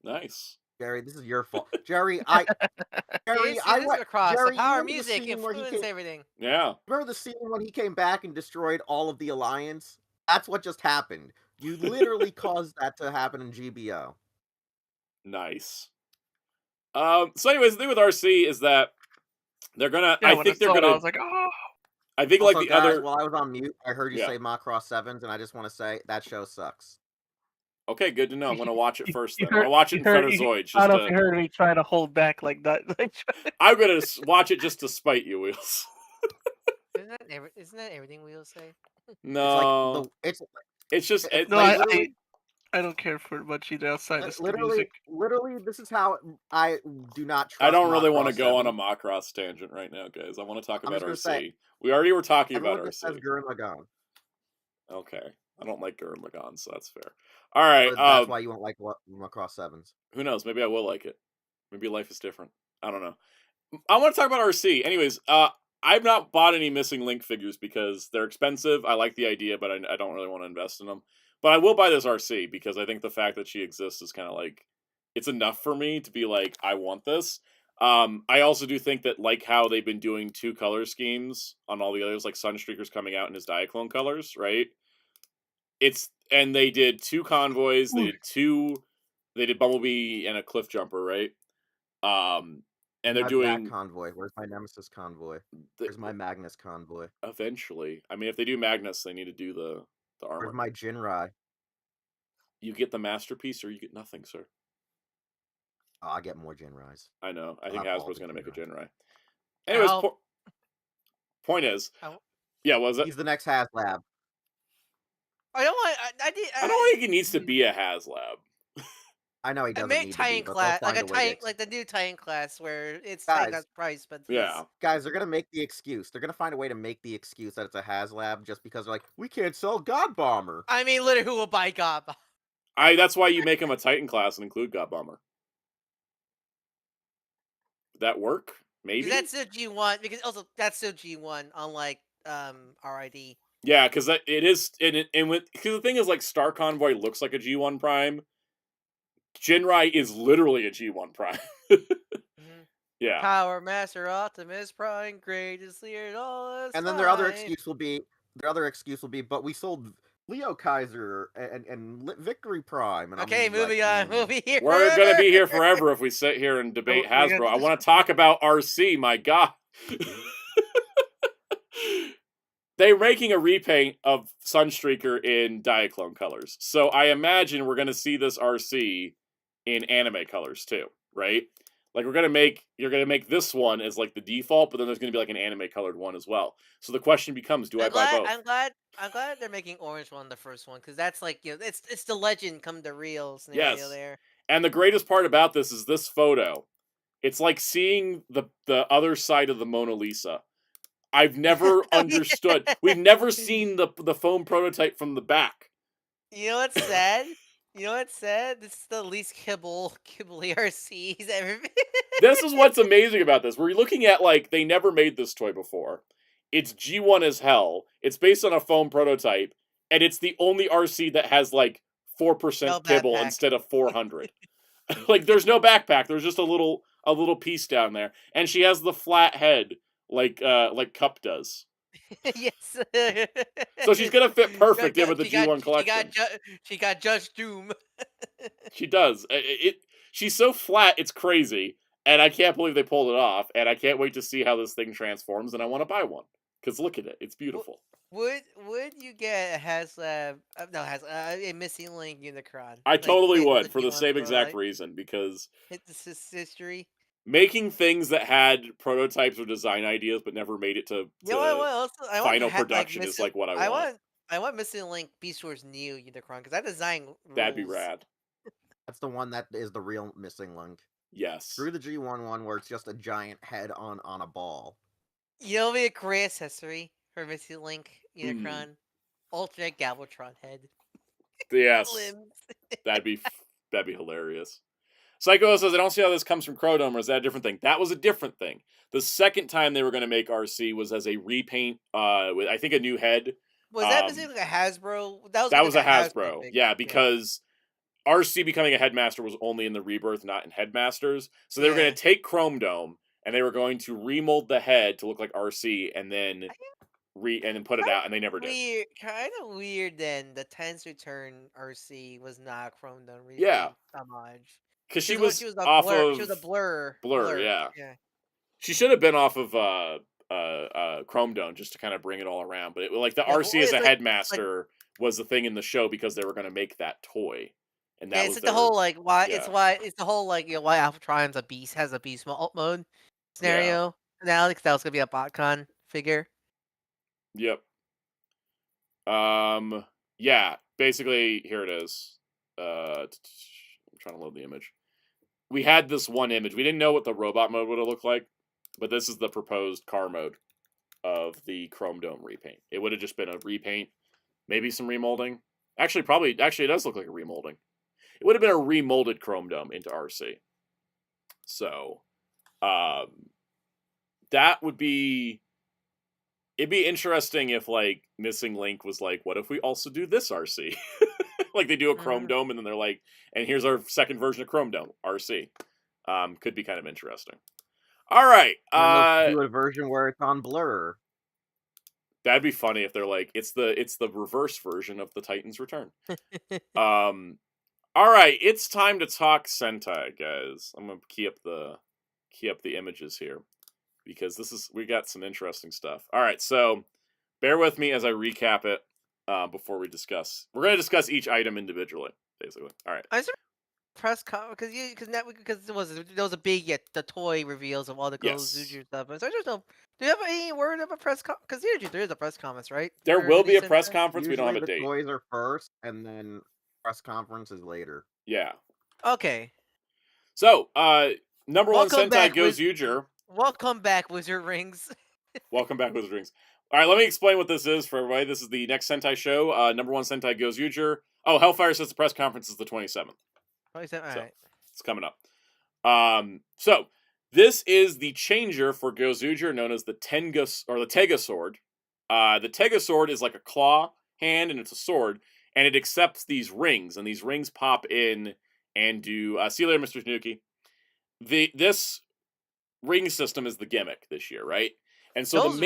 Nice. Jerry, this is your fault. Jerry, Jerry, this is across the Jerry, power you remember the music scene where he influence came, everything. Yeah. remember the scene when he came back and destroyed all of the Alliance? That's what just happened. You literally caused that to happen in GBO. Nice. So anyways, the thing with RC is that they're gonna. Yeah, I when think I they're saw it, gonna. I was like, oh. I think Also, like the guys, other. while I was on mute, I heard you Yeah. say Macross 7s, and I just want to say that show sucks. Okay, good to know. I'm gonna watch it first. Then I'm heard- gonna watch it in front of you- Zoid. I don't know Just if you heard me trying to hold back like that. I'm gonna watch it just to spite you, Wheels. Isn't that everything we'll say? No, it's just it's No, like, I don't care for much either outside of the literally, music. this is how I do not trust. I don't really want to Macross go on a 7. Macross tangent right now, guys. I want to talk I'm about just gonna RC. say, We already were talking about everyone just says RC. Gurren Lagann. Okay, I don't like Gurren Lagann, so that's fair. All right, But that's why you won't like Macross 7s. Who knows? Maybe I will like it. Maybe life is different. I don't know. I want to talk about RC. Anyways, I've not bought any Missing Link figures because they're expensive. I like the idea, but I don't really want to invest in them. But I will buy this RC because I think the fact that she exists is kind of like, it's enough for me to be like, I want this. I also do think that, like how they've been doing 2 color schemes on all the others, like Sunstreaker's coming out in his Diaclone colors, right? And they did 2 convoys, they did Bumblebee and a Cliff Jumper, right? And they're doing convoy. Where's my Nemesis convoy? Where's my Magnus convoy? Eventually, I mean, if they do Magnus, they need to do the armor. Where's my Jinrai? You get the masterpiece, or you get nothing, sir. Oh, I get more Jinrais. I know. I think Hasbro's going to make a Jinrai. Oh. Anyways, point is, yeah, was it? He's the next Haslab. I don't want. I don't think he needs to be a Haslab. I know he doesn't make need to Titan be, but class, they'll find a way like the new Titan class where it's Guys. that price, but Yeah. Guys, they're gonna make the excuse. They're gonna find a way to make the excuse that it's a Haslab just because they're like, we can't sell God Bomber. I mean, literally, who will buy God Bomber? That's why you make him a Titan class and include God Bomber. Would that work? Maybe. That's still G1 because also that's still G1, unlike RID. Yeah, because it is, because the thing is, like, Star Convoy looks like a G1 Prime. Jinrai is literally a G1 Prime. Yeah. Power Master Optimus Prime, greatest leader, all and then their other excuse will be, but we sold Leo Kaiser and Victory Prime. And okay, moving on. We'll be here. We're gonna be here forever if we sit here and debate Hasbro. I want to talk about RC. My God. They're making a repaint of Sunstreaker in Diaclone colors. So I imagine we're going to see this RC in anime colors too, right? Like you're going to make this one as like the default, but then there's going to be like an anime colored one as well. So the question becomes, do I buy both? I'm glad they're making orange one the first one, because that's like, it's the legend come to real scenario there. And the greatest part about this is this photo. It's like seeing the other side of the Mona Lisa. I've never understood. We've never seen the foam prototype from the back. You know what's sad? This is the least kibble ERCs ever been. This is what's amazing about this. We're looking at, like, they never made this toy before. It's G1 as hell. It's based on a foam prototype, and it's the only RC that has like 4% kibble instead of 400. Like, there's no backpack. There's just a little piece down there, and she has the flat head. Like Cup does. Yes. So she's gonna fit perfect in with the G1 collection. She got Judge Doom. She does. She's so flat, it's crazy, and I can't believe they pulled it off. And I can't wait to see how this thing transforms. And I want to buy one because look at it; it's beautiful. Would you get a Haslab? A Missing Link Unicron? I totally would for the same exact reason, because this is history. Making things that had prototypes or design ideas but never made it to final production is like what I want. I want Missing Link Beast Wars New Unicron because that design rules. That'd be rad. That's the one that is the real Missing Link. Yes. Screw the G1 one where it's just a giant head on a ball. It'll be a great accessory for Missing Link Unicron. alternate Galvatron head. Yes, Limbs. that'd be hilarious. Psycho says, I don't see how this comes from Crodome, or is that a different thing? That was a different thing. The second time they were going to make RC was as a repaint, with I think a new head. Was that basically a Hasbro? That was a Hasbro Hasbro, thing. yeah, because RC becoming a Headmaster was only in the Rebirth, not in Headmasters. So they were going to take Chrome Dome and they were going to remold the head to look like RC, and then put it out, and they never did. Kind of weird. Then the Tense Return RC was not Chrome Dome homage. Because she was off blur. of She was a blur. Yeah. She should have been off of Chrome Dome just to kind of bring it all around. But like the RC as a Headmaster was the thing in the show because they were going to make that toy, and that was the whole like why it's the whole like why Alpha Trion's a beast has a beast mode scenario now because that was gonna be a BotCon figure. Yep. Yeah. Basically, here it is. I'm trying to load the image. We had this one image. We didn't know what the robot mode would have looked like, but this is the proposed car mode of the Chrome Dome repaint. It would have just been a repaint, maybe some remolding. Actually, it does look like a remolding. It would have been a remolded Chrome Dome into RC. So, that would be... It'd be interesting if, like, Missing Link was like, what if we also do this RC? Like, they do a Chrome Dome, and then they're like, and here's our second version of Chrome Dome, RC. Could be kind of interesting. All right. Do a version where it's on blur. That'd be funny if they're like, it's the reverse version of the Titan's Return. All right, it's time to talk Sentai, guys. I'm gonna key up the images here because we got some interesting stuff. All right, so bear with me as I recap it before we discuss. We're gonna discuss each item individually, basically. All right. Press because there was a big the toy reveals of all the Gozyuger stuff. So I just don't. Do you have any word of a press conference? Because there is a press conference, right? There will be a press conference. Usually we don't have a date. The toys are first, and then press conferences later. Yeah. Okay. So, number one Sentai Gozyuger. Welcome back, Wizard Rings. Welcome back, Wizard Rings. All right, let me explain what this is for everybody. This is the next Sentai show. Number one Sentai Gozyuger. Oh, Hellfire says the press conference is the 27th. 27th, all right. It's coming up. So this is the changer for Gozyuger, known as the Tega sword. The Tega sword is like a claw hand, and it's a sword, and it accepts these rings, and these rings pop in and do. See you later, Mr. Tanuki. This ring system is the gimmick this year, right? And so those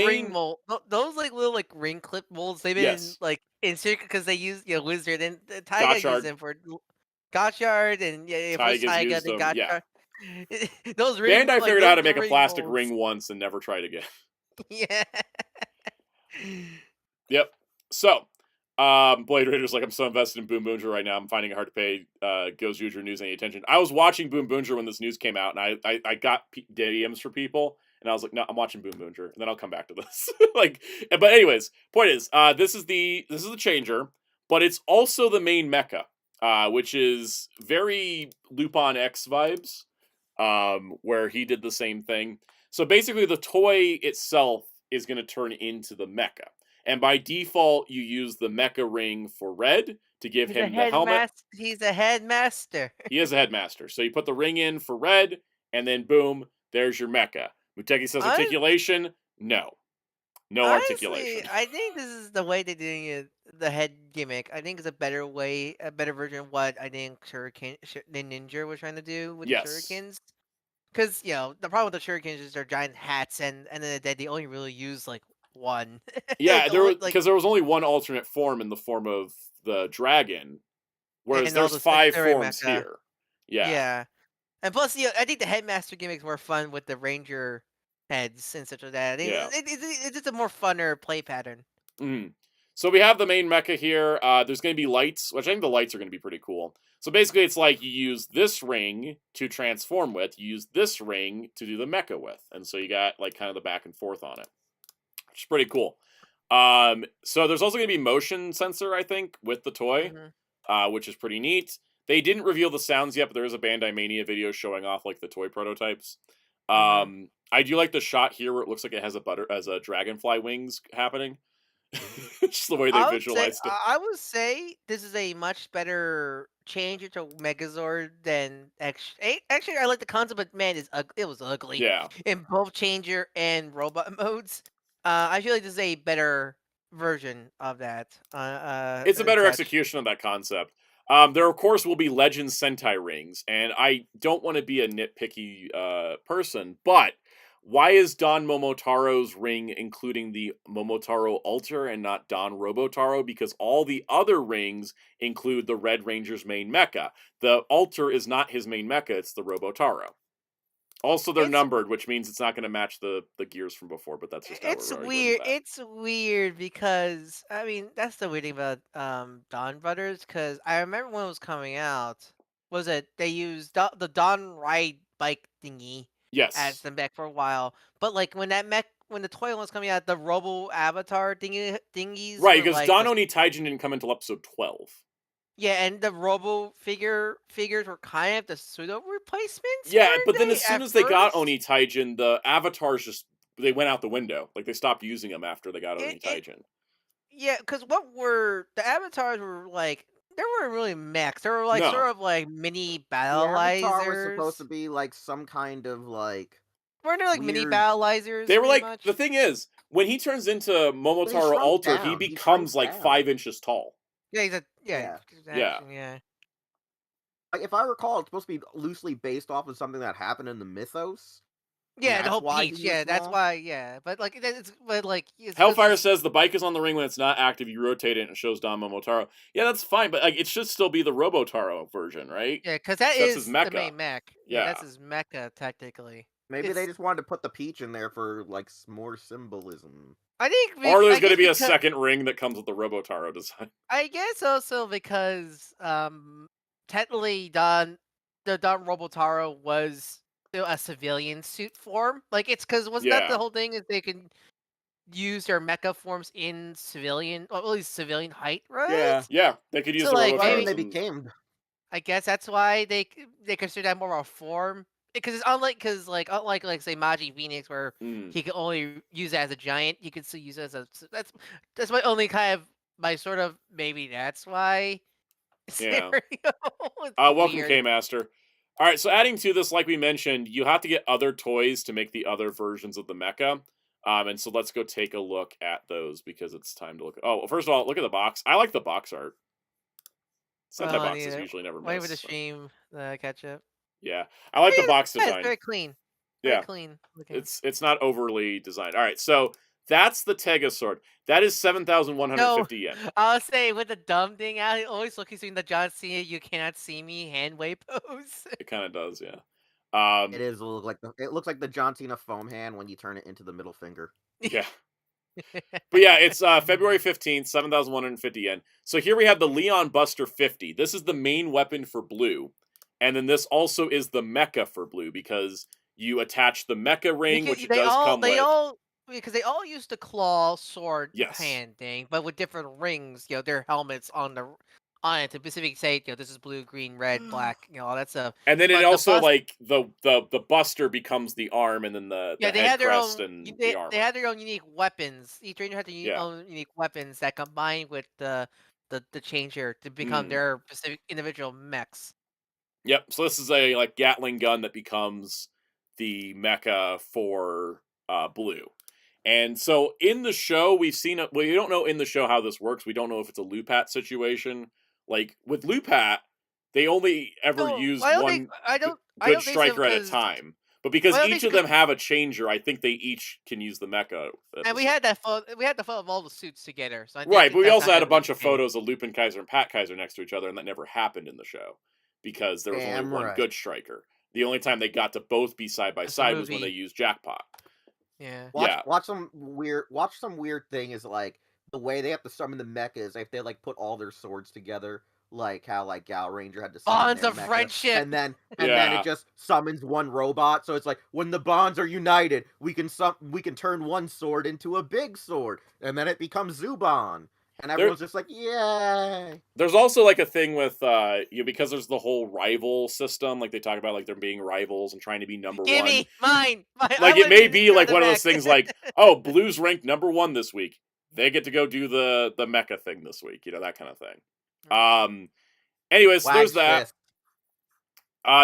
those like little like ring clip molds, they've been like in circuit because they use Wizard and Taiga uses them for. Gotchard and Taiga and Gotchard. Those rings. Bandai figured out how to make a plastic ring once and never tried again. Yeah. Yep. So, Blade Raider's like, I'm so invested in Boom Boomger right now. I'm finding it hard to pay Gozyuger news any attention. I was watching Boom Boomger when this news came out, and I got DMs for people, and I was like, no, I'm watching Boom Boomger, and then I'll come back to this. But anyways, point is, this is the changer, but it's also the main mecha. Which is very Lupin X vibes, where he did the same thing. So basically, the toy itself is going to turn into the mecha. And by default, you use the mecha ring for Red to give him the helmet. He's a headmaster. He is a headmaster. So you put the ring in for Red, and then boom, there's your mecha. Muteki says articulation. No. No articulation. I think this is the way they're doing it, the head gimmick. I think it's a better version of what I think the Ninja was trying to do with the shurikens. Because, the problem with the shurikens is they're giant hats, and then they only really use, like, one. Yeah, because there was only one alternate form in the form of the dragon, whereas there's 5 forms here. Yeah. Yeah. And plus, I think the headmaster gimmick's more fun with the ranger heads and such like that. It's just a more funner play pattern. So we have the main mecha here. There's going to be lights, which I think the lights are going to be pretty cool. So basically, it's like you use this ring to transform with, you use this ring to do the mecha with, and so you got like kind of the back and forth on it, which is pretty cool. So there's also going to be motion sensor, I think, with the toy, which is pretty neat. They didn't reveal the sounds yet, but there is a Bandai Mania video showing off like the toy prototypes. I do like the shot here where it looks like it has a dragonfly wings happening. Just the way they visualized it. I would say this is a much better change into Megazord than actually I like the concept, but man, it was ugly. Yeah. In both changer and robot modes. I feel like this is a better version of that. It's a better execution of that concept. There, of course, will be Legends Sentai rings, and I don't want to be a nitpicky person, but why is Don Momotaro's ring including the Momotaro Alter and not Don Robotaro? Because all the other rings include the Red Ranger's main mecha. The Alter is not his main mecha, it's the Robotaro. Also, they're numbered, which means it's not going to match the gears from before, but that's just how it's we're weird. It's weird because I mean that's the weird thing about Dawn Brothers, because I remember when it was coming out, was it they used the Dawn Ride bike thingy as the mech for a while, but like when the toy was coming out, the Robo Avatar thingies, right? Because like Don Oni Taijin didn't come until episode 12. Yeah, and the Robo figures were kind of the pseudo replacements. Yeah, but then they, as soon at as they got first? Oni Taijin, the avatars they went out the window. Like they stopped using them after they got Oni Taijin. Yeah, because the avatars were like, they weren't really mechs. They were like sort of like mini The Avatar was battleizers. supposed to be like some kind of like. Weren't there like mini weird- battleizers? They were like much? the thing is when he turns into Momotaro shrunk Alter, down. he He becomes shrank like down. 5 inches tall. Yeah, he's a Yeah. yeah. Like, if I recall, it's supposed to be loosely based off of something that happened in the mythos. Yeah, the that's whole why peach. he Yeah, was that's small? why. Yeah, but like it's Hellfire just- says the bike is on the ring when it's not active. You rotate it and it shows Don Momotaro. Yeah, that's fine, but like it should still be the Robotaro version, right? Yeah, because That's is his the mecha. main mech. Yeah. That's his mecha technically. Maybe they just wanted to put the peach in there for like more symbolism. I think, Or there's going to guess be a because- second ring that comes with the Robotaro design. I guess also because technically the Don Robotaro was still a civilian suit form. Like it's because wasn't that the whole thing is they can use their mecha forms in civilian, or at least civilian height, right? Yeah, they could use So, the like, Robotaro. maybe- they became. I guess that's why they consider that more of a form. Because it's unlike say Maji Phoenix where he can only use it as a giant, you can still use it as a that's my only kind of my sort of maybe that's why. Yeah. It's Welcome, weird. K-Master. All right, so adding to this, like we mentioned, you have to get other toys to make the other versions of the mecha. And so let's go take a look at those because it's time to look. Oh, well, first of all, look at the box. I like the box art. Sentai boxes usually never miss. Wait for the stream, catch up. Yeah, I like the box It's design. very clean. Yeah, Very clean. looking. it's not overly designed. All right, so that's the Tega sword. That is 7,150 yen. I'll say with the dumb thing out, always looking between the John Cena "You cannot see me" hand wave pose. It kind of does, yeah. It looks like the John Cena foam hand when you turn it into the middle finger. Yeah. But yeah, it's February 15th, 7,150 yen. So here we have the Leon Buster 50. This is the main weapon for Blue. And then this also is the mecha for Blue because you attach the mecha ring, which it does come with. Because they all use the claw sword Yes. hand thing, but with different rings. Their helmets on it to specifically say, this is blue, green, red, black. All that stuff. And then But it the also bust- the Buster becomes the arm, and then the they head had their crest own. and They, the armor. they had their own unique weapons. Each ranger had their own unique weapons that combine with the changer to become their specific individual mechs. Yep. So this is a Gatling gun that becomes the mecha for Blue. And so in the show, we've seen it. Well, you don't know in the show how this works. We don't know if it's a Lupat situation. Like with Lupat, they only ever used one good striker at a time. But because each of them have a changer, I think they each can use the mecha. And we had that photo. We had the photo of all the suits together. So right, but we also had a bunch of photos of Lupin Kaiser and Pat Kaiser next to each other, and that never happened in the show because there was only one good striker. The only time they got to both be side by side was when they used Jackpot. Yeah. Watch some weird thing is like the way they have to summon the mechas. If they put all their swords together, like how Gal Ranger had to summon bonds their of mecha, friendship, and then it just summons one robot. So it's like when the bonds are united, we can turn one sword into a big sword, and then it becomes Zuban. And everyone's just like, yay! There's also a thing with because there's the whole rival system. Like they talk about there being rivals and trying to be number one. Give me mine. It may be one of those things oh, Blue's ranked number 1 this week. they get to go do the mecha thing this week, that kind of thing. Anyways, so there's that.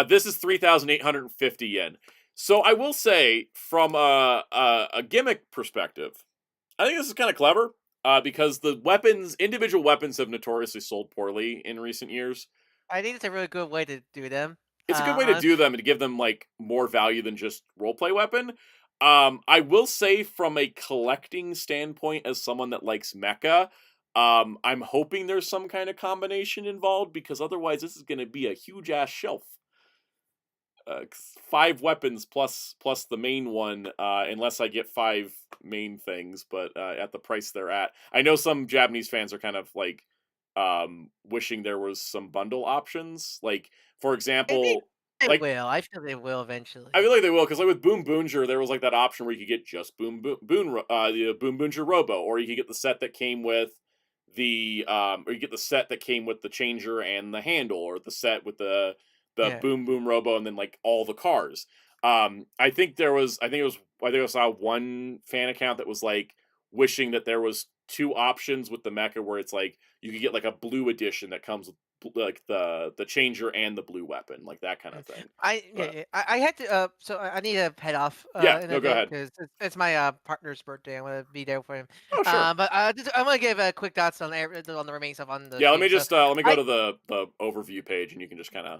This is 3,850 yen. So I will say, from a gimmick perspective, I think this is kind of clever. Because the individual weapons have notoriously sold poorly in recent years. I think it's a really good way to do them. It's a good way to do them and to give them like more value than just roleplay weapon. I will say, from a collecting standpoint, as someone that likes mecha, I'm hoping there's some kind of combination involved, because otherwise this is going to be a huge ass shelf. 5 weapons plus the main one, unless I get 5 main things, but at the price they're at. I know some Japanese fans are kind of like wishing there was some bundle options. Like, for example, they will. I feel they will eventually. I feel like they will, because like with Boom Boonger, there was like that option where you could get just the Boom Boonger Robo, or you could get the set that came with or you get the set that came with the changer and the handle, or the set with the Boom Boom Robo and then like all the cars. I think I saw one fan account that was like wishing that there was 2 options with the mecha, where it's like you could get like a blue edition that comes with like the changer and the blue weapon, like that kind of thing. I had to so I need to head off go ahead, because it's my partner's birthday. I'm gonna be there for him. Oh, sure. But I'm gonna give quick thoughts on the remaining stuff on the let me stream. just let me go to the overview page, and you can just kind of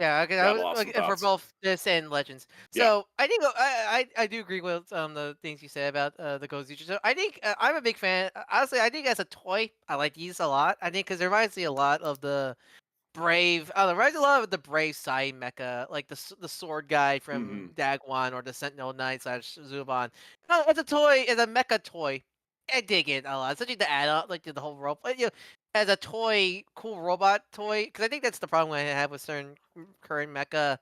for both this and Legends. So I think I do agree with the things you said about the Gozyuger. So I think I'm a big fan. Honestly, I think as a toy, I like these a lot. I think because it reminds me a lot of the Brave. It reminds me a lot of the Brave Sai mecha, like the sword guy from Dagwan, or the Sentinel Knight / Zuban. As a toy, as a mecha toy, I dig it a lot. Especially the add-on, like the whole role. As a toy, cool robot toy, because I think that's the problem I have with certain current mecha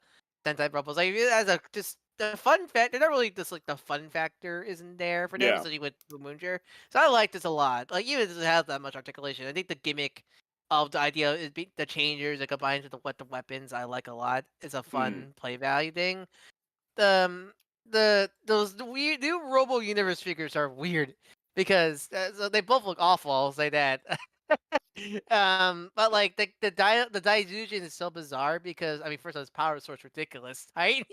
Sentai robots. Like, as a just the fun factor, they're not really just like the fun factor isn't there for them, especially with Moonger. So I like this a lot. Like, even if it doesn't have that much articulation, I think the gimmick of the idea is the changers that combined with the weapons I like a lot. It's a fun play value thing. Those weird new Robo Universe figures are weird because so they both look awful. I'll say that. But like the Daijujin is so bizarre because, I mean, first of all, his power source ridiculous, right?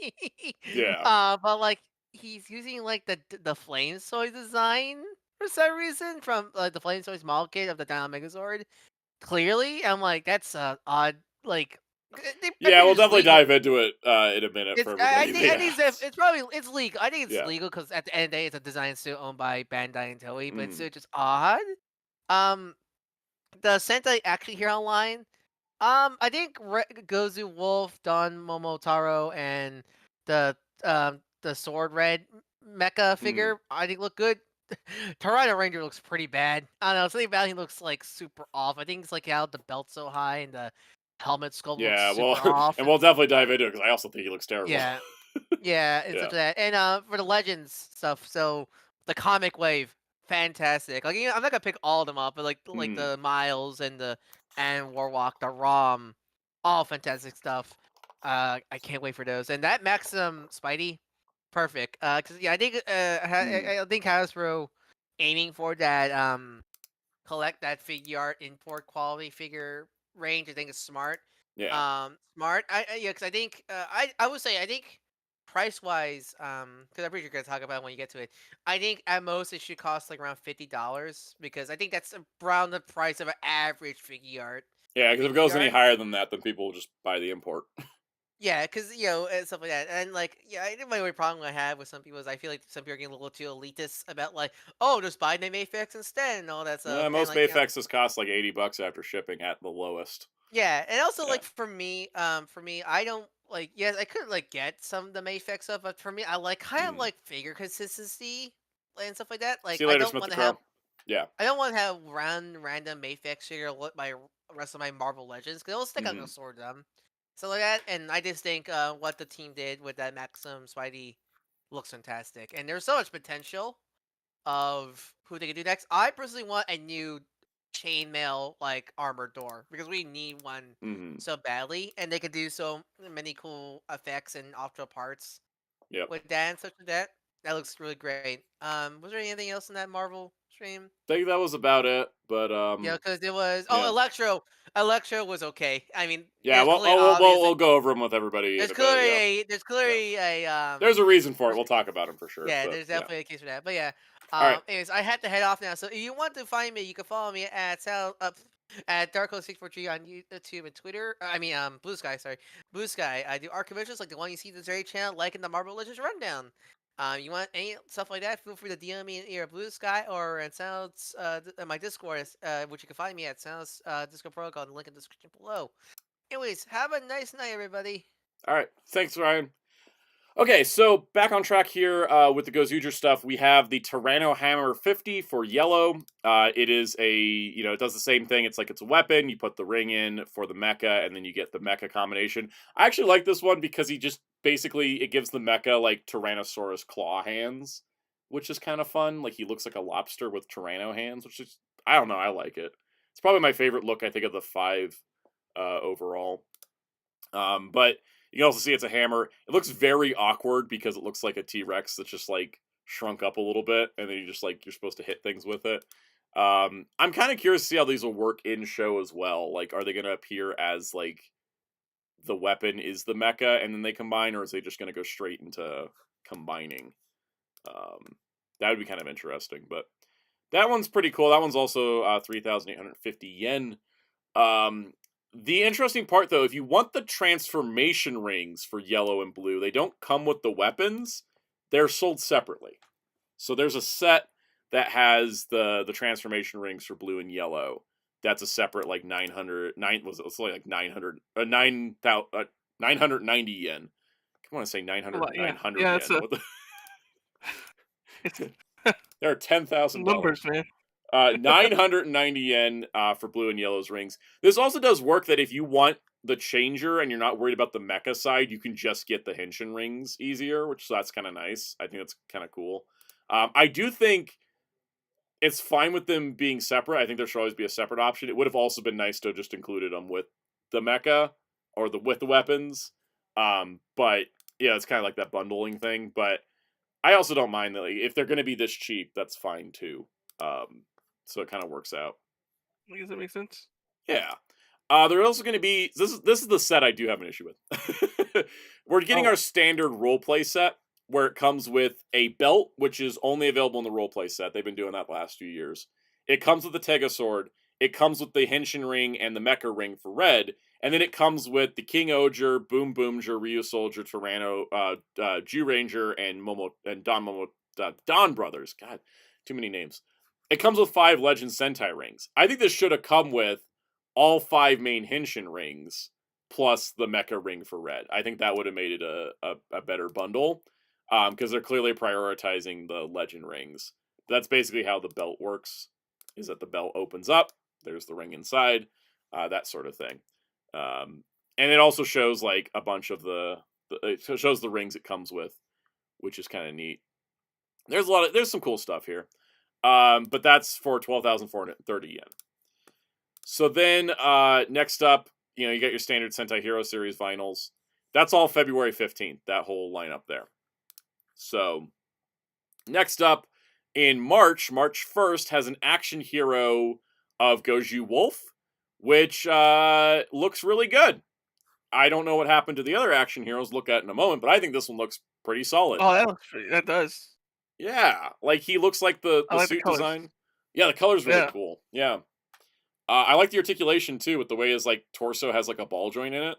But like he's using like the Flame Soy design for some reason from like the Flame Soy's model kit of the Dino Megazord. Clearly, I'm like, that's odd. Like, we'll definitely dive into it in a minute. For I everybody. think it's probably legal. I think it's legal because at the end of the day, it's a design still owned by Bandai and Toei, but it's just odd. The Sentai actually here online. I think Gozu Wolf, Don Momotaro, and the Sword Red mecha figure I think look good. Tornado Ranger looks pretty bad. I don't know. Something about him looks like super off. I think it's like how the belt's so high and the helmet sculpt looks super off. And we'll definitely dive into it because I also think he looks terrible. It's such that. And for the Legends stuff, so the comic wave, fantastic. Like, I'm not gonna pick all of them up, but like the Miles and Warwalk, the Rom, all fantastic stuff. I can't wait for those. And that Maxim Spidey, perfect. Because I think I think Hasbro aiming for that collect that figure art import quality figure range. I think is smart. Smart. Because I think I would say I think price wise, because I'm pretty sure you're gonna talk about it when you get to it. I think at most it should cost like around $50 because I think that's around the price of an average figure art. Yeah, because if it goes any higher than that, then people will just buy the import. Yeah, because and stuff like that, and like I think my only problem I have with some people is I feel like some people are getting a little too elitist about like, oh, just buy the Mayfix instead and all that stuff. Yeah, most Mayfixes cost like $80 after shipping at the lowest. Yeah, and also like for me, I don't like. Yes, I could like get some of the Mayfix stuff, but for me, I like kind of like figure consistency and stuff like that. Like, See you later, I don't want to have. I don't want to have random Mayfix figure with my rest of my Marvel Legends because it'll stick out no sword them. So like that, and I just think what the team did with that Maxim Spidey looks fantastic, and there's so much potential of who they could do next. I personally want a new chainmail like armored door because we need one so badly, and they could do so many cool effects and optional parts with that and such as that. That looks really great. Was there anything else in that Marvel stream? I think that was about it, but Yeah, because it was yeah. Electro. Electro was okay. I mean, Yeah, it's well, clearly obvious. we'll go over them with everybody in There's a bit. Yeah, clearly there's a reason for it. We'll talk about them for sure. yeah, But there's yeah, definitely a case for that. But yeah, all right. anyways, I had to head off now. So if you want to find me, you can follow me at at Darko643 on YouTube and Twitter. I mean, Blue Sky. Sorry, Blue Sky. I do art commissions like the one you see in this very channel, like in the Marvel Legends Rundown. You want any stuff like that? Feel free to DM me in either Blue Sky or in Sounds my Discord, which you can find me at Sounds Discord Protocol. The link in the description below. Anyways, have a nice night, everybody. All right. Thanks, Ryan. Okay, so back on track here with the Gozyuger stuff. We have the Tyranno Hammer 50 for yellow. It is it does the same thing. It's like it's a weapon. You put the ring in for the mecha, and then you get the mecha combination. I actually like this one because he just basically, it gives the mecha like Tyrannosaurus claw hands, which is kind of fun. Like he looks like a lobster with Tyranno hands, which is, I don't know, I like it. It's probably my favorite look, I think, of the 5 overall. But you can also see it's a hammer. It looks very awkward because it looks like a T-Rex that's just like shrunk up a little bit, and then you're supposed to hit things with it. I'm kind of curious to see how these will work in show as well. Like, are they going to appear as like the weapon is the mecha and then they combine, or is they just going to go straight into combining? That would be kind of interesting, but that one's pretty cool. That one's also 3,850 yen. The interesting part, though, if you want the transformation rings for yellow and blue, they don't come with the weapons. They're sold separately. So there's a set that has the transformation rings for blue and yellow. That's a separate like 990 yen. I want to say 900 yen. There are $10,000 numbers, man. 990 yen for blue and yellow's rings. This also does work that if you want the changer and you're not worried about the mecha side, you can just get the henshin rings easier, which that's kind of nice. I think that's kind of cool. I do think it's fine with them being separate. I think there should always be a separate option. It would have also been nice to have just included them with the mecha or with the weapons. But yeah, it's kind of like that bundling thing. But I also don't mind that, like, if they're going to be this cheap, that's fine too. So it kind of works out. Does that make sense? Yeah. They're also going to be... This is the set I do have an issue with. We're getting our standard roleplay set, where it comes with a belt, which is only available in the roleplay set. They've been doing that the last few years. It comes with the Tega sword. It comes with the Henshin ring and the Mecha ring for red. And then it comes with the King Oger, Boom Boomger, Ryu Soldier, Tyranno, Jew Ranger, and Don Brothers. God, too many names. It comes with 5 Legend Sentai rings. I think this should have come with all 5 main Henshin rings, plus the Mecha ring for red. I think that would have made it a better bundle, because they're clearly prioritizing the Legend rings. That's basically how the belt works, is that the belt opens up, there's the ring inside, that sort of thing. And it also shows like a bunch of it shows the rings it comes with, which is kind of neat. There's some cool stuff here. But that's for 12,430 yen. So then, next up, you got your standard Sentai Hero Series vinyls. That's all February 15th, that whole lineup there. So, next up, in March 1st, has an action hero of Goju Wolf, which looks really good. I don't know what happened to the other action heroes, look at in a moment, but I think this one looks pretty solid. Oh, that does. Yeah, like he looks like the suit design. Yeah, the color's really cool. Yeah. I like the articulation too, with the way his like torso has like a ball joint in it.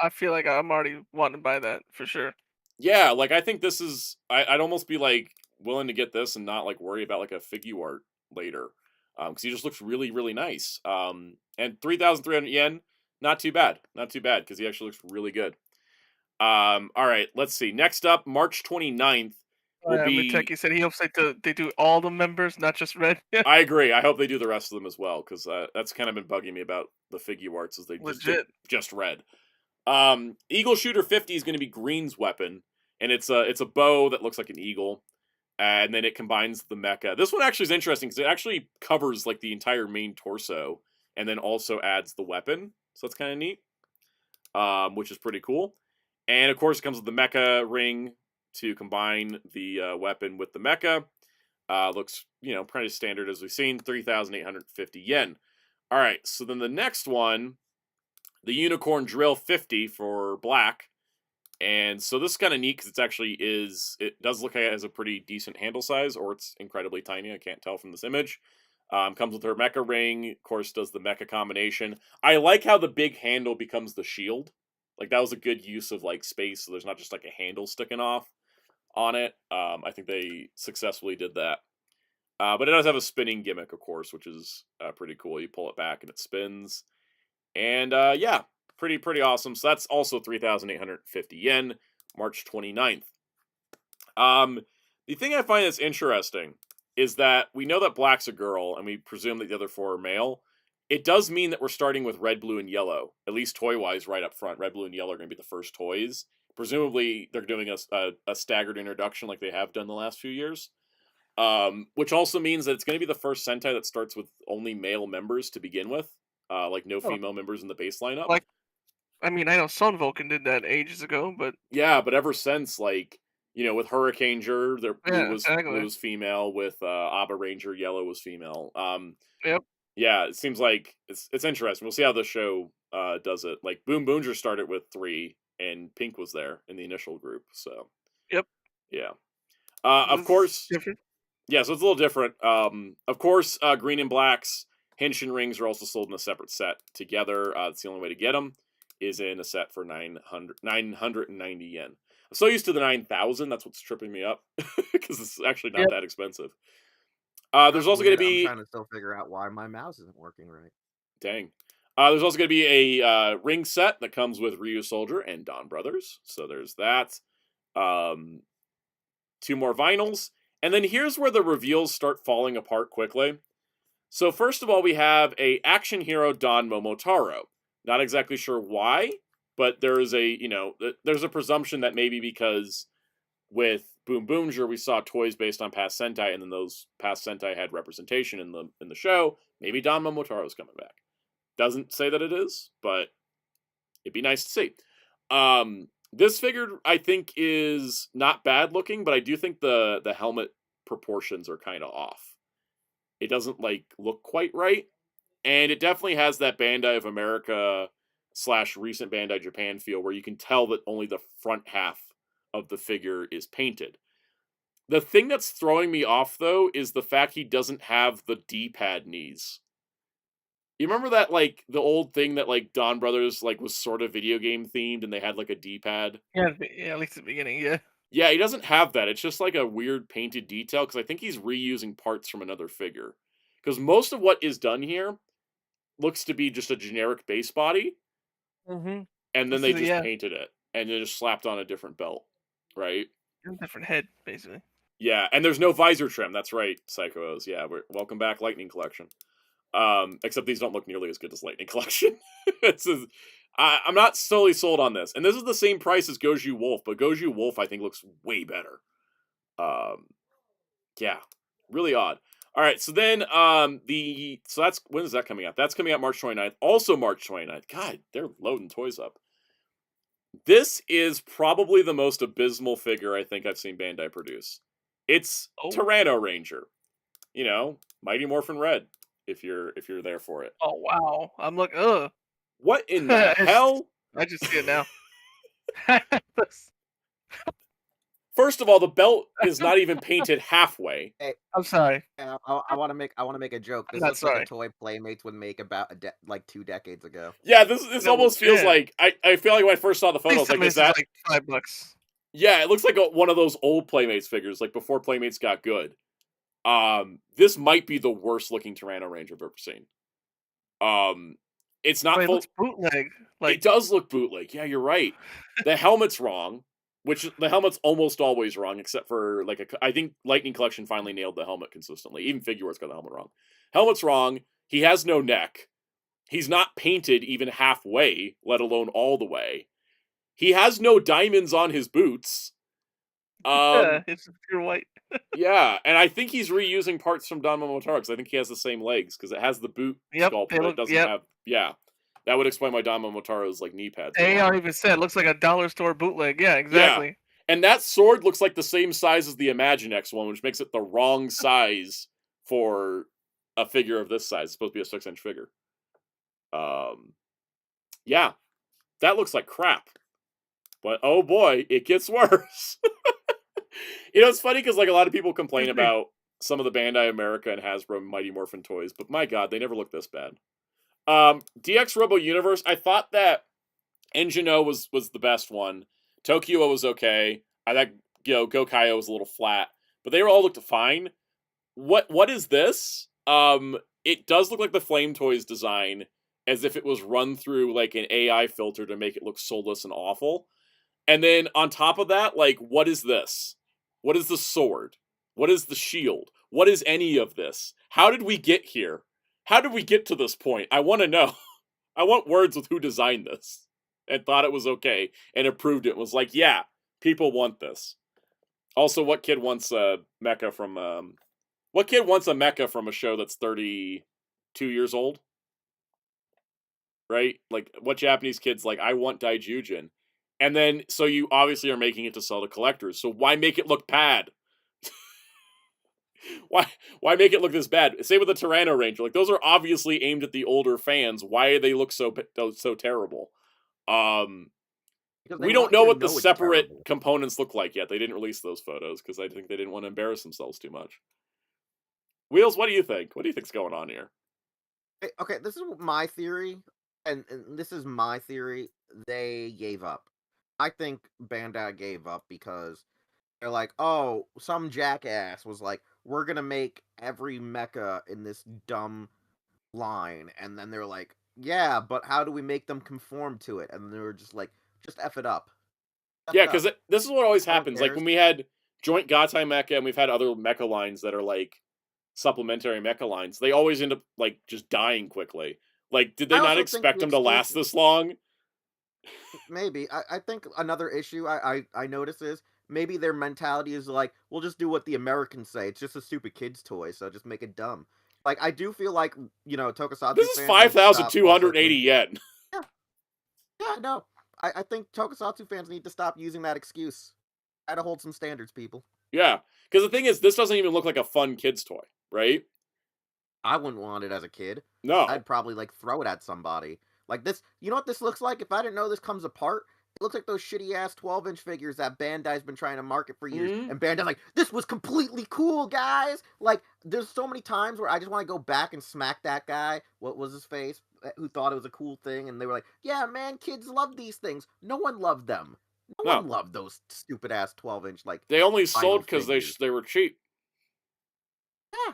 I feel like I'm already wanting to buy that for sure. Yeah, like I think this is. I'd almost be like willing to get this and not like worry about like a figure art later, because he just looks really really nice. And 3,300 yen, not too bad, because he actually looks really good. All right, let's see. Next up, March 29th. Miteki said he hopes they do all the members, not just red. I agree. I hope they do the rest of them as well, because that's kind of been bugging me about the figure arts, is they just red. Eagle Shooter 50 is going to be Green's weapon, and it's a bow that looks like an eagle, and then it combines the mecha. This one actually is interesting because it actually covers like the entire main torso, and then also adds the weapon, so that's kind of neat. Which is pretty cool. And of course, it comes with the mecha ring to combine the weapon with the mecha. Looks, pretty standard as we've seen, 3,850 yen. All right, so then the next one, the Unicorn Drill 50 for black. And so this is kind of neat because it does look like it has a pretty decent handle size, or it's incredibly tiny. I can't tell from this image. Comes with her mecha ring, of course, does the mecha combination. I like how the big handle becomes the shield. Like, that was a good use of, like, space, so there's not just, like, a handle sticking off on it. I think they successfully did that. But it does have a spinning gimmick, of course, which is pretty cool. You pull it back and it spins. And, yeah, pretty awesome. So that's also 3,850 yen, March 29th. The thing I find that's interesting is that we know that black's a girl, and we presume that the other four are male. It does mean that we're starting with red, blue, and yellow, at least toy-wise right up front. Red, blue, and yellow are going to be the first toys. Presumably, they're doing a staggered introduction like they have done the last few years. Which also means that it's going to be the first Sentai that starts with only male members to begin with. Like, no female members in the base lineup. Like, I know Son Vulcan did that ages ago, but... Yeah, but ever since, like... with Hurricaneger, blue was female. With Abba Ranger, yellow was female. Yep. Yeah, it seems like it's interesting. We'll see how the show does it. Like, Boom Boonger started with 3, and Pink was there in the initial group. So. Yep. Yeah. Of course. Different. Yeah, so it's a little different. Of course, Green and Black's Henshin rings are also sold in a separate set together. That's the only way to get them, is in a set for 990 yen. I'm so used to the 9,000, that's what's tripping me up, because it's actually not that expensive. There's also going to be... I'm trying to still figure out why my mouse isn't working right. Dang. There's also going to be a ring set that comes with Ryu Soldier and Don Brothers, so there's that. 2 more vinyls, and then here's where the reveals start falling apart quickly. So first of all, we have a action hero Don Momotaro. Not exactly sure why, but there is there's a presumption that maybe because with Boom Boonger we saw toys based on past Sentai, and then those past Sentai had representation in the show. Maybe Don Momotaro is coming back. Doesn't say that it is, but it'd be nice to see. This figure I think is not bad looking, but I do think the helmet proportions are kind of off. It doesn't look quite right, and it definitely has that Bandai of America / recent Bandai Japan feel where you can tell that only the front half of the figure is painted. The thing that's throwing me off, though, is the fact he doesn't have the D-pad knees. You remember that, the old thing that, Don Brothers, was sort of video game themed and they had, a D-pad? Yeah, at least at the beginning, yeah. Yeah, he doesn't have that. It's just, a weird painted detail, because I think he's reusing parts from another figure. Because most of what is done here looks to be just a generic base body. Mm-hmm. And then they just painted it. And they just slapped on a different belt. Right? A different head, basically. Yeah, and there's no visor trim. That's right, Psychos. Yeah, welcome back, Lightning Collection. Except these don't look nearly as good as Lightning Collection. I'm not solely sold on this. And this is the same price as Gozyuger Wolf, but Gozyuger Wolf I think looks way better. Yeah, really odd. All right, so then that's when is that coming out? That's coming out March 29th. Also March 29th. God, they're loading toys up. This is probably the most abysmal figure I think I've seen Bandai produce. It's Tyranno Ranger. Mighty Morphin Red. If you're there for it. Oh wow! I'm like, ugh. What in the hell? I just see it now. First of all, the belt is not even painted halfway. Hey, I'm sorry. I want to make a joke. This looks like a toy Playmates would make about 2 decades ago. Yeah, this almost feels like I feel like when I first saw the photo, I was like, is that $5? Yeah, it looks like one of those old Playmates figures, before Playmates got good. This might be the worst looking Tyranno Ranger I've ever seen. It's not full. It looks bootleg. It does look bootleg. Yeah, you're right. The helmet's wrong, which the helmet's almost always wrong, except for I think Lightning Collection finally nailed the helmet consistently. Even Figuart's got the helmet wrong. Helmet's wrong. He has no neck. He's not painted even halfway, let alone all the way. He has no diamonds on his boots. Yeah, it's pure white. Yeah, and I think he's reusing parts from Don Momotaro, because I think he has the same legs, because it has the boot sculpt, but it doesn't have... Yeah, that would explain why Don Momotaro's knee pads. They even said it looks like a dollar store bootleg. Yeah, exactly. And that sword looks like the same size as the Imaginext one, which makes it the wrong size for a figure of this size. It's supposed to be a 6-inch figure. Yeah, that looks like crap. But oh boy, it gets worse. It's funny because like a lot of people complain about some of the Bandai America and Hasbro Mighty Morphin toys, but my god, they never look this bad. DX Robo Universe, I thought that Engine-O was the best one. Tokyo was okay. I thought Gokaiyo was a little flat, but they all looked fine. What is this? It does look like the Flame Toys design, as if it was run through like an AI filter to make it look soulless and awful. And then on top of that, like, what is this? What is the sword? What is the shield? What is any of this? How did we get here? How did we get to this point? I want to know. I want words with who designed this and thought it was okay and approved it. Was like, yeah, people want this. Also, what kid wants a mecha from a show that's 32 years old? Right? Like, what Japanese kid's like, I want Daijujin. And then, so you obviously are making it to sell to collectors. So why make it look bad? Why make it look this bad? Same with the Tyranno Ranger. Like, those are obviously aimed at the older fans. Why do they look so terrible? We don't know what the separate components look like yet. They didn't release those photos because I think they didn't want to embarrass themselves too much. Wheels, what do you think? What do you think's going on here? Okay, this is my theory, and this is my theory. They gave up. I think Bandai gave up because they're like, oh, some jackass was like, we're gonna make every mecha in this dumb line, and then they're like, yeah, but how do we make them conform to it? And they were just like, just F it up. Yeah, because this is what always happens. Like when we had Joint Gatai Mecha and we've had other mecha lines that are like supplementary mecha lines, they always end up like just dying quickly. Like, did they not expect them to last this long? Maybe. I think another issue I notice is maybe their mentality is like, we'll just do what the Americans say. It's just a stupid kid's toy, so just make it dumb. Like, I do feel like, Tokusatsu This is 5,280 yen. Yeah, no. I think Tokusatsu fans need to stop using that excuse. Try to hold some standards, people. Yeah, because the thing is, this doesn't even look like a fun kid's toy, right? I wouldn't want it as a kid. No. I'd probably, like, throw it at somebody. Like this, you know what this looks like? If I didn't know this comes apart, it looks like those shitty-ass 12-inch figures that Bandai's been trying to market for years. Mm-hmm. And Bandai's like, this was completely cool, guys! Like, there's so many times where I just want to go back and smack that guy, what was his face, who thought it was a cool thing, and they were like, yeah, man, kids love these things. No one loved them. No one loved those stupid-ass 12-inch, like... They only sold because they were cheap. Yeah.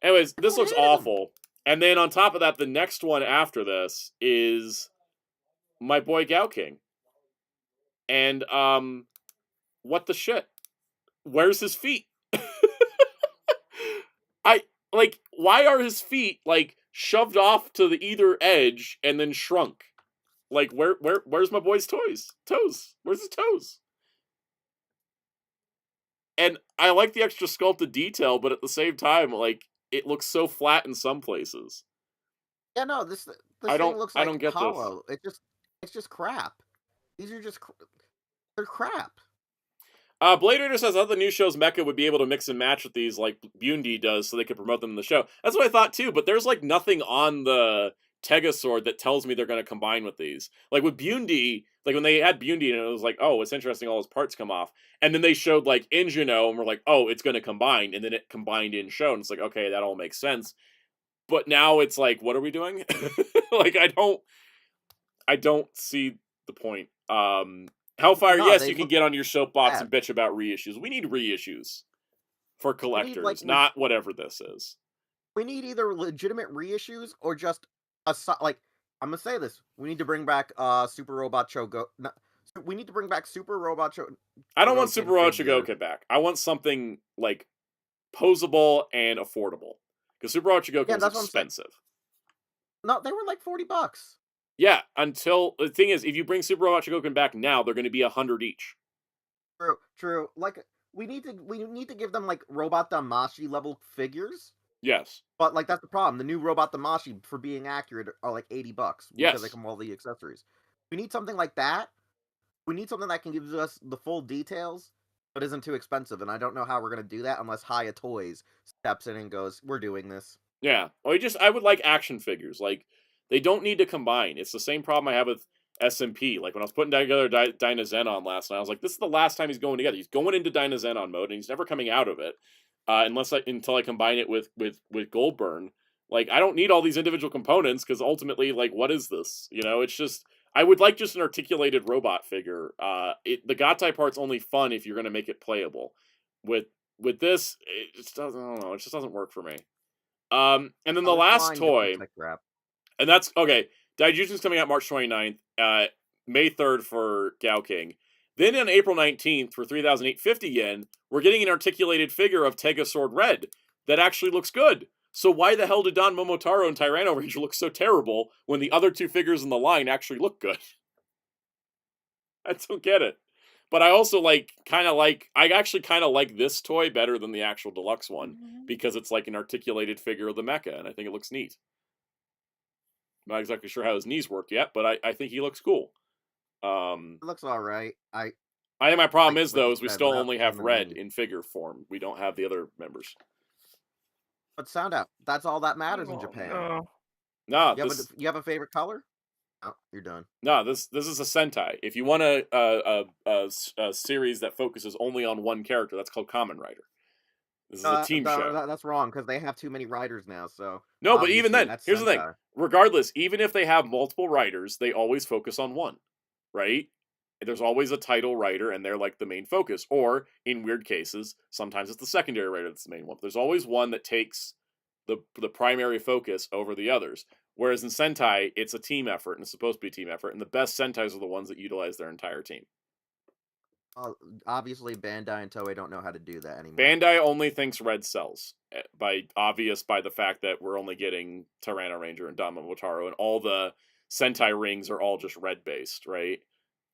Anyways, this looks awful. And then on top of that, the next one after this is my boy Gao-King. And, what the shit? Where's his feet? Why are his feet, like, shoved off to the either edge and then shrunk? Like, where's my boy's toes? Where's his toes? And I like the extra sculpted detail, but at the same time, like, it looks so flat in some plaplaces. Yeah, no, this thing looks like I don't get hollow. This. It's just crap. These are just they're crap. Blade Raider says other new shows Mecha would be able to mix and match with these like Bundi does, so they could promote them in the show. That's what I thought too. But there's like nothing on the Tega sword that tells me they're going to combine with these. Like with Bundi, like when they had Bundi, and it was like, oh, it's interesting, all his parts come off, and then they showed like Engine-O, and we're like, oh, it's going to combine, and then it combined in show, and it's like, okay, that all makes sense. But now it's like, what are we doing? Like, I don't see the point. Hellfire, yes, you can get on your soapbox and bitch about reissues. We need reissues for collectors, not whatever this is. We need either legitimate reissues or just like, I'm gonna say this. We need to bring back Super Robot Chogo. We need to bring back Super Robot Chogo. I don't want Super Robot Chogokin back. I want something like posable and affordable. Because Super Robot Chogokin is expensive. No, they were like $40. Yeah, until the thing is, if you bring Super Robot Chogokin back now, they're going to be 100 each. True. Like we need to give them like Robot Damashi level figures. Yes. But like that's the problem. The new Robot Damashi, for being accurate, are like $80 because they come with all the accessories. We need something like that. We need something that can give us the full details, but isn't too expensive. And I don't know how we're gonna do that unless Hiya Toys steps in and goes, "We're doing this." Yeah. Well, I would like action figures. Like, they don't need to combine. It's the same problem I have with SMP. Like, when I was putting together Dynazenon last night, I was like, this is the last time he's going together. He's going into Dynazenon mode, and he's never coming out of it, until I combine it with Goldburn. Like, I don't need all these individual components, because ultimately, like, what is this? You know, it's just... I would like just an articulated robot figure. The Gatai part's only fun if you're going to make it playable. With this, it just doesn't... I don't know. It just doesn't work for me. And then the last toy, and that's okay. Daijutsu's coming out March 29th, May 3rd for Gao King. Then on April 19th for 3,850 yen, we're getting an articulated figure of Tega Sword Red that actually looks good. So why the hell did Don Momotaro and Tyranno Ranger look so terrible when the other two figures in the line actually look good? I don't get it. But I also I actually kind of like this toy better than the actual deluxe one, because it's like an articulated figure of the mecha, and I think it looks neat. I'm not exactly sure how his knees work yet, but I think he looks cool. It looks all right. I think my problem is we still only have Red in figure form. We don't have the other members. But Soundout, that's all that matters in Japan. No, you have a favorite color? Oh, you're done. No, this is a Sentai. If you want a series that focuses only on one character, that's called Kamen Rider. This is a team show. That's wrong, because they have too many writers now. So no, but even then, here's the thing. Regardless, even if they have multiple writers, they always focus on one, right? There's always a title writer, and they're like the main focus. Or in weird cases, sometimes it's the secondary writer that's the main one. But there's always one that takes the primary focus over the others. Whereas in Sentai, it's a team effort, and it's supposed to be a team effort, and the best Sentais are the ones that utilize their entire team. Obviously, Bandai and Toei don't know how to do that anymore. Bandai only thinks Red sells, by the fact that we're only getting Tyranno Ranger and Don Momotaro, and all the Sentai rings are all just Red-based, right?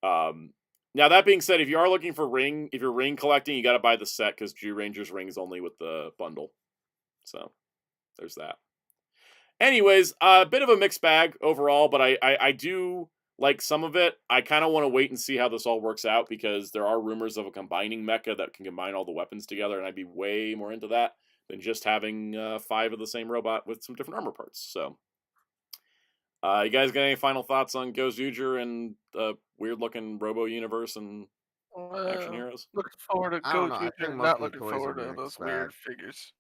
Now, that being said, if you are looking for if you're ring collecting, you got to buy the set, because Zyuranger's ring is only with the bundle. So, there's that. Anyways, a bit of a mixed bag overall, but I do like some of it. I kind of want to wait and see how this all works out, because there are rumors of a combining mecha that can combine all the weapons together, and I'd be way more into that than just having 5 of the same robot with some different armor parts. So, you guys got any final thoughts on Gozyuger and the weird-looking Robo Universe and Action Heroes? Looking forward to Gozyuger, not looking forward to those weird figures.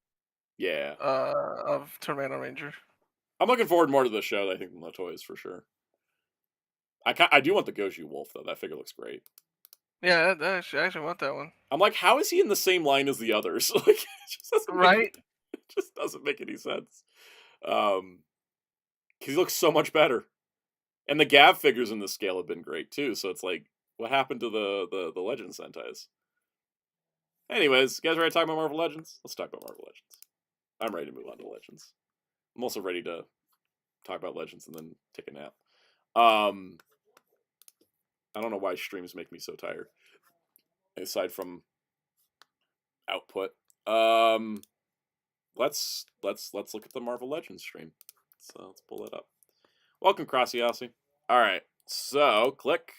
Yeah. Of Tyranno Ranger. I'm looking forward more to the show, I think, than the toys, for sure. I do want the Goju Wolf, though. That figure looks great. Yeah, I actually want that one. I'm like, how is he in the same line as the others? Like, it just doesn't it just doesn't make any sense. Because he looks so much better. And the Gav figures in this scale have been great, too. So it's like, what happened to the Legend Sentais? Anyways, you guys ready to talk about Marvel Legends? Let's talk about Marvel Legends. I'm ready to move on to Legends. I'm also ready to talk about Legends and then take a nap. I don't know why streams make me so tired. Aside from output. Let's look at the Marvel Legends stream. So let's pull it up. Welcome, Crossy. Alright, so click.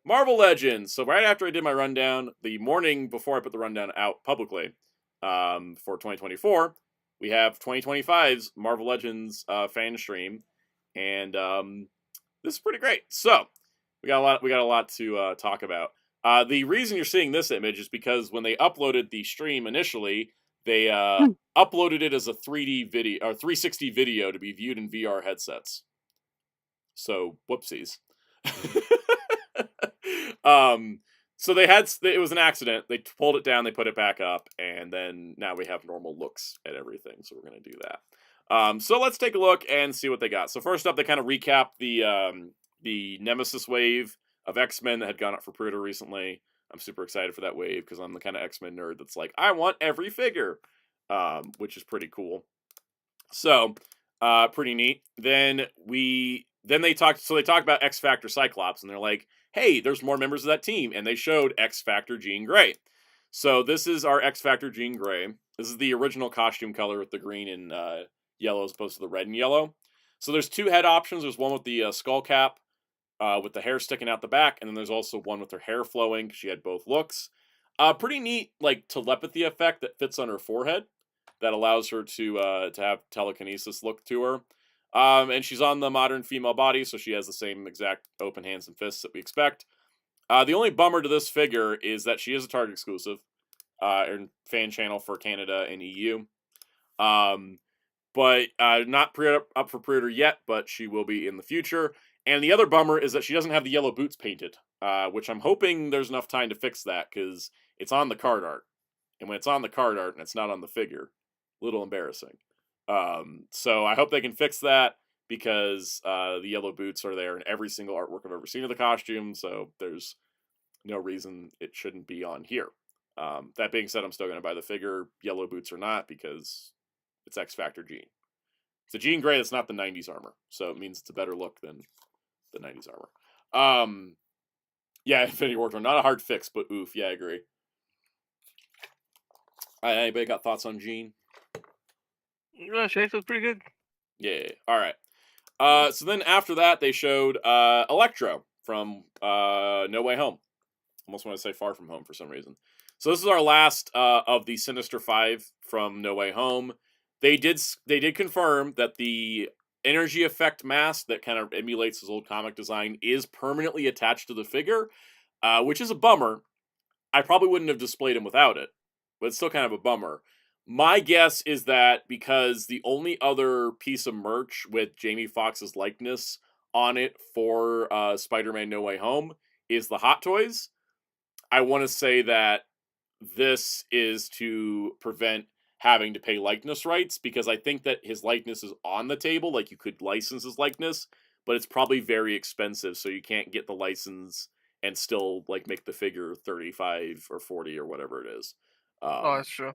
Marvel Legends. So right after I did my rundown, the morning before I put the rundown out publicly, for 2024, we have 2025's Marvel Legends fan stream, and this is pretty great. So we got a lot to talk about. The reason you're seeing this image is because when they uploaded the stream initially, they uploaded it as a 3D video or 360 video to be viewed in VR headsets. So whoopsies. So it was an accident. They pulled it down, they put it back up, and then now we have normal looks at everything. So we're going to do that. So let's take a look and see what they got. So first up, they kind of recap the Nemesis wave of X-Men that had gone up for pre-order recently. I'm super excited for that wave because I'm the kind of X-Men nerd that's like, I want every figure, which is pretty cool. So pretty neat. Then they talked about X Factor Cyclops, and they're like, hey, there's more members of that team, and they showed X Factor Jean Grey. So this is our X Factor Jean Grey. This is the original costume color with the green and yellow as opposed to the red and yellow. So there's 2 head options. There's one with the skull cap, with the hair sticking out the back, and then there's also one with her hair flowing. She had both looks. Pretty neat, like telepathy effect that fits on her forehead that allows her to have telekinesis look to her. And she's on the modern female body, so she has the same exact open hands and fists that we expect. The only bummer to this figure is that she is a Target exclusive, and fan channel for Canada and EU. But not up for pre-order yet, but she will be in the future. And the other bummer is that she doesn't have the yellow boots painted, which I'm hoping there's enough time to fix that, because it's on the card art. And when it's on the card art and it's not on the figure, a little embarrassing. So I hope they can fix that, because the yellow boots are there in every single artwork I've ever seen of the costume, so there's no reason it shouldn't be on here. That being said, I'm still going to buy the figure, yellow boots or not, because it's X Factor Jean. It's a Jean Grey that's not the 90s armor, so it means it's a better look than the 90s armor. Yeah, Infinity War, not a hard fix, but oof, yeah, I agree. Anybody got thoughts on Jean? Yeah, Chase was pretty good. Yeah, alright. So then after that, they showed Electro from No Way Home. Almost want to say Far From Home for some reason. So this is our last of the Sinister Five from No Way Home. They did confirm that the energy effect mask that kind of emulates his old comic design is permanently attached to the figure, which is a bummer. I probably wouldn't have displayed him without it, but it's still kind of a bummer. My guess is that because the only other piece of merch with Jamie Foxx's likeness on it for Spider-Man No Way Home is the Hot Toys, I want to say that this is to prevent having to pay likeness rights, because I think that his likeness is on the table, like you could license his likeness, but it's probably very expensive, so you can't get the license and still like make the figure 35 or 40 or whatever it is. Oh, that's true.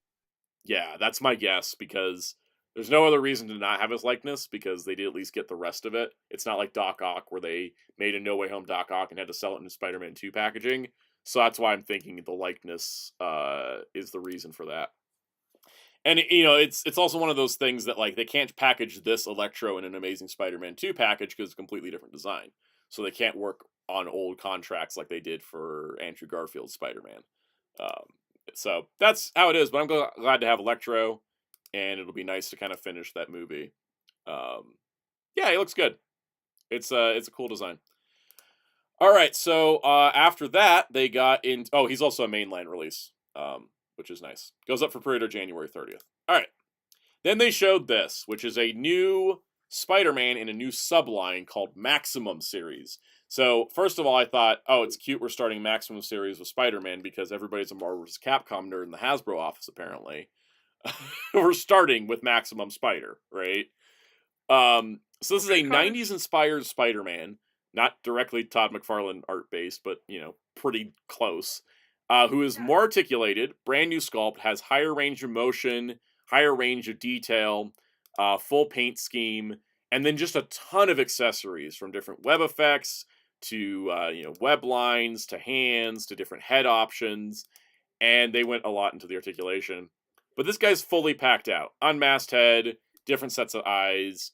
Yeah, that's my guess, because there's no other reason to not have his likeness, because they did at least get the rest of it. It's not like Doc Ock, where they made a No Way Home Doc Ock and had to sell it in Spider-Man 2 packaging. So that's why I'm thinking the likeness is the reason for that. And it's also one of those things that like they can't package this Electro in an Amazing Spider-Man 2 package because it's a completely different design. So they can't work on old contracts like they did for Andrew Garfield's Spider-Man. So that's how it is. But I'm glad to have Electro, and it'll be nice to kind of finish that movie. Yeah, he looks good. It's a cool design. All right, so after that, they got in. Oh, he's also a mainline release, which is nice. Goes up for pre-order January 30th. All right. Then they showed this, which is a new Spider-Man in a new subline called Maximum Series. So, first of all, I thought, oh, it's cute we're starting Maximum Series with Spider-Man, because everybody's a Marvel vs. Capcom nerd in the Hasbro office, apparently. We're starting with Maximum Spider, right? So this is a 90s-inspired Spider-Man, not directly Todd McFarlane art-based, but, pretty close, who is more articulated, brand new sculpt, has higher range of motion, higher range of detail, full paint scheme, and then just a ton of accessories, from different web effects to web lines to hands to different head options, and they went a lot into the articulation. But this guy's fully packed out, unmasked head, different sets of eyes,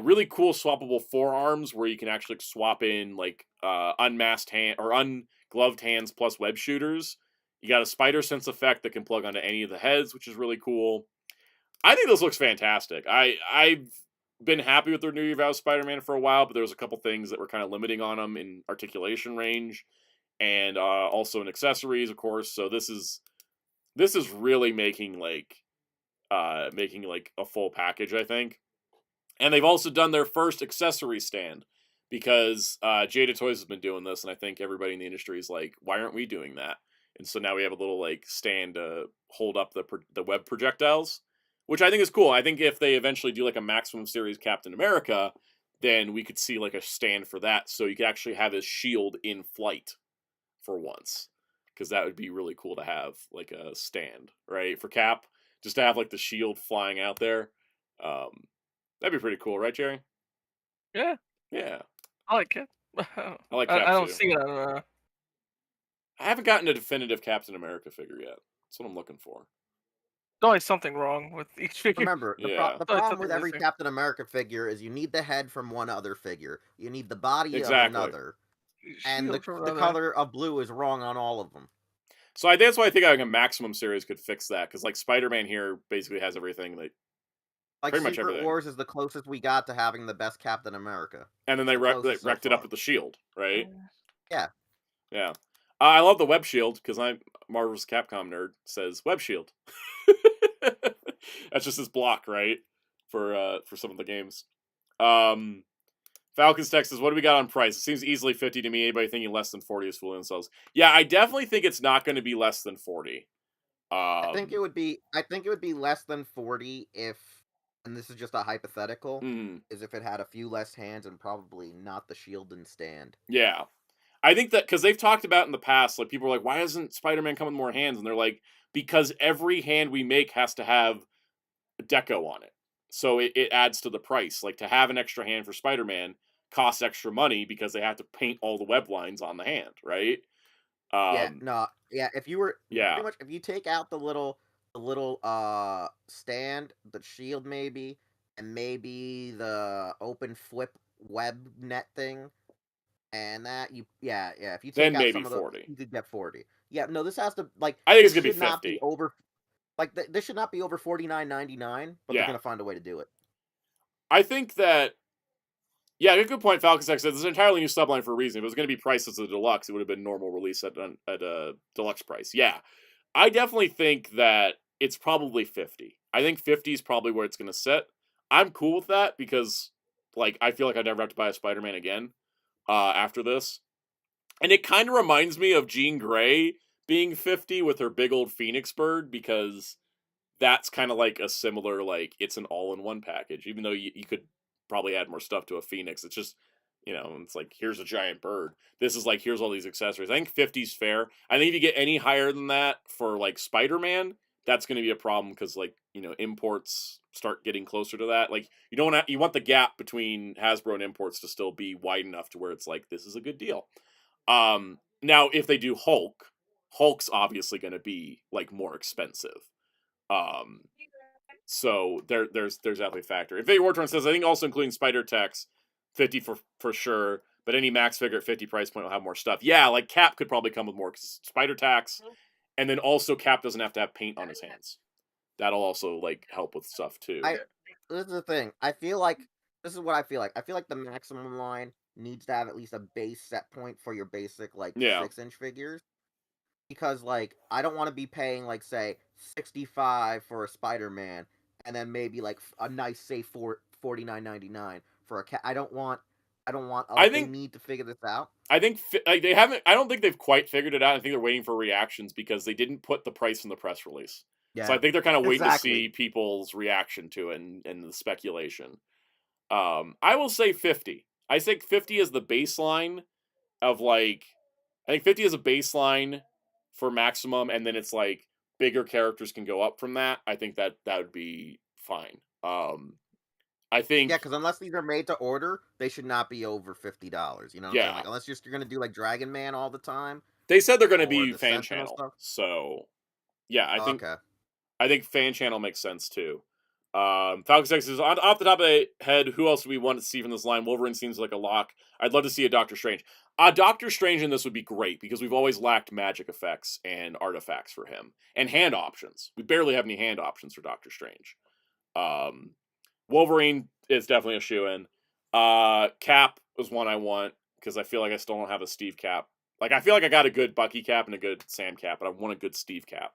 really cool swappable forearms where you can actually swap in like unmasked hand or ungloved hands plus web shooters. You got a spider sense effect that can plug onto any of the heads, which is really cool. I think this looks fantastic. I've been happy with their New Year Vow Spider-Man for a while, but there was a couple things that were kind of limiting on them in articulation range, and also in accessories, of course. So this is really making like a full package, I think. And they've also done their first accessory stand, because Jada Toys has been doing this, and I think everybody in the industry is like, why aren't we doing that? And so now we have a little like stand to hold up the web projectiles, which I think is cool. I think if they eventually do like a Maximum Series Captain America, then we could see like a stand for that, so you could actually have his shield in flight for once, because that would be really cool to have like a stand, right, for Cap, just to have like the shield flying out there. That'd be pretty cool, right, Jerry? Yeah. Yeah. I like Cap. I like Cap I don't too. see it on. I haven't gotten a definitive Captain America figure yet. That's what I'm looking for. There's always something wrong with each figure. Remember, Yeah. the problem with every Captain America figure is you need the head from one other figure. You need the body Exactly. of another. And Shield from the another. color of blue is wrong on all of them. So that's why I think having a Maximum series could fix that, because like Spider-Man here basically has everything, like pretty much Secret everything. Wars is the closest we got to having the best Captain America. And then they wrecked it up with the shield, right? Yeah. Yeah. I love the web shield because I'm Marvel's Capcom nerd. Says web shield. That's just his block, right? For some of the games. Falcons text says, what do we got on price? It seems easily 50 to me. Anybody thinking less than 40 is fooling themselves. Yeah, I definitely think it's not going to be less than 40. I think it would be less than 40 if, and this is just a hypothetical, is if it had a few less hands and probably not the shield and stand. Yeah. I think that because they've talked about in the past, like people are like, why doesn't Spider-Man come with more hands? And they're like, because every hand we make has to have deco on it. So it adds to the price. Like to have an extra hand for Spider-Man costs extra money because they have to paint all the web lines on the hand, right? If you were pretty much, if you take out the little stand, the shield maybe, and maybe the open flip web net thing, and that if you take then out maybe some of 40. you could get 40. Yeah, no, this has to like. I think it's gonna be should not 50. be over. Like this should not be over $49.99, but they're gonna find a way to do it. I think that. Yeah, good point. Falcon X said this is an entirely new subline for a reason. If it was going to be priced as a deluxe, it would have been normal release at a deluxe price. Yeah, I definitely think that it's probably 50. I think 50 is probably where it's going to sit. I'm cool with that because, like, I feel like I'd never have to buy a Spider-Man again after this. And it kind of reminds me of Jean Grey being 50 with her big old Phoenix bird because that's kind of like a similar, like, it's an all-in-one package. Even though you could probably add more stuff to a Phoenix. It's just, it's like, here's a giant bird. This is like, here's all these accessories. I think 50's fair. I think if you get any higher than that for like Spider-Man, that's going to be a problem because like, imports start getting closer to that. Like you want the gap between Hasbro and imports to still be wide enough to where it's like, this is a good deal. Now if they do Hulk's obviously going to be like more expensive. So there's definitely a factor. Infinity War Torn says, I think also including Spider Techs, 50 for sure, but any max figure at 50 price point will have more stuff. Yeah, like Cap could probably come with more Spider Tax, and then also Cap doesn't have to have paint on his hands. That'll also like help with stuff too. This is the thing. This is what I feel like. I feel like the Maximum line needs to have at least a base set point for your basic 6-inch figures. Because, like, I don't want to be paying, like, say, $65 for a Spider-Man, and then maybe, like, a nice, say, $49.99 for a cat. I don't want, they need to figure this out. I think, I don't think they've quite figured it out. I think they're waiting for reactions because they didn't put the price in the press release. Yeah, so I think they're kind of waiting to see people's reaction to it and the speculation. I will say 50. I think 50 is the baseline of, like, I think 50 is a baseline for Maximum, and then it's like bigger characters can go up from that. I think that would be fine. I think because unless these are made to order, they should not be over $50. You know what I'm saying? Like, unless you're gonna do like Dragon Man all the time. They said they're gonna be fan channel stuff. So yeah, I think fan channel makes sense too. Falcon Sex is off the top of the head. Who else do we want to see from this line? Wolverine seems like a lock. I'd love to see a Doctor Strange. Doctor Strange in this would be great because we've always lacked magic effects and artifacts for him and hand options. We barely have any hand options for Doctor Strange. Wolverine is definitely a shoo-in. Cap is one I want because I feel like I still don't have a Steve Cap. Like I feel like I got a good Bucky Cap and a good Sam Cap, but I want a good Steve Cap.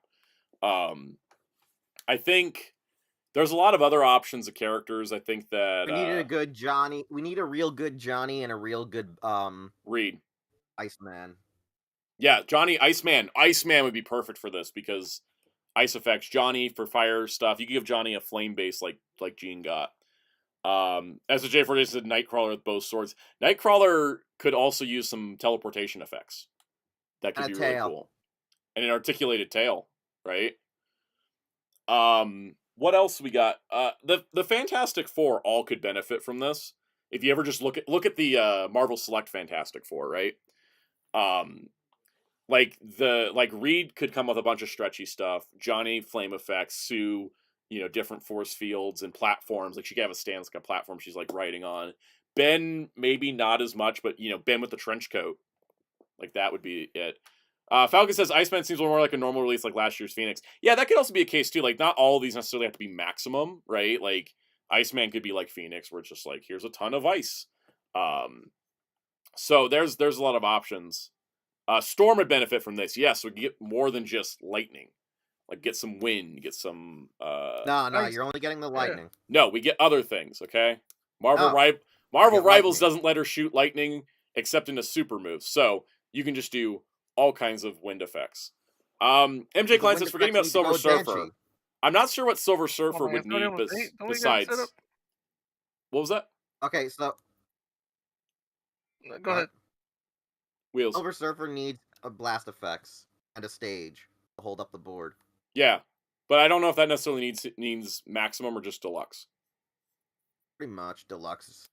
I think there's a lot of other options of characters. I think that we needed a good Johnny. We need a real good Johnny and a real good Reed. Iceman. Yeah, Johnny Iceman. Iceman would be perfect for this because ice effects. Johnny for fire stuff. You could give Johnny a flame base like Gene got. As the J4 said, Nightcrawler with both swords. Nightcrawler could also use some teleportation effects. That could be really cool. And an articulated tail, right? What else we got? The Fantastic Four all could benefit from this. If you ever just look at the Marvel Select Fantastic Four, right? Like Reed could come with a bunch of stretchy stuff. Johnny flame effects. Sue, different force fields and platforms. Like she could have a stance like a platform she's like riding on. Ben maybe not as much, but Ben with the trench coat Like that would be it. Falcon says Iceman seems a little more like a normal release, like last year's Phoenix. Yeah, that could also be a case too. Like not all of these necessarily have to be maximum, right? Like Iceman could be like Phoenix, where it's just like here's a ton of ice. So there's a lot of options. Storm would benefit from this. Yes, we get more than just lightning. Like get some wind, get some. No, you're only getting the lightning. No, we get other things. Okay, Marvel Rivals lightning. Doesn't let her shoot lightning except in a super move, so you can just do all kinds of wind effects. MJ Klein says, forgetting about Silver Surfer. I'm not sure what Silver Surfer would need besides. What was that? Okay, so go ahead. Wheels. Silver Surfer needs a blast effects and a stage to hold up the board. Yeah, but I don't know if that necessarily needs maximum or just deluxe. Pretty much deluxe.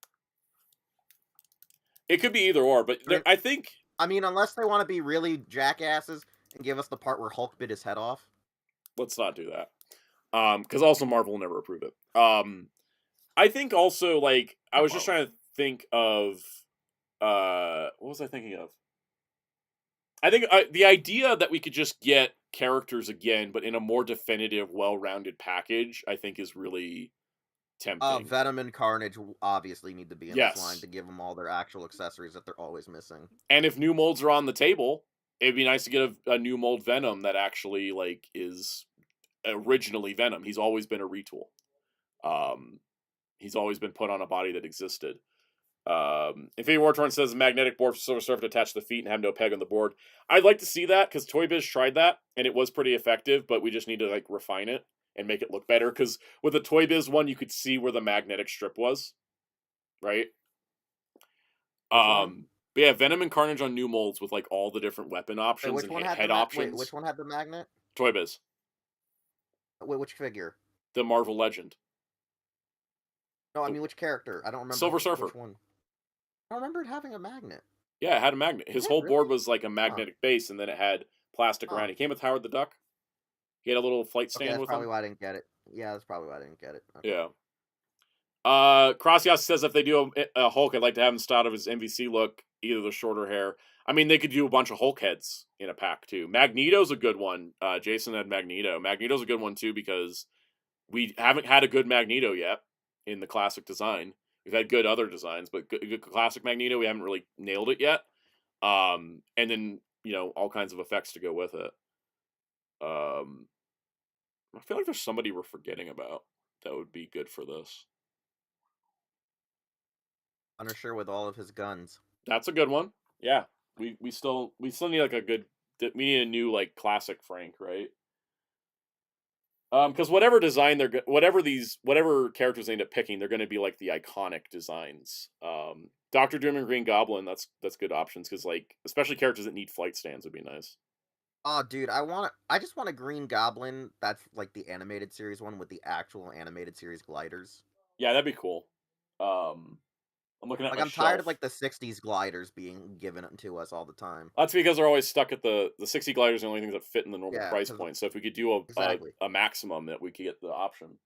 It could be either or, but I think. I mean, unless they want to be really jackasses and give us the part where Hulk bit his head off. Let's not do that. Because also Marvel will never approve it. I think also, like, I was just trying to think of, what was I thinking of? I think the idea that we could just get characters again, but in a more definitive, well-rounded package, I think is really tempting. Venom and Carnage obviously need to be in this line to give them all their actual accessories that they're always missing. And if new molds are on the table, it'd be nice to get a new mold Venom that actually like is originally Venom. He's always been a retool. He's always been put on a body that existed. Infinity War Torn says magnetic board for Silver Surfer to attach the feet and have no peg on the board. I'd like to see that because Toy Biz tried that and it was pretty effective, but we just need to like refine it and make it look better. Because with the Toy Biz one, you could see where the magnetic strip was, right? But yeah, Venom and Carnage on new molds with like all the different weapon options and head options. Wait, which one had the magnet? Toy Biz. Wait, which figure? The Marvel Legend. No, I mean which character? I don't remember. Silver Surfer. Which one? I don't remember it having a magnet. Yeah, it had a magnet. His whole board was like a magnetic base, and then it had plastic around. He came with Howard the Duck. He had a little flight stand with him. That's probably why I didn't get it. Yeah, that's probably why I didn't get it. Okay. Yeah. Krasias says if they do a Hulk, I'd like to have him style of his MVC look, either the shorter hair. I mean, they could do a bunch of Hulk heads in a pack, too. Magneto's a good one. Jason had Magneto. Magneto's a good one, too, because we haven't had a good Magneto yet in the classic design. We've had good other designs, but good classic Magneto, we haven't really nailed it yet. And then, you know, all kinds of effects to go with it. I feel like there's somebody we're forgetting about that would be good for this. Punisher with all of his guns. That's a good one. Yeah. We still need like we need a new like classic Frank, right? Because whatever design whatever characters they end up picking, they're going to be like the iconic designs. Dr. Doom and Green Goblin, that's good options because like especially characters that need flight stands would be nice. Oh, dude, I just want a Green Goblin that's like the animated series one with the actual animated series gliders. Yeah, that'd be cool. I'm looking at like I'm tired of like the 60s gliders being given to us all the time. That's because they're always stuck at the 60 gliders are the only things that fit in the normal price point. So if we could do a maximum that we could get the option.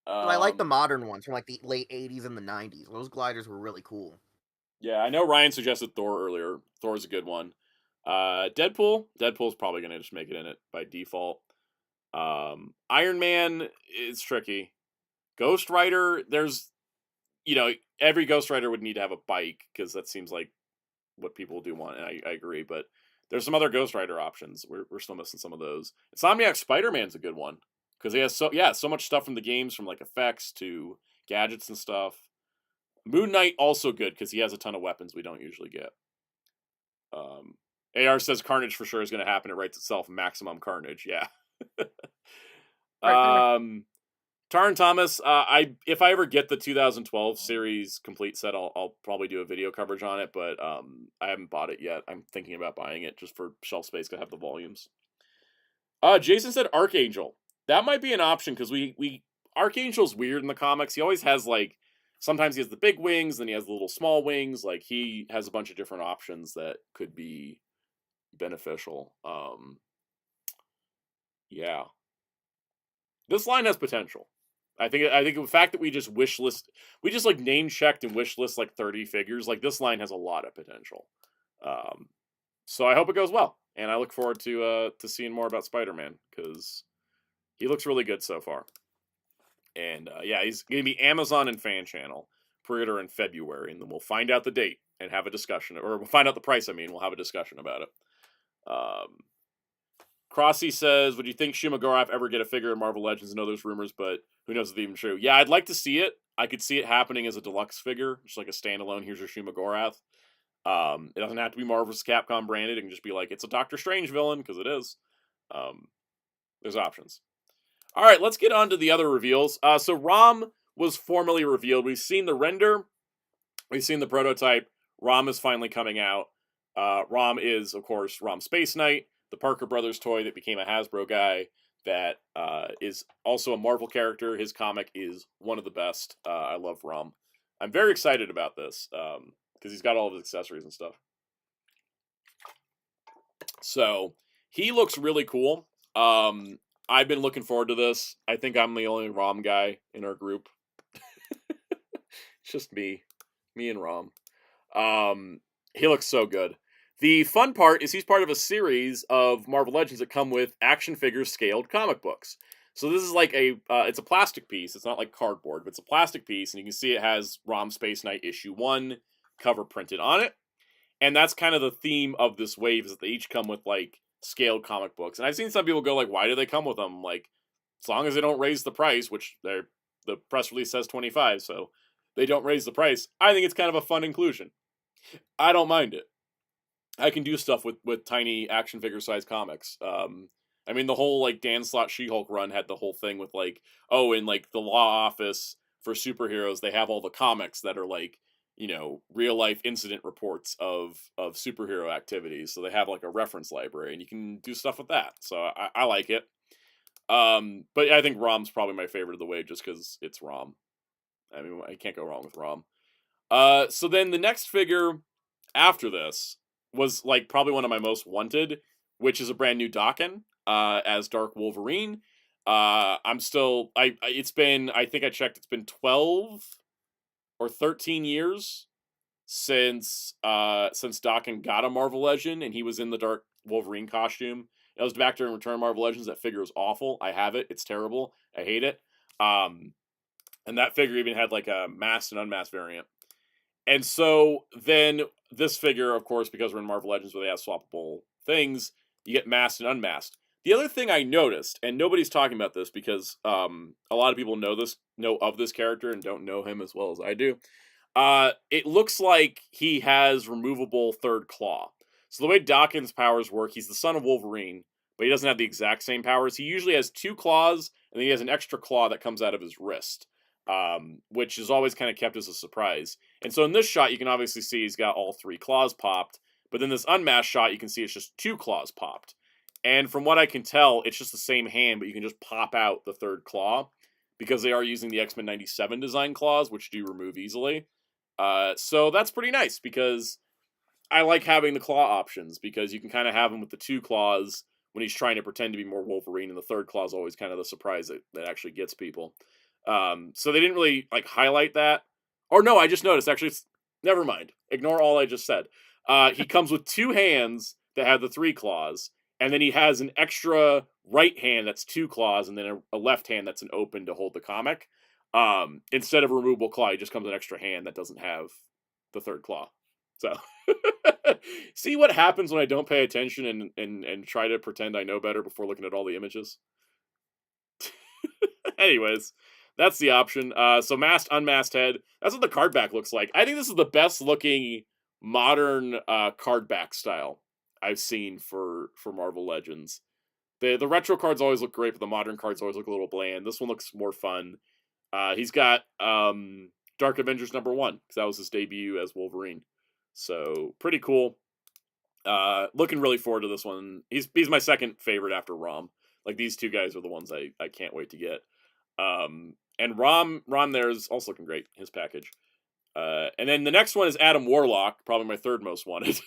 I like the modern ones from like the late 80s and the 90s. Those gliders were really cool. Yeah, I know Ryan suggested Thor earlier. Thor's a good one. Deadpool's probably going to just make it in it by default. Iron Man is tricky. Ghost Rider, there's, you know, every Ghost Rider would need to have a bike because that seems like what people do want, and I agree. But there's some other Ghost Rider options. We're still missing some of those. Insomniac Spider-Man's a good one because he has so much stuff from the games, from like effects to gadgets and stuff. Moon Knight also good because he has a ton of weapons we don't usually get. AR says Carnage for sure is going to happen. It writes itself maximum Carnage. Yeah. Tarn Thomas, if I ever get the 2012 series complete set, I'll probably do a video coverage on it, but I haven't bought it yet. I'm thinking about buying it just for shelf space to have the volumes. Jason said Archangel. That might be an option because we Archangel's weird in the comics. He always has like sometimes he has the big wings, then he has the little small wings. Like he has a bunch of different options that could be beneficial. Yeah. This line has potential. I think the fact that we just like name checked and wish list like 30 figures, like this line has a lot of potential. So I hope it goes well, and I look forward to seeing more about Spider-Man because he looks really good so far. And yeah, he's going to be Amazon and Fan Channel pre-order in February, and then we'll find out the date and have a discussion, or we'll find out the price. I mean, we'll have a discussion about it. Crossy says, "Would you think Shumagorath ever get a figure in Marvel Legends? I know there's rumors, but who knows if it's even true." Yeah, I'd like to see it. I could see it happening as a deluxe figure, just like a standalone. Here's your Shumagorath. It doesn't have to be Marvel vs. Capcom branded. It can just be like it's a Doctor Strange villain because it is. There's options. All right, let's get on to the other reveals. So Rom was formally revealed. We've seen the render. We've seen the prototype. Rom is finally coming out. Rom is, of course, Rom Space Knight, the Parker Brothers toy that became a Hasbro guy that is also a Marvel character. His comic is one of the best. I love Rom. I'm very excited about this because he's got all of his accessories and stuff. So he looks really cool. I've been looking forward to this. I think I'm the only Rom guy in our group. It's just me and Rom. He looks so good. The fun part is he's part of a series of Marvel Legends that come with action figures scaled comic books. So this is like it's a plastic piece. It's not like cardboard, but it's a plastic piece, and you can see it has Rom Space Knight issue 1 cover printed on it. And that's kind of the theme of this wave, is that they each come with like scaled comic books. And I've seen some people go like, why do they come with them? Like, as long as they don't raise the price, which the press release says 25, so they don't raise the price. I think it's kind of a fun inclusion. I don't mind it. I can do stuff with tiny action figure size comics. I mean, the whole like Dan Slott She-Hulk run had the whole thing with like, oh, in like the law office for superheroes, they have all the comics that are like, you know, real life incident reports of superhero activities. So they have like a reference library, and you can do stuff with that. So I like it. But I think Rom's probably my favorite of the way, just because it's Rom. I mean, I can't go wrong with Rom. So then the next figure after this was like probably one of my most wanted, which is a brand new Daken as Dark Wolverine. It's been, I think I checked, it's been 12 or 13 years since Daken got a Marvel Legend, and he was in the Dark Wolverine costume. It was back during Return Marvel Legends. That figure was awful. I have it. It's terrible. I hate it. And that figure even had like a masked and unmasked variant. And so then this figure, of course, because we're in Marvel Legends where they have swappable things, you get masked and unmasked. The other thing I noticed, and nobody's talking about this because a lot of people know of this character and don't know him as well as I do. It looks like he has removable third claw. So the way Daken's powers work, he's the son of Wolverine, but he doesn't have the exact same powers. He usually has 2 claws, and then he has an extra claw that comes out of his wrist, which is always kind of kept as a surprise. And so in this shot, you can obviously see he's got all 3 claws popped, but then this unmasked shot, you can see it's just 2 claws popped. And from what I can tell, it's just the same hand, but you can just pop out the third claw, because they are using the X-Men 97 design claws, which do remove easily. So that's pretty nice, because I like having the claw options, because you can kind of have him with the 2 claws when he's trying to pretend to be more Wolverine, and the third claw is always kind of the surprise that actually gets people. So they didn't really like highlight that. Or no, I just noticed, actually, never mind. Ignore all I just said. He comes with 2 hands that have the 3 claws, and then he has an extra right hand that's 2 claws, and then a left hand that's an open to hold the comic. Instead of a removable claw, he just comes an extra hand that doesn't have the third claw. So, see what happens when I don't pay attention and try to pretend I know better before looking at all the images? Anyways, that's the option. So masked, unmasked head. That's what the card back looks like. I think this is the best looking modern card back style I've seen for Marvel Legends. The retro cards always look great, but the modern cards always look a little bland. This one looks more fun. He's got Dark Avengers #1, because that was his debut as Wolverine. So, pretty cool. Looking really forward to this one. He's my second favorite after Rom. Like, these 2 guys are the ones I can't wait to get. And Rom there is also looking great, his package. And then the next one is Adam Warlock, probably my third most wanted.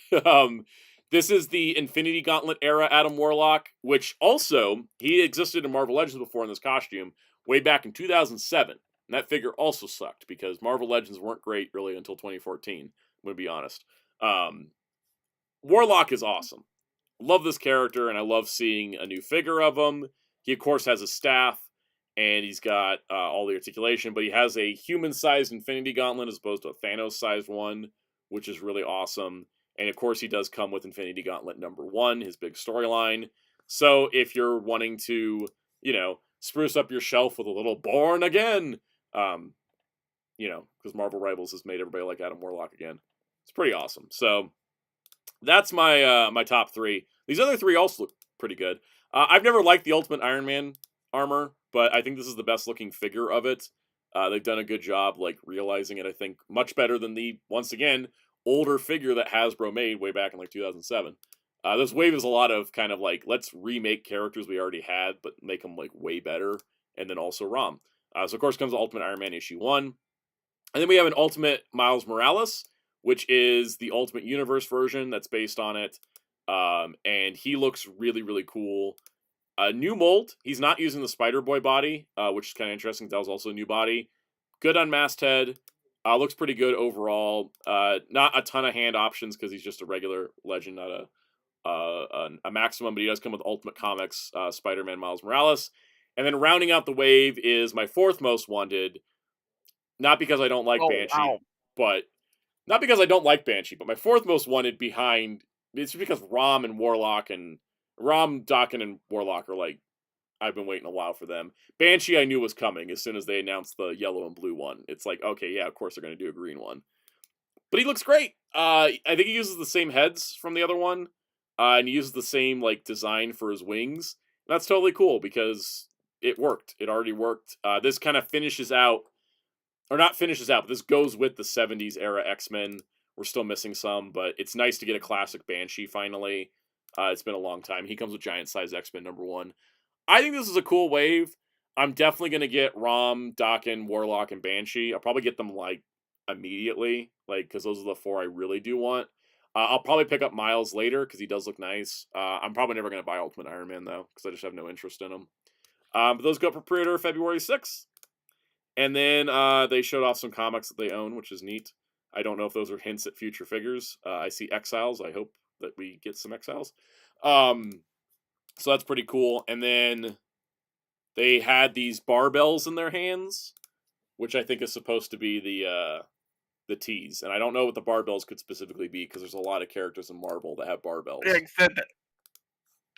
This is the Infinity Gauntlet era Adam Warlock, which also, he existed in Marvel Legends before in this costume, way back in 2007. And that figure also sucked, because Marvel Legends weren't great really until 2014, I'm going to be honest. Warlock is awesome. Love this character, and I love seeing a new figure of him. He, of course, has a staff, and he's got all the articulation, but he has a human-sized Infinity Gauntlet as opposed to a Thanos-sized one, which is really awesome. And, of course, he does come with Infinity Gauntlet #1, his big storyline. So if you're wanting to, spruce up your shelf with a little Born Again, because Marvel Rivals has made everybody like Adam Warlock again. It's pretty awesome. So that's my my top 3. These other 3 also look pretty good. I've never liked the Ultimate Iron Man armor, but I think this is the best looking figure of it. They've done a good job realizing it, I think, much better than the, once again, older figure that Hasbro made way back in 2007. This wave is a lot of kind of let's remake characters we already had, but make them way better, and then also ROM. So of course comes the Ultimate Iron Man issue 1. And then we have an Ultimate Miles Morales, which is the Ultimate Universe version that's based on it. And he looks really, really cool. New mold. He's not using the Spider-Boy body, which is kind of interesting. That was also a new body. Good unmasked head. Looks pretty good overall. Not a ton of hand options because he's just a regular legend, not a maximum, but he does come with Ultimate Comics Spider-Man Miles Morales. And then rounding out the wave is my 4th most wanted. Not because I don't like Banshee, but not because I don't like Banshee, but my 4th most wanted behind. It's because Rom and Warlock and Rom, Daken, and Warlock are I've been waiting a while for them. Banshee I knew was coming as soon as they announced the yellow and blue one. It's okay, yeah, of course they're going to do a green one. But he looks great. I think he uses the same heads from the other one. And he uses the same design for his wings. That's totally cool because it worked. It already worked. This kind of finishes out, or not finishes out, but this goes with the 70s era X-Men. We're still missing some, but it's nice to get a classic Banshee finally. It's been a long time. He comes with giant size X-Men #1. I think this is a cool wave. I'm definitely going to get Rom, Daken, Warlock, and Banshee. I'll probably get them immediately, because those are the 4 I really do want. I'll probably pick up Miles later because he does look nice. I'm probably never going to buy Ultimate Iron Man though because I just have no interest in him. But those go up for pre-order February 6th. And then they showed off some comics that they own, which is neat. I don't know if those are hints at future figures. I see Exiles. I hope that we get some Exiles. So that's pretty cool. And then they had these barbells in their hands, which I think is supposed to be the tease. And I don't know what the barbells could specifically be because there's a lot of characters in Marvel that have barbells. Yeah,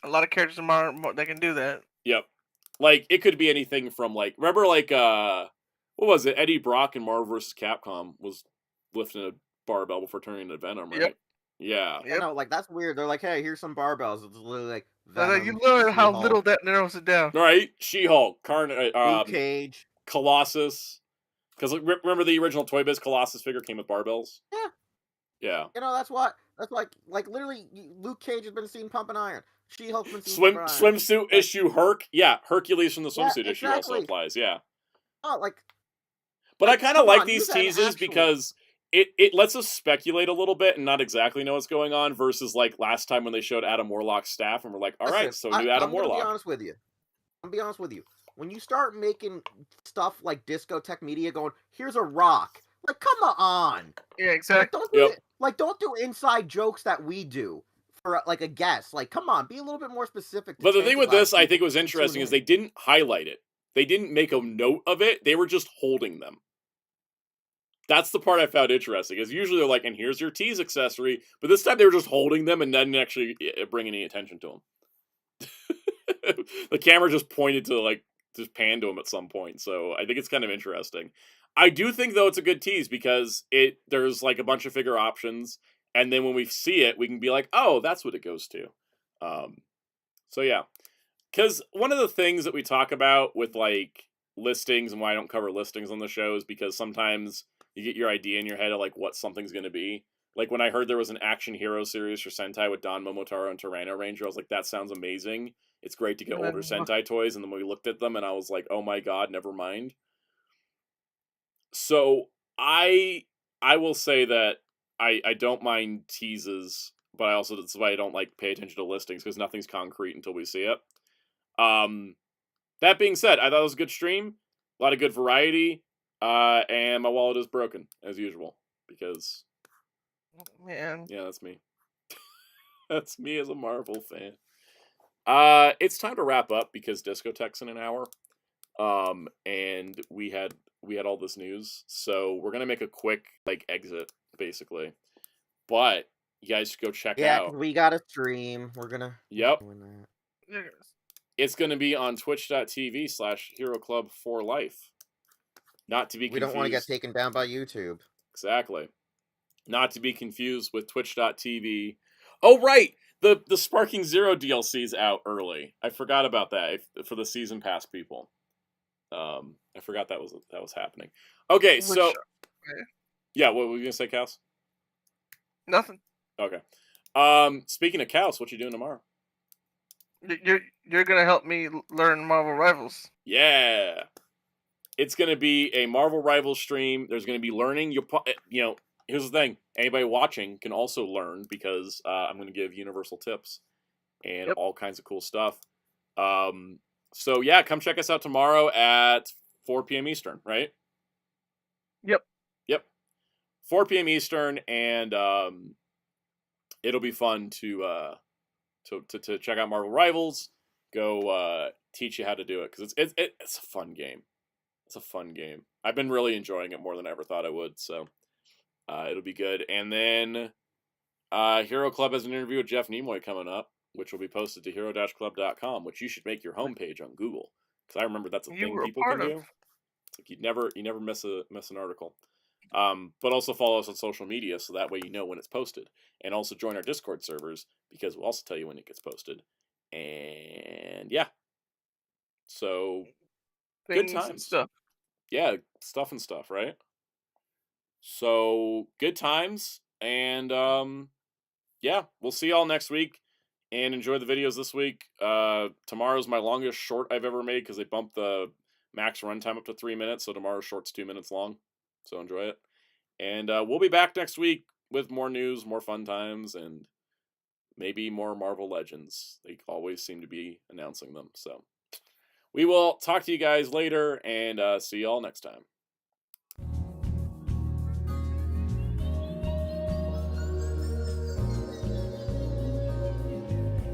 a lot of characters in Marvel that can do that. Yep. It could be anything from remember what was it? Eddie Brock in Marvel vs. Capcom was lifting a barbell before turning into Venom, right? Yep. Yeah. Yep. No, that's weird. They're hey, here's some barbells. It's literally Venom, you learn how She-Hulk. little that narrows it down. Right? She-Hulk, Luke Cage, Colossus. Because remember the original Toy Biz Colossus figure came with barbells? Yeah. Yeah. That's what. That's literally Luke Cage has been seen pumping iron. She-Hulk's been seen pumping iron. Swimsuit issue Herc. Yeah, Hercules from the swimsuit issue also applies. Yeah. Oh, But I kind of like these teases because it lets us speculate a little bit and not exactly know what's going on versus last time when they showed Adam Warlock's staff and we're all right, so new Adam Warlock. I'm gonna be honest with you. When you start making stuff like Discotek Media going, here's a rock. Come on. Yeah, exactly. Don't do inside jokes that we do for a guess. Come on, be a little bit more specific. But the thing with this, I think was interesting is they didn't highlight it. They didn't make a note of it. They were just holding them. That's the part I found interesting. Is usually they're and here's your tease accessory, but this time they were just holding them and didn't actually bring any attention to them. The camera just pointed to just panned to him at some point. So I think it's kind of interesting. I do think though it's a good tease because there's a bunch of figure options, and then when we see it, we can be oh, that's what it goes to. So yeah. Because one of the things that we talk about with listings and why I don't cover listings on the show is because sometimes you get your idea in your head of what something's going to be. When I heard there was an action hero series for Sentai with Don Momotaro and Tyranno Ranger, I was that sounds amazing. It's great to get older Sentai toys. And then we looked at them and I was oh my god, never mind. So I will say that I don't mind teases, but that's why I don't pay attention to listings because nothing's concrete until we see it. That being said, I thought it was a good stream, a lot of good variety, and my wallet is broken as usual because, man, yeah, that's me. That's me as a Marvel fan. It's time to wrap up because Discotek's in an hour. And we had all this news, so we're gonna make a quick exit basically. But you guys should go check out. Yeah, we got a stream. We're gonna. Yep. Doing that. Yes. It's gonna be on twitch.tv/HeroClub4Life. Not to be confused. We don't want to get taken down by YouTube. Exactly. Not to be confused with twitch.tv. Oh right, the Sparking Zero DLC's out early. I forgot about that for the season pass people. I forgot that was happening. Okay, so yeah, what were you gonna say, Cass? Nothing. Okay. Speaking of Cass, what you doing tomorrow? You're gonna help me learn Marvel Rivals. Yeah, it's gonna be a Marvel Rivals stream. There's gonna be learning. Here's the thing: anybody watching can also learn because I'm gonna give universal tips and all kinds of cool stuff. So yeah, come check us out tomorrow at 4 p.m. Eastern, right? Yep. 4 p.m. Eastern, and it'll be fun to check out Marvel Rivals. Go teach you how to do it because it's a fun game. It's a fun game. I've been really enjoying it more than I ever thought I would. So it'll be good. And then Hero Club has an interview with Jeff Nimoy coming up, which will be posted to hero-club.com, which you should make your homepage on Google because I remember that's a thing people can do. It's like you never miss an article. But also follow us on social media so that way you know when it's posted, and also join our Discord servers because we'll also tell you when it gets posted. And yeah, so good times. Stuff. Yeah, stuff and stuff, right? So good times, and yeah, we'll see y'all next week. And enjoy the videos this week. Tomorrow's my longest short I've ever made because they bumped the max runtime up to 3 minutes, so tomorrow's short's 2 minutes long. So enjoy it. And we'll be back next week with more news, more fun times, and maybe more Marvel Legends. They always seem to be announcing them. So we will talk to you guys later, and see y'all next time.